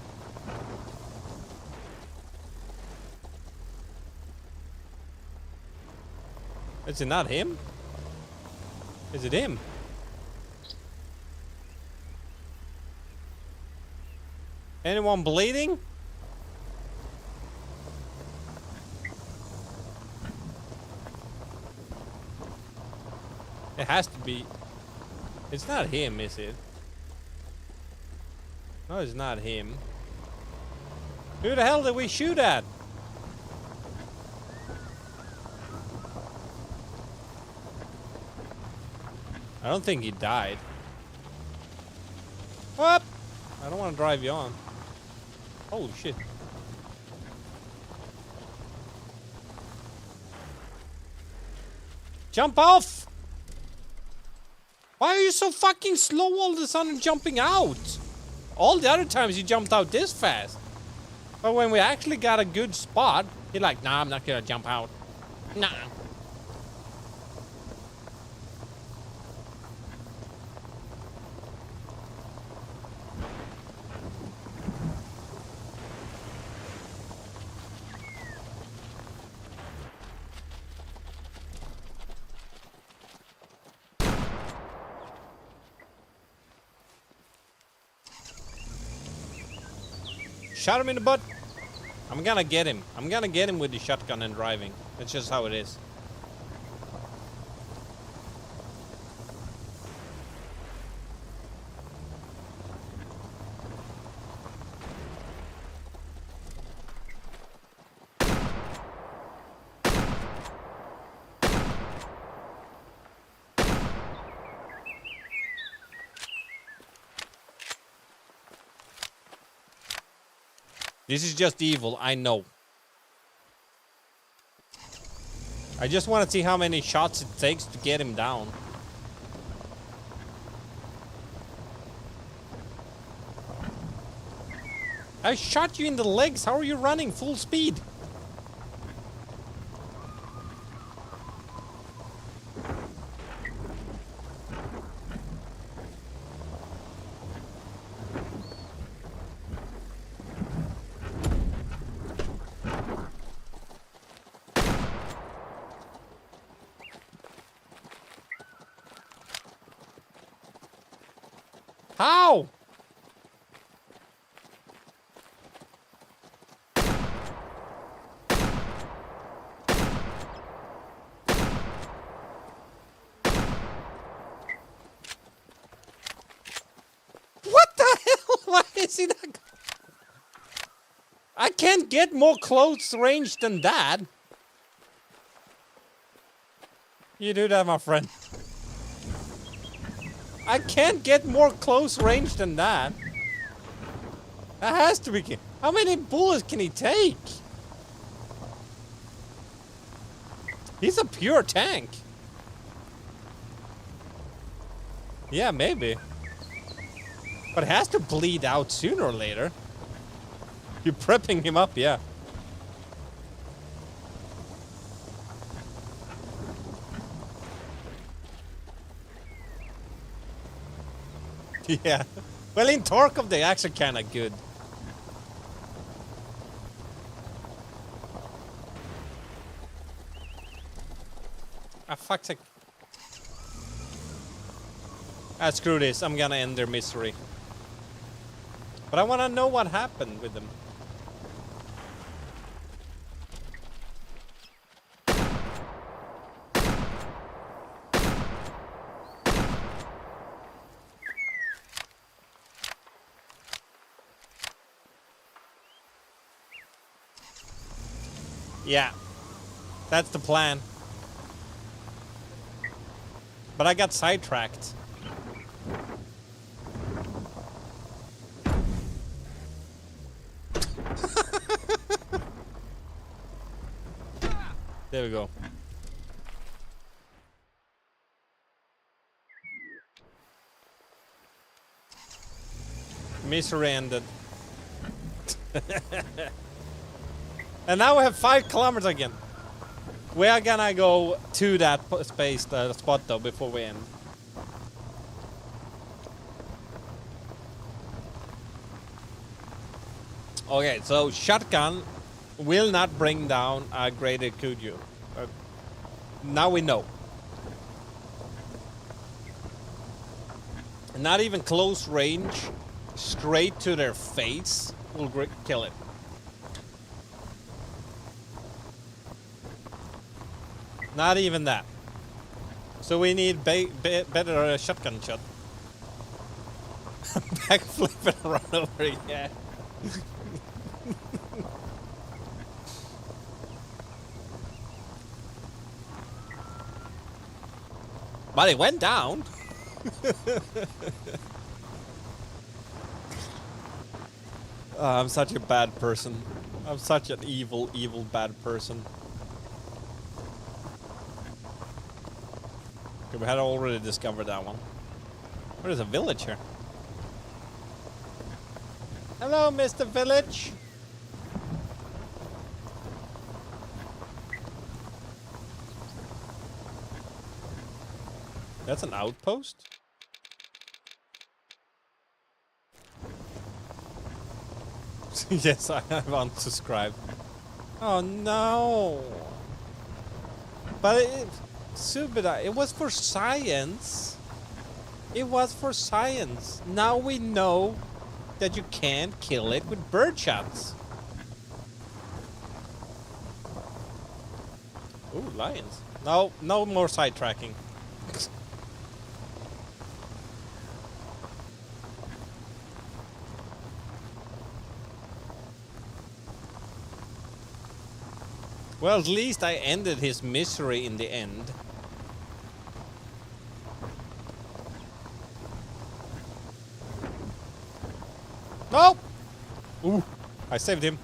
[SPEAKER 1] Is it not him? Is it him? Anyone bleeding? It has to be. It's not him, is it? No, it's not him. Who the hell did we shoot at? I don't think he died. What? I don't want to drive you on. Holy shit. Jump off! Why are you so fucking slow all of a sudden jumping out? All the other times you jumped out this fast. But when we actually got a good spot, you're like, nah, I'm not gonna jump out. Nah. Shot him in the butt. I'm gonna get him. I'm gonna get him with the shotgun and driving. That's just how it is. This is just evil, I know. I just want to see how many shots it takes to get him down. I shot you in the legs. How are you running full speed? How? What the hell? Why is he not I can't get more close range than that. You do that, my friend. I can't get more close range than that. That has to be. How many bullets can he take? He's a pure tank. Yeah, maybe. But it has to bleed out sooner or later. You're prepping him up, yeah. Yeah. Well, in Tarkov, they're actually kind of good. Ah, fuck's sake. Ah, screw this. I'm gonna end their misery. But I wanna know what happened with them. Yeah. That's the plan. But I got sidetracked. There we go. Misery ended. And now we have 5 kilometers again. We are gonna go to that space, spot though, before we end. Okay, so shotgun will not bring down a graded Kuju. Now we know. Not even close range, straight to their face will kill it. Not even that. So we need better shotgun shot. Backflip and run over, yeah. But it went down. I'm such a bad person. I'm such an evil, evil, bad person. Okay, we had already discovered that one. What is a village here? Hello, Mr. Village. That's an outpost? Yes, I have unsubscribed. Oh no! But Subida, it was for science. It was for science. Now we know that you can't kill it with bird shots. Ooh, lions. No, no more sidetracking. Well, at least I ended his misery in the end. No! Ooh, I saved him.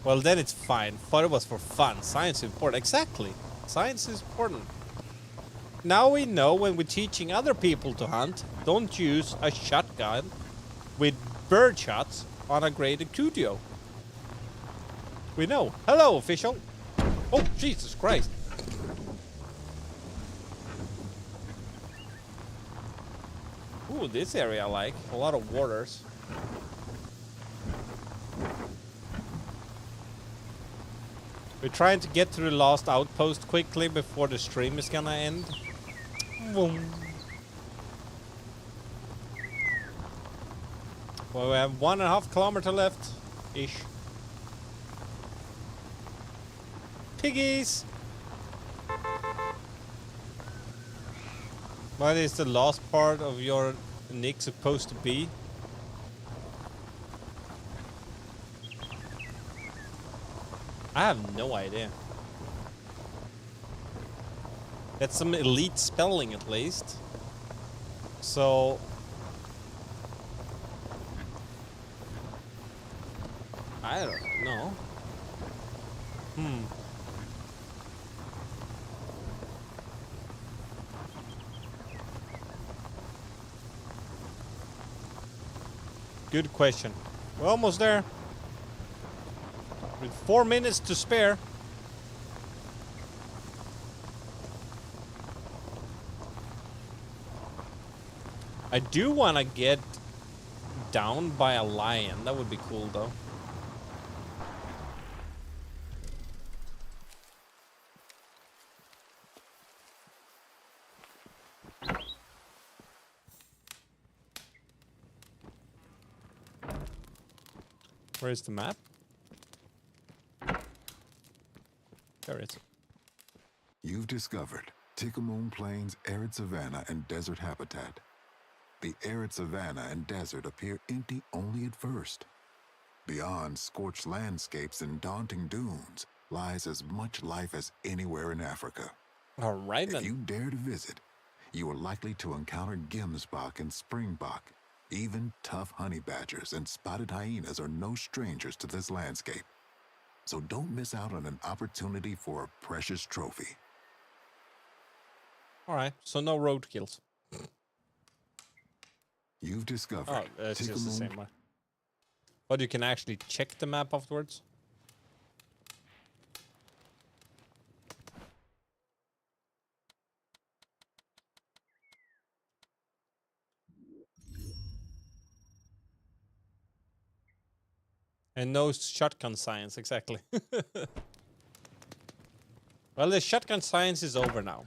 [SPEAKER 1] Well, then it's fine. Thought it was for fun. Science is important. Exactly. Science is important. Now we know when we're teaching other people to hunt, don't use a shotgun with bird shots on a graded Cudio. We know. Hello, official. Oh, Jesus Christ. Ooh, this area I like. A lot of waters. We're trying to get to the last outpost quickly before the stream is gonna end. Boom. Well, we have 1.5 kilometers left. Ish. Piggies! What is the last part of your nick supposed to be? I have no idea. That's some elite spelling at least. So I don't know. Good question. We're almost there. With 4 minutes to spare. I do want to get down by a lion. That would be cool though. Where is the map? There it is.
[SPEAKER 2] You've discovered Tickamoon Plains arid savanna and desert habitat. The arid savanna and desert appear empty only at first. Beyond scorched landscapes and daunting dunes lies as much life as anywhere in Africa.
[SPEAKER 1] All right
[SPEAKER 2] If
[SPEAKER 1] then.
[SPEAKER 2] you dare to visit, you are likely to encounter gemsbok and springbok. Even tough honey badgers and spotted hyenas are no strangers to this landscape. So don't miss out on an opportunity for a precious trophy.
[SPEAKER 1] All right. So no roadkills.
[SPEAKER 2] You've discovered
[SPEAKER 1] Oh, it's just the same one. But you can actually check the map afterwards. And no shotgun science, exactly. Well, the shotgun science is over now.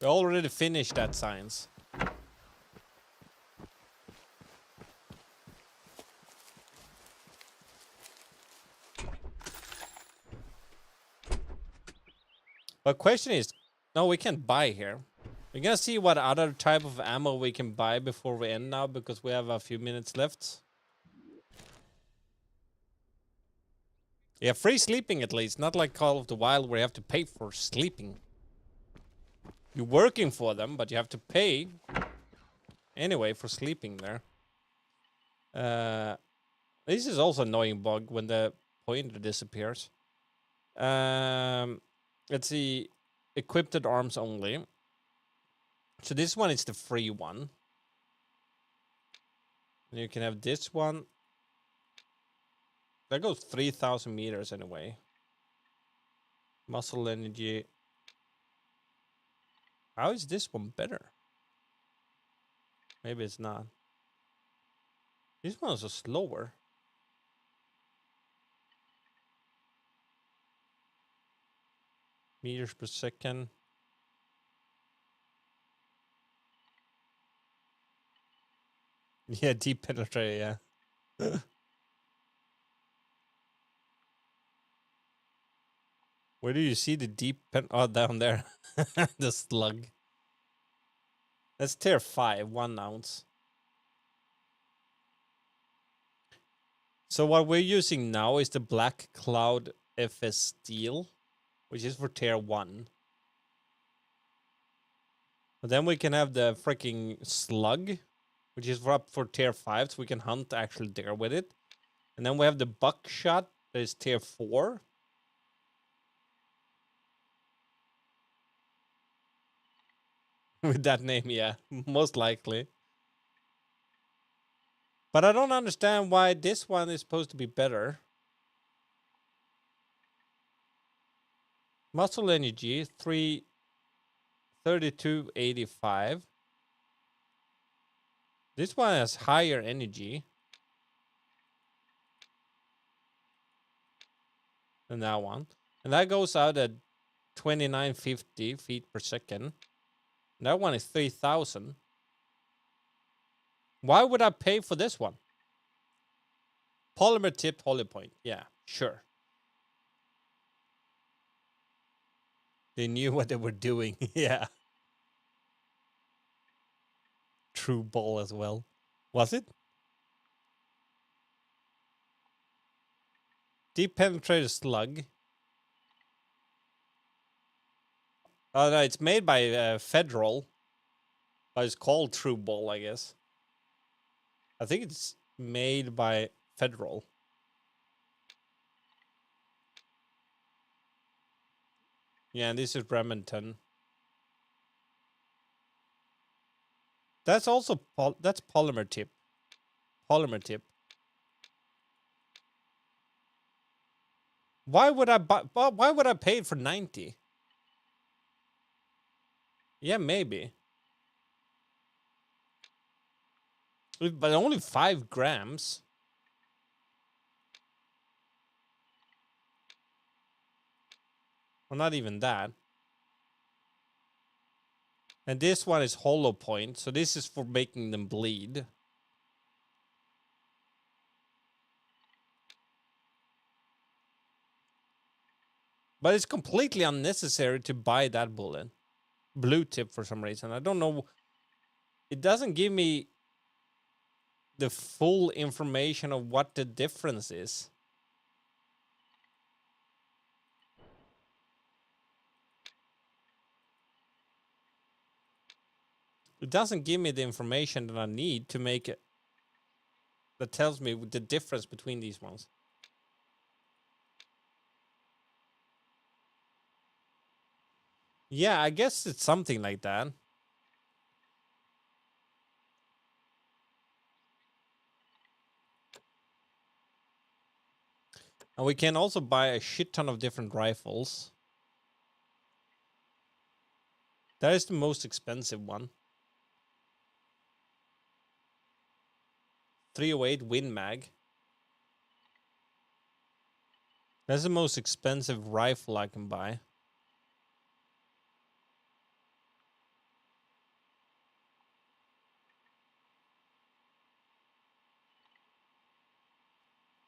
[SPEAKER 1] We already finished that science. But question is, no, we can't buy here. We're gonna see what other type of ammo we can buy before we end now, because we have a few minutes left. Yeah, free sleeping at least. Not like Call of the Wild where you have to pay for sleeping. You're working for them, but you have to pay anyway for sleeping there. This is also an annoying bug when the pointer disappears. Let's see. Equipped arms only. So this one is the free one. And you can have this one. That goes 3,000 meters anyway. Muscle energy. How is this one better? Maybe it's not. This one's slower. Meters per second. Yeah, deep penetrate, yeah. Where do you see the deep oh, down there. The slug. That's tier 5, 1 ounce. So what we're using now is the Black Cloud FS Steel, which is for tier 1. But then we can have the freaking slug, which is up for tier 5, so we can hunt actual deer with it. And then we have the buckshot, that is tier 4. With that name, yeah, most likely. But I don't understand why this one is supposed to be better. Muscle energy, 332.85. This one has higher energy than that one. And that goes out at 2950 feet per second. And that one is 3,000. Why would I pay for this one? Polymer tipped holly point. Yeah, sure. They knew what they were doing. Yeah. True ball as well. Was it? Deep penetrated slug. Oh no, it's made by Federal. But it's called True Ball, I guess. I think it's made by Federal. Yeah, and this is Remington. That's also that's polymer tip. Polymer tip. Why would I buy? Why would I pay it for 90? Yeah, maybe. But only 5 grams. Well, not even that. And this one is hollow point, so this is for making them bleed. But it's completely unnecessary to buy that bullet. Blue tip for some reason. I don't know. It doesn't give me the full information of what the difference is. It doesn't give me the information that I need to make it. That tells me the difference between these ones. Yeah, I guess it's something like that. And we can also buy a shit ton of different rifles. That is the most expensive one. 308 Win Mag. That's the most expensive rifle I can buy.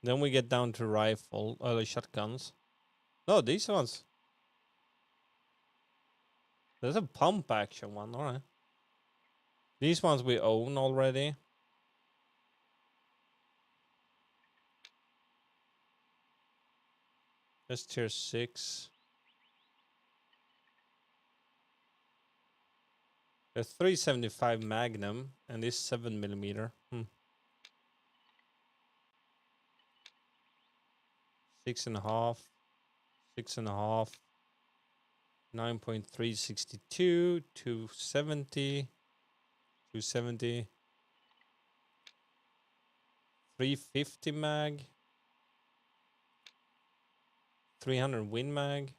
[SPEAKER 1] Then we get down to rifle, shotguns. No, these ones. There's a pump action one, alright. These ones we own already. That's tier 6. There's 375 Magnum and this 7mm. 6.5. 6.5. 9.362. 270. 270. 350 mag. 300 Win mag.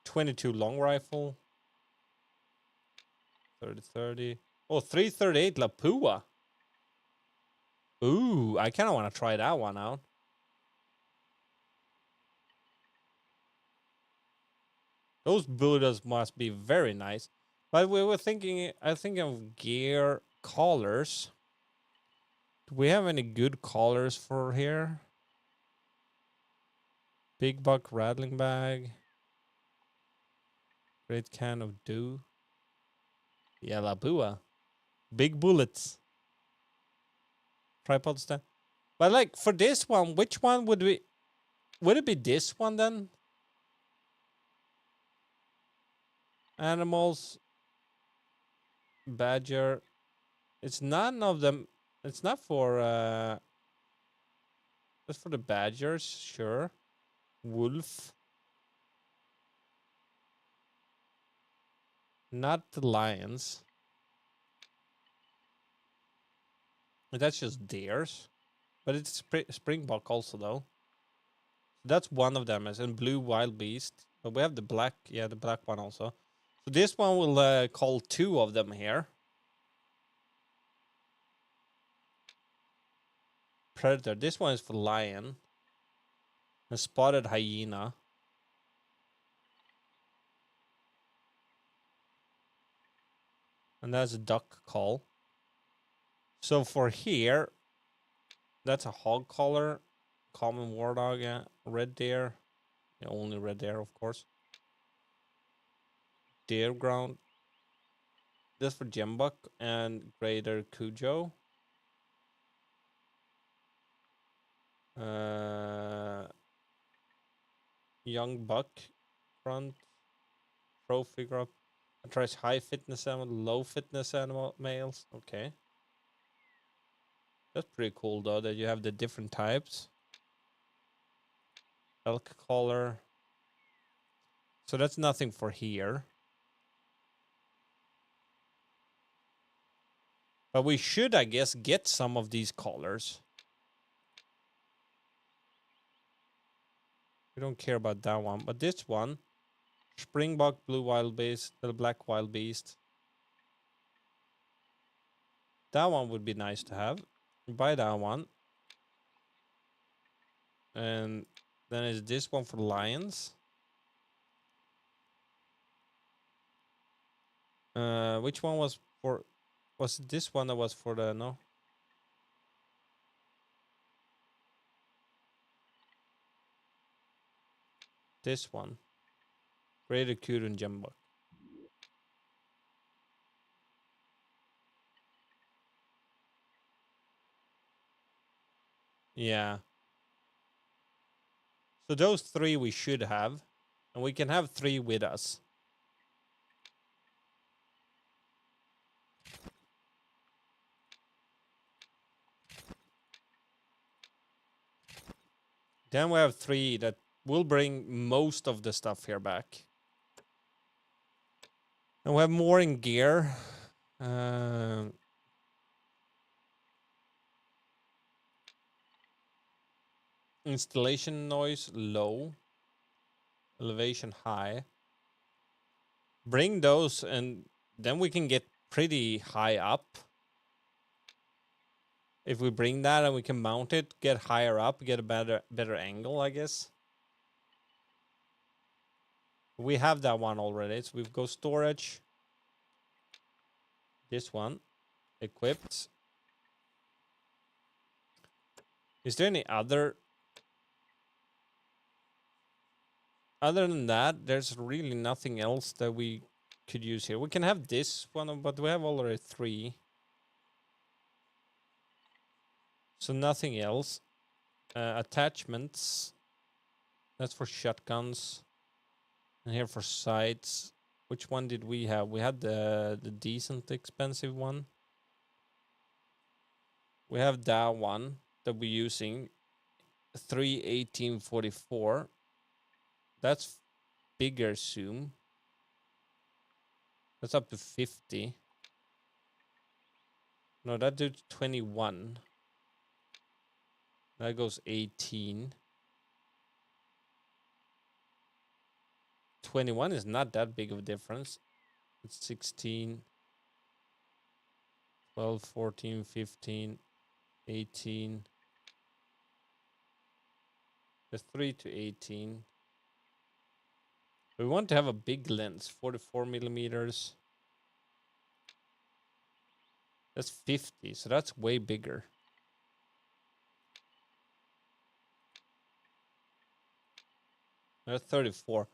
[SPEAKER 1] 22 long rifle. 30. Oh, 338 Lapua. Ooh, I kind of want to try that one out. Those bullets must be very nice. But we were thinking, I think of gear collars. Do we have any good collars for here? Big buck rattling bag. Great can of dew. Yeah, Lapua. Big bullets. Tripod stand. But like for this one, which one would we? Would it be this one then? Animals. Badger. It's none of them. It's not for it's for the badgers, sure. Wolf. Not the lions. That's just deers. But it's springbok also though. That's one of them as in blue wild beast. But we have the black, yeah, the black one also. So this one will call 2 of them here. Predator. This one is for lion. A spotted hyena. And that's a duck call. So for here, that's a hog collar. Common war dog, yeah. Red deer. Yeah, only red deer, of course. Deer ground. This for gembuck and greater cujo. Young buck front. Trophy crop. Tries high fitness animal, low fitness animal males. Okay. That's pretty cool though that you have the different types. Elk collar. So that's nothing for here. But we should, I guess, get some of these collars. We don't care about that one. But this one. Springbok, blue wild beast, the black wild beast. That one would be nice to have. Buy that one. And then is this one for lions. Which one was for... Was it this one that was for the... No? This one. Greater Kudun Jumbo. Yeah. So those three we should have. And we can have 3 with us. Then we have 3 that will bring most of the stuff here back. And we have more in gear. Installation noise low. Elevation high. Bring those and then we can get pretty high up. If we bring that and we can mount it, get higher up, get a better angle, I guess. We have that one already. So we go storage. This one. Equipped. Is there any other... Other than that, there's really nothing else that we could use here. We can have this one, but we have already 3. So nothing else. Attachments. That's for shotguns. And here for sights. Which one did we have? We had the decent expensive one. We have that one that we're using. 31844. That's bigger zoom. That's up to 50. No, that did 21. That goes 18. 21 is not that big of a difference. It's 16, 12, 14, 15, 18. There's 3 to 18. We want to have a big lens, 44 millimeters. That's 50, so that's way bigger. That's 34.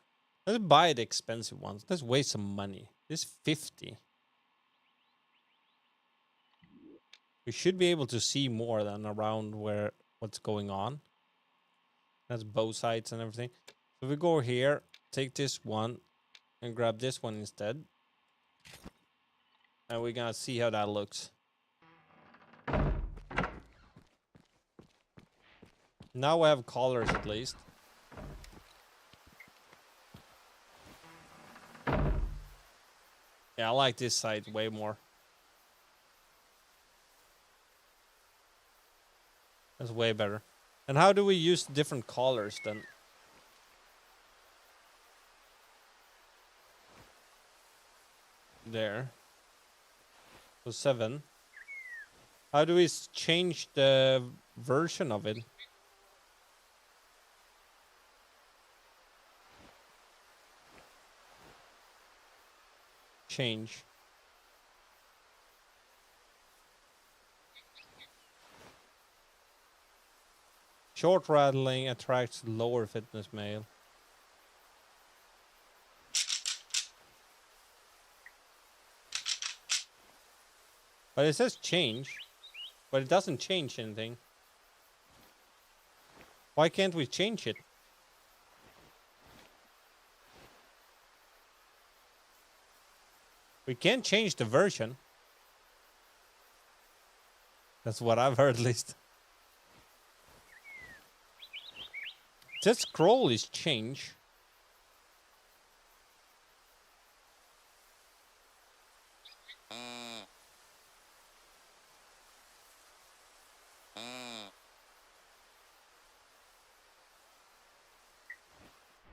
[SPEAKER 1] Let's buy the expensive ones. Let's waste some money. This 50. We should be able to see more than around what's going on. That's bow sights and everything. So we go here, take this one, and grab this one instead. And we're gonna see how that looks. Now we have collars at least. Yeah, I like this sight way more. That's way better. And how do we use different collars then? There. So 7. How do we change the version of it? Change. Short rattling attracts lower fitness male. But it says change, but it doesn't change anything. Why can't we change it? We can change the version. That's what I've heard, at least. Just scroll is change.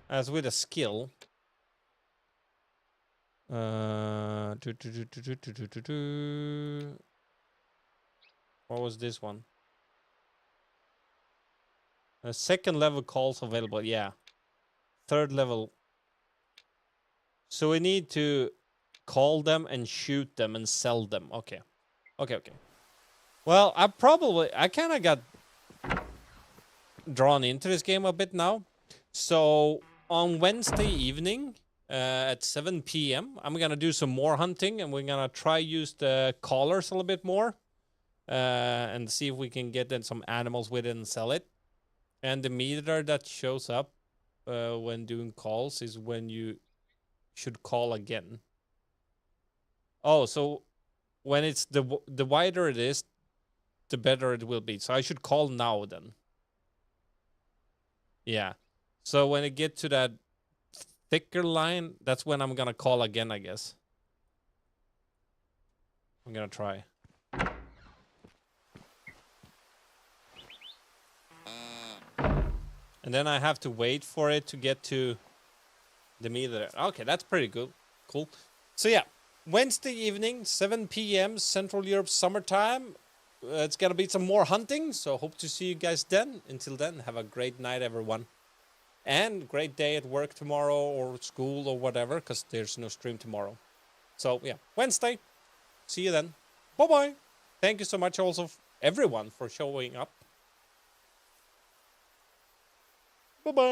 [SPEAKER 1] As with a skill. What was this one? Second level calls available. Yeah. Third level. So we need to call them and shoot them and sell them. Okay. Okay. Well, I kind of got drawn into this game a bit now. So on Wednesday evening at 7 p.m., I'm going to do some more hunting, and we're going to try use the collars a little bit more and see if we can get in some animals with it and sell it. And the meter that shows up when doing calls is when you should call again. Oh, so when it's the wider it is, the better it will be. So I should call now then. Yeah. So when it get to that thicker line, that's when I'm gonna call again, I guess. I'm gonna try. And then I have to wait for it to get to the meter. Okay, that's pretty good. Cool. So yeah, Wednesday evening, 7 p.m. Central Europe summertime. It's gonna be some more hunting, so hope to see you guys then. Until then, have a great night, everyone. And great day at work tomorrow or school or whatever, because there's no stream tomorrow. So yeah, Wednesday. See you then. Bye-bye. Thank you so much also everyone for showing up. Bye-bye.